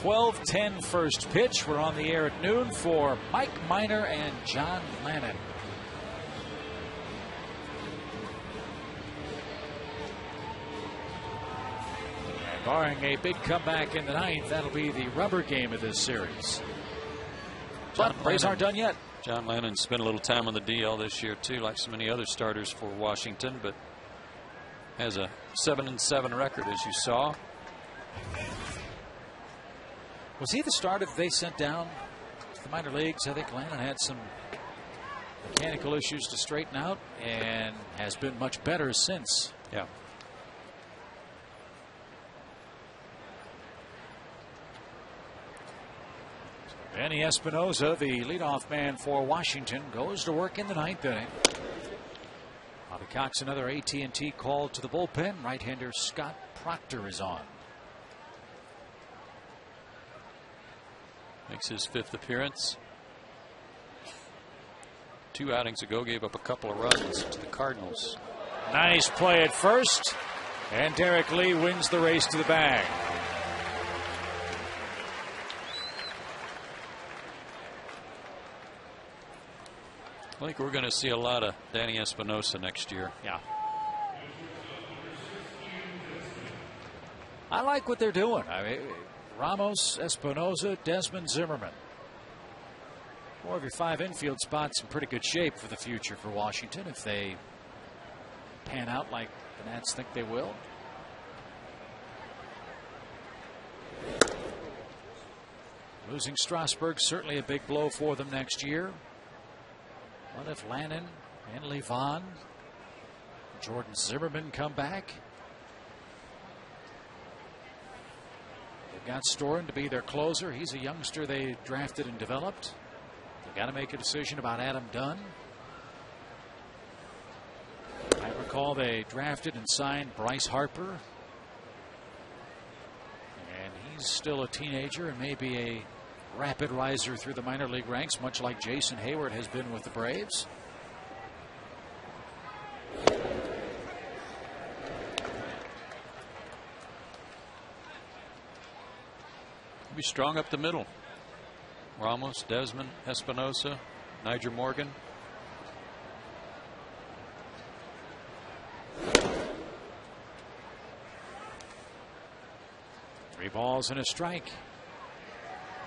12:10 first pitch. We're on the air at noon for Mike Minor and John Lannon. And barring a big comeback in the ninth, that'll be the rubber game of this series. But the Braves aren't done yet. John Lannon spent a little time on the DL this year too, like so many other starters for Washington, but has a 7-7 record, as you saw. Was he the starter that they sent down to the minor leagues? I think Lannon had some mechanical issues to straighten out and has been much better since. Yeah. Benny Espinosa, the leadoff man for Washington, goes to work in the ninth inning. Bobby Cox, another AT&T call to the bullpen. Right-hander Scott Proctor is on. Makes his 5th appearance. 2 outings ago, gave up a couple of runs to the Cardinals. Nice play at first, and Derek Lee wins the race to the bag. I think we're going to see a lot of Danny Espinosa next year. Yeah. I like what they're doing. I mean, Ramos, Espinosa, Desmond, Zimmerman. 4 of your 5 infield spots in pretty good shape for the future for Washington if they pan out like the Nats think they will. Losing Strasburg, certainly a big blow for them next year. What if Lannon and Levon, Jordan Zimmerman come back? They've got Storen to be their closer. He's a youngster they drafted and developed. They've got to make a decision about Adam Dunn. I recall they drafted and signed Bryce Harper. And he's still a teenager and maybe a rapid riser through the minor league ranks, much like Jason Hayward has been with the Braves. Be strong up the middle. Ramos, Desmond, Espinosa, Niger Morgan. Three balls and a strike.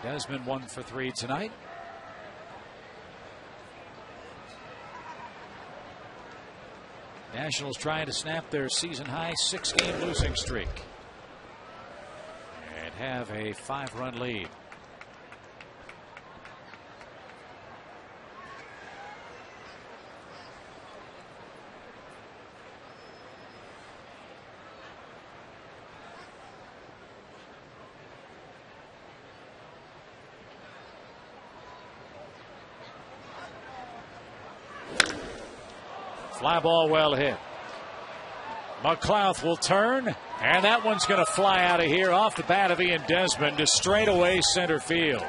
Desmond 1 for 3 tonight. Nationals trying to snap their season high 6-game losing streak and have a 5-run lead. Fly ball well hit. McLouth will turn, and that one's going to fly out of here off the bat of Ian Desmond to straightaway center field.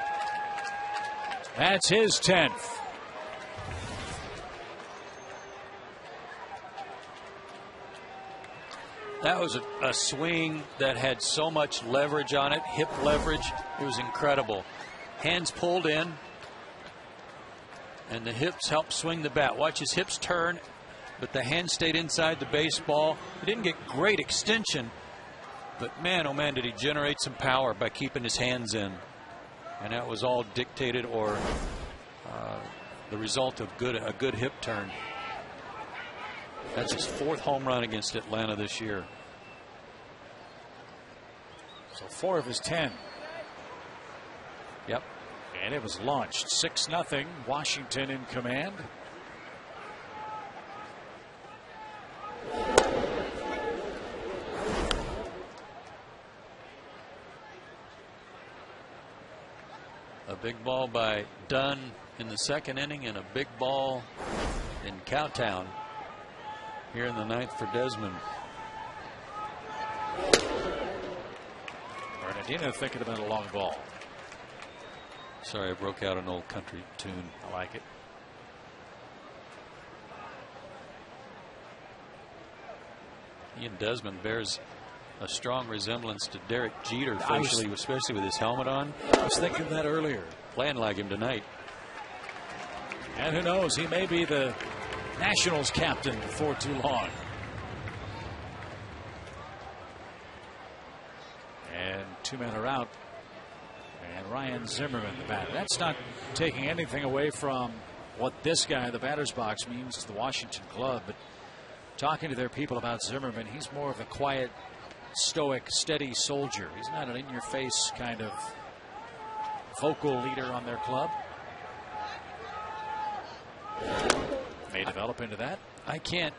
That's his 10th. That was a swing that had so much leverage on it, hip leverage. It was incredible. Hands pulled in, and the hips helped swing the bat. Watch his hips turn, but the hand stayed inside the baseball. He didn't get great extension, but man, oh man, did he generate some power by keeping his hands in. And that was all dictated or the result of a good hip turn. That's his 4th home run against Atlanta this year. So 4 of his 10. Yep. And it was launched 6-0. Washington in command. A big ball by Dunn in the 2nd inning and a big ball in Cowtown here in the 9th for Desmond. Bernardino thinking about a long ball. Sorry, I broke out an old country tune. I like it. Ian Desmond bears a strong resemblance to Derek Jeter facially, especially with his helmet on. I was thinking that earlier. Playing like him tonight. And who knows, he may be the Nationals captain before too long. And 2 men are out. And Ryan Zimmerman, the batter. That's not taking anything away from what this guy, the batter's box, means to the Washington club. But talking to their people about Zimmerman, he's more of a quiet, stoic, steady soldier. He's not an in-your-face kind of vocal leader on their club. May develop into that. I can't,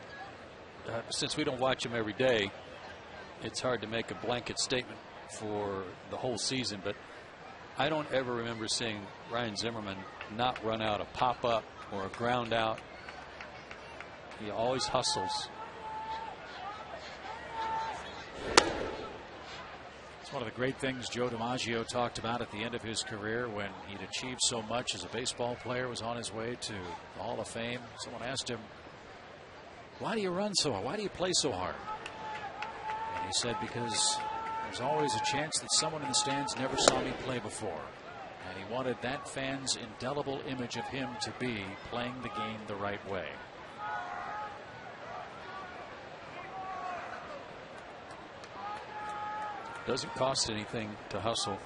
since we don't watch him every day, it's hard to make a blanket statement for the whole season, but I don't ever remember seeing Ryan Zimmerman not run out a pop-up or a ground out. He always hustles. It's one of the great things Joe DiMaggio talked about at the end of his career when he'd achieved so much as a baseball player, was on his way to the Hall of Fame. Someone asked him, why do you run so hard? Why do you play so hard? And he said, because there's always a chance that someone in the stands never saw me play before. And he wanted that fan's indelible image of him to be playing the game the right way. Doesn't cost anything to hustle.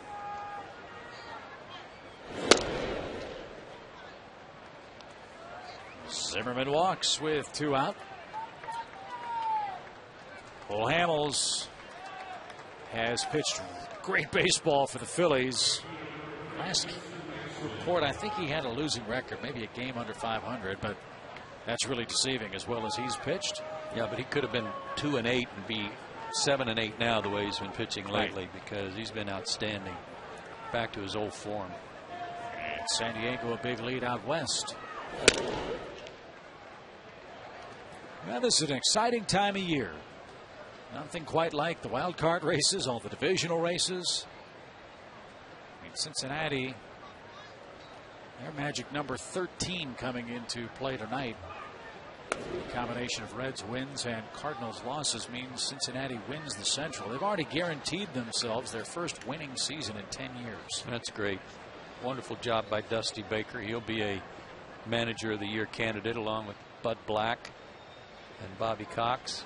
Zimmerman walks with 2 out. Cole Hamels has pitched great baseball for the Phillies. Last report, I think he had a losing record, maybe a game under 500, but that's really deceiving as well as he's pitched. Yeah, but he could have been 2-8 and be 7-8 now the way he's been pitching lately, because he's been outstanding. Back to his old form. And San Diego a big lead out west. Well, this is an exciting time of year. Nothing quite like the wild card races, all the divisional races. I mean, Cincinnati, their magic number 13 coming into play tonight. The combination of Reds wins and Cardinals losses means Cincinnati wins the Central. They've already guaranteed themselves their first winning season in 10 years. That's great. Wonderful job by Dusty Baker. He'll be a Manager of the Year candidate along with Bud Black and Bobby Cox.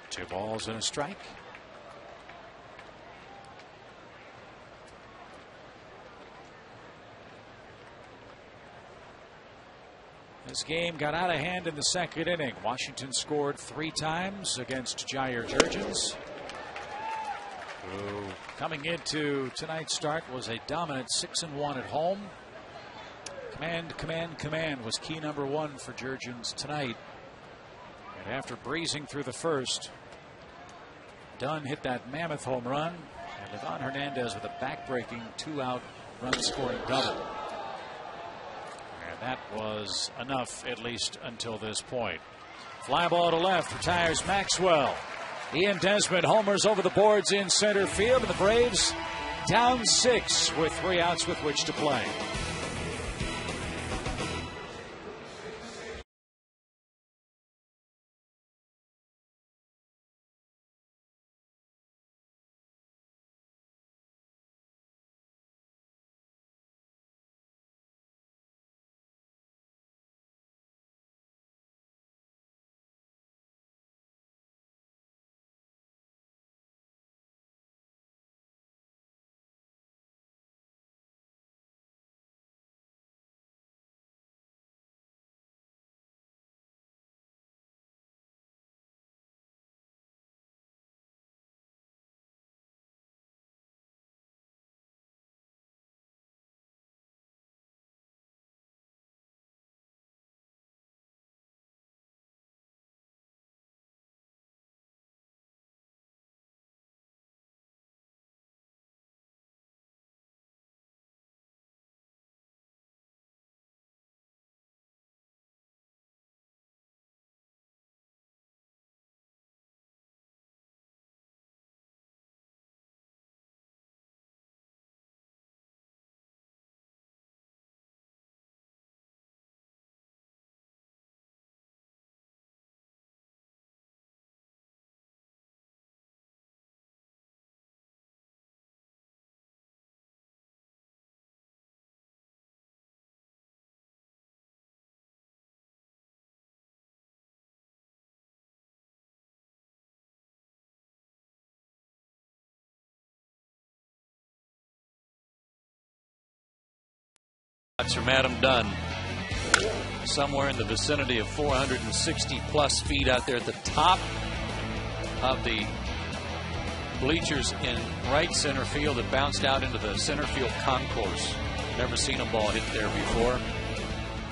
Two balls and a strike. This game got out of hand in the second inning. Washington scored 3 times against Jair Jurgens, who coming into tonight's start was a dominant 6-1 at home. Command, command, command was key number 1 for Jurgens tonight. And after breezing through the first, Dunn hit that mammoth home run, and Livan Hernandez with a back-breaking 2-out run-scoring double. And that was enough, at least until this point. Fly ball to left, retires Maxwell. Ian Desmond homers over the boards in center field, and the Braves down 6 with 3 outs with which to play. From Adam Dunn, somewhere in the vicinity of 460 plus feet out there at the top of the bleachers in right center field. It bounced out into the center field concourse. Never seen a ball hit there before.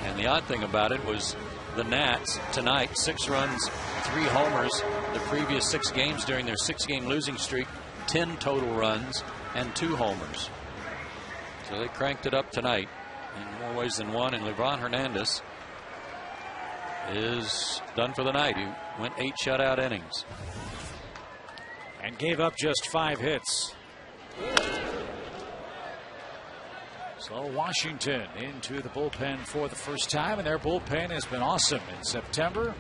And the odd thing about it was the Nats tonight, 6 runs, 3 homers. The previous 6 games during their 6-game losing streak, 10 total runs and 2 homers. So they cranked it up tonight in more ways than one. And Livan Hernandez is done for the night. He went 8 shutout innings and gave up just 5 hits. So Washington into the bullpen for the first time, and their bullpen has been awesome in September.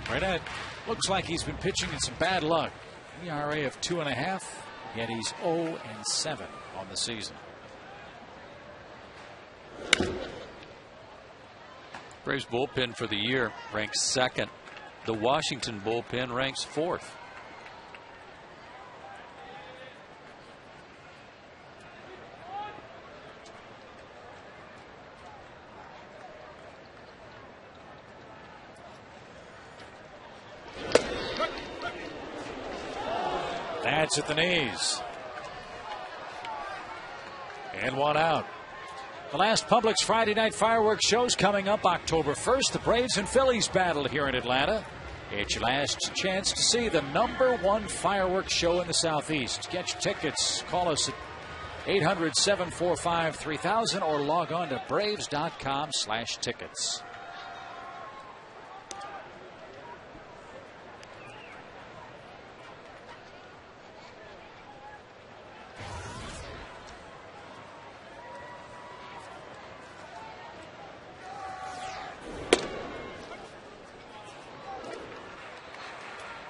Burnett looks like he's been pitching in some bad luck. ERA of 2.5, yet he's 0-7 on the season. Braves bullpen for the year ranks 2nd. The Washington bullpen ranks 4th. That's at the knees. And 1 out. The last Publix Friday night fireworks show's coming up October 1st. The Braves and Phillies battle here in Atlanta. It's your last chance to see the #1 fireworks show in the Southeast. Get your tickets. Call us at 800-745-3000 or log on to braves.com/tickets.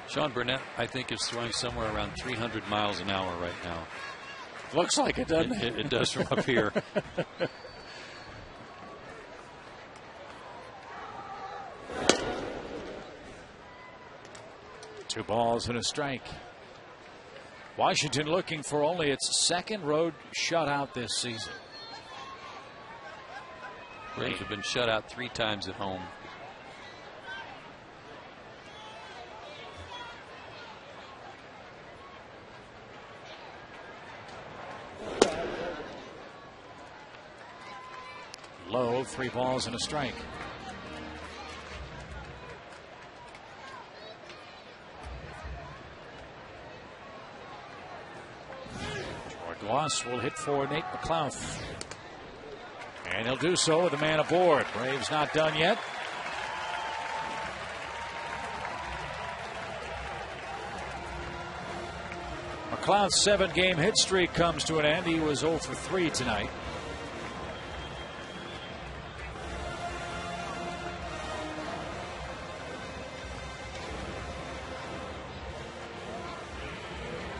Sean Burnett, I think, is throwing somewhere around 300 miles an hour right now. Looks like it, doesn't it? It does from up here. 2 balls and a strike. Washington looking for only its 2nd road shutout this season. Braves have been shut out 3 times at home. Low, 3 balls and a strike. Ross will hit for Nate McLouth. And he'll do so with a man aboard. Braves not done yet. McLouth's 7-game hit streak comes to an end. He was 0 for 3 tonight.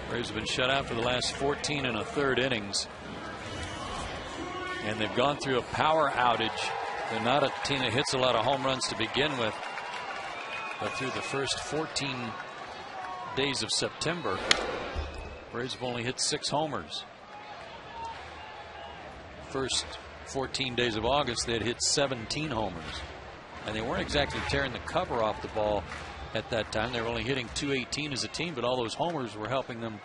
Braves have been shut out for the last 14 1/3 innings. And they've gone through a power outage. They're not a team that hits a lot of home runs to begin with. But through the first 14 days of September, Braves have only hit 6 homers. First 14 days of August, they had hit 17 homers. And they weren't exactly tearing the cover off the ball at that time. They were only hitting .218 as a team, but all those homers were helping them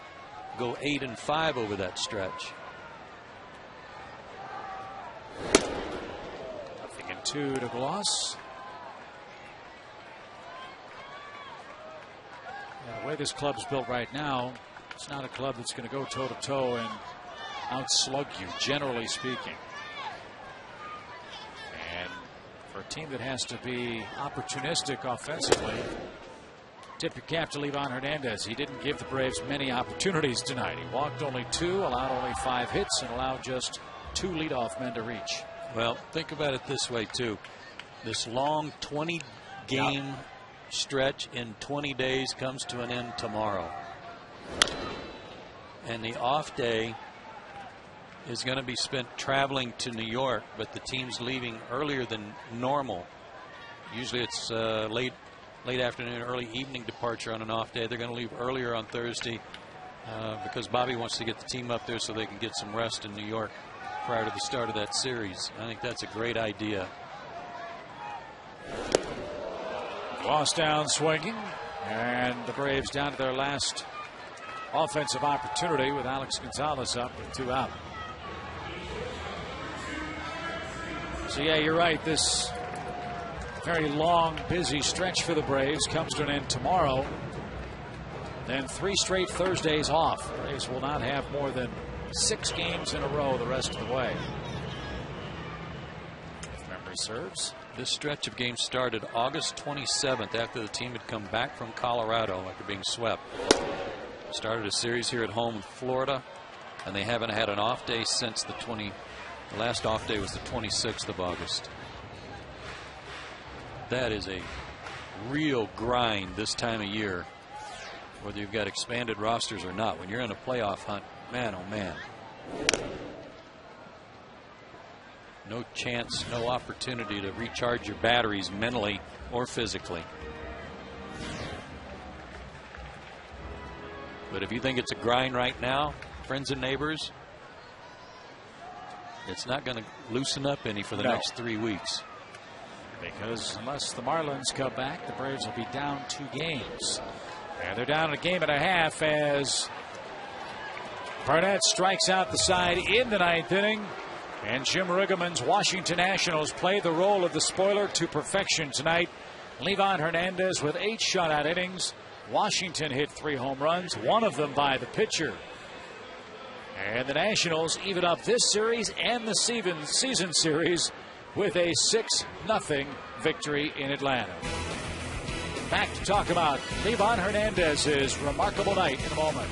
go 8 and 5 over that stretch. 0-2 to Gloss. Yeah, the way this club's built right now, it's not a club that's going to go toe to toe and outslug you, generally speaking. And for a team that has to be opportunistic offensively, tip your cap to Livan Hernandez. He didn't give the Braves many opportunities tonight. He walked only 2, allowed only 5 hits, and allowed just 2 leadoff men to reach. Well, think about it this way, too. This long 20-game stretch in 20 days comes to an end tomorrow. And the off day is going to be spent traveling to New York, but the team's leaving earlier than normal. Usually it's late afternoon, early evening departure on an off day. They're going to leave earlier on Thursday because Bobby wants to get the team up there so they can get some rest in New York. prior to the start of that series. I think that's a great idea. Ross down swinging, and the Braves down to their last offensive opportunity with Alex Gonzalez up with 2 out. So yeah, you're right. This very long, busy stretch for the Braves comes to an end tomorrow. Then 3 straight Thursdays off. The Braves will not have more than 6 games in a row the rest of the way, if memory serves. This stretch of games started August 27th after the team had come back from Colorado after being swept. Started a series here at home in Florida, and they haven't had an off day since the last off day was the 26th of August. That is a real grind this time of year, whether you've got expanded rosters or not. When you're in a playoff hunt, man, oh man. No chance, no opportunity to recharge your batteries mentally or physically. But if you think it's a grind right now, friends and neighbors, it's not going to loosen up any for the next 3 weeks. Because unless the Marlins come back, the Braves will be down 2 games. And they're down a game and a half as Barnett strikes out the side in the 9th inning. And Jim Riggleman's Washington Nationals play the role of the spoiler to perfection tonight. Livan Hernandez with 8 shutout innings. Washington hit 3 home runs, 1 of them by the pitcher. And the Nationals even up this series and the season series with a 6-0 victory in Atlanta. Back to talk about Livan Hernandez's remarkable night in a moment.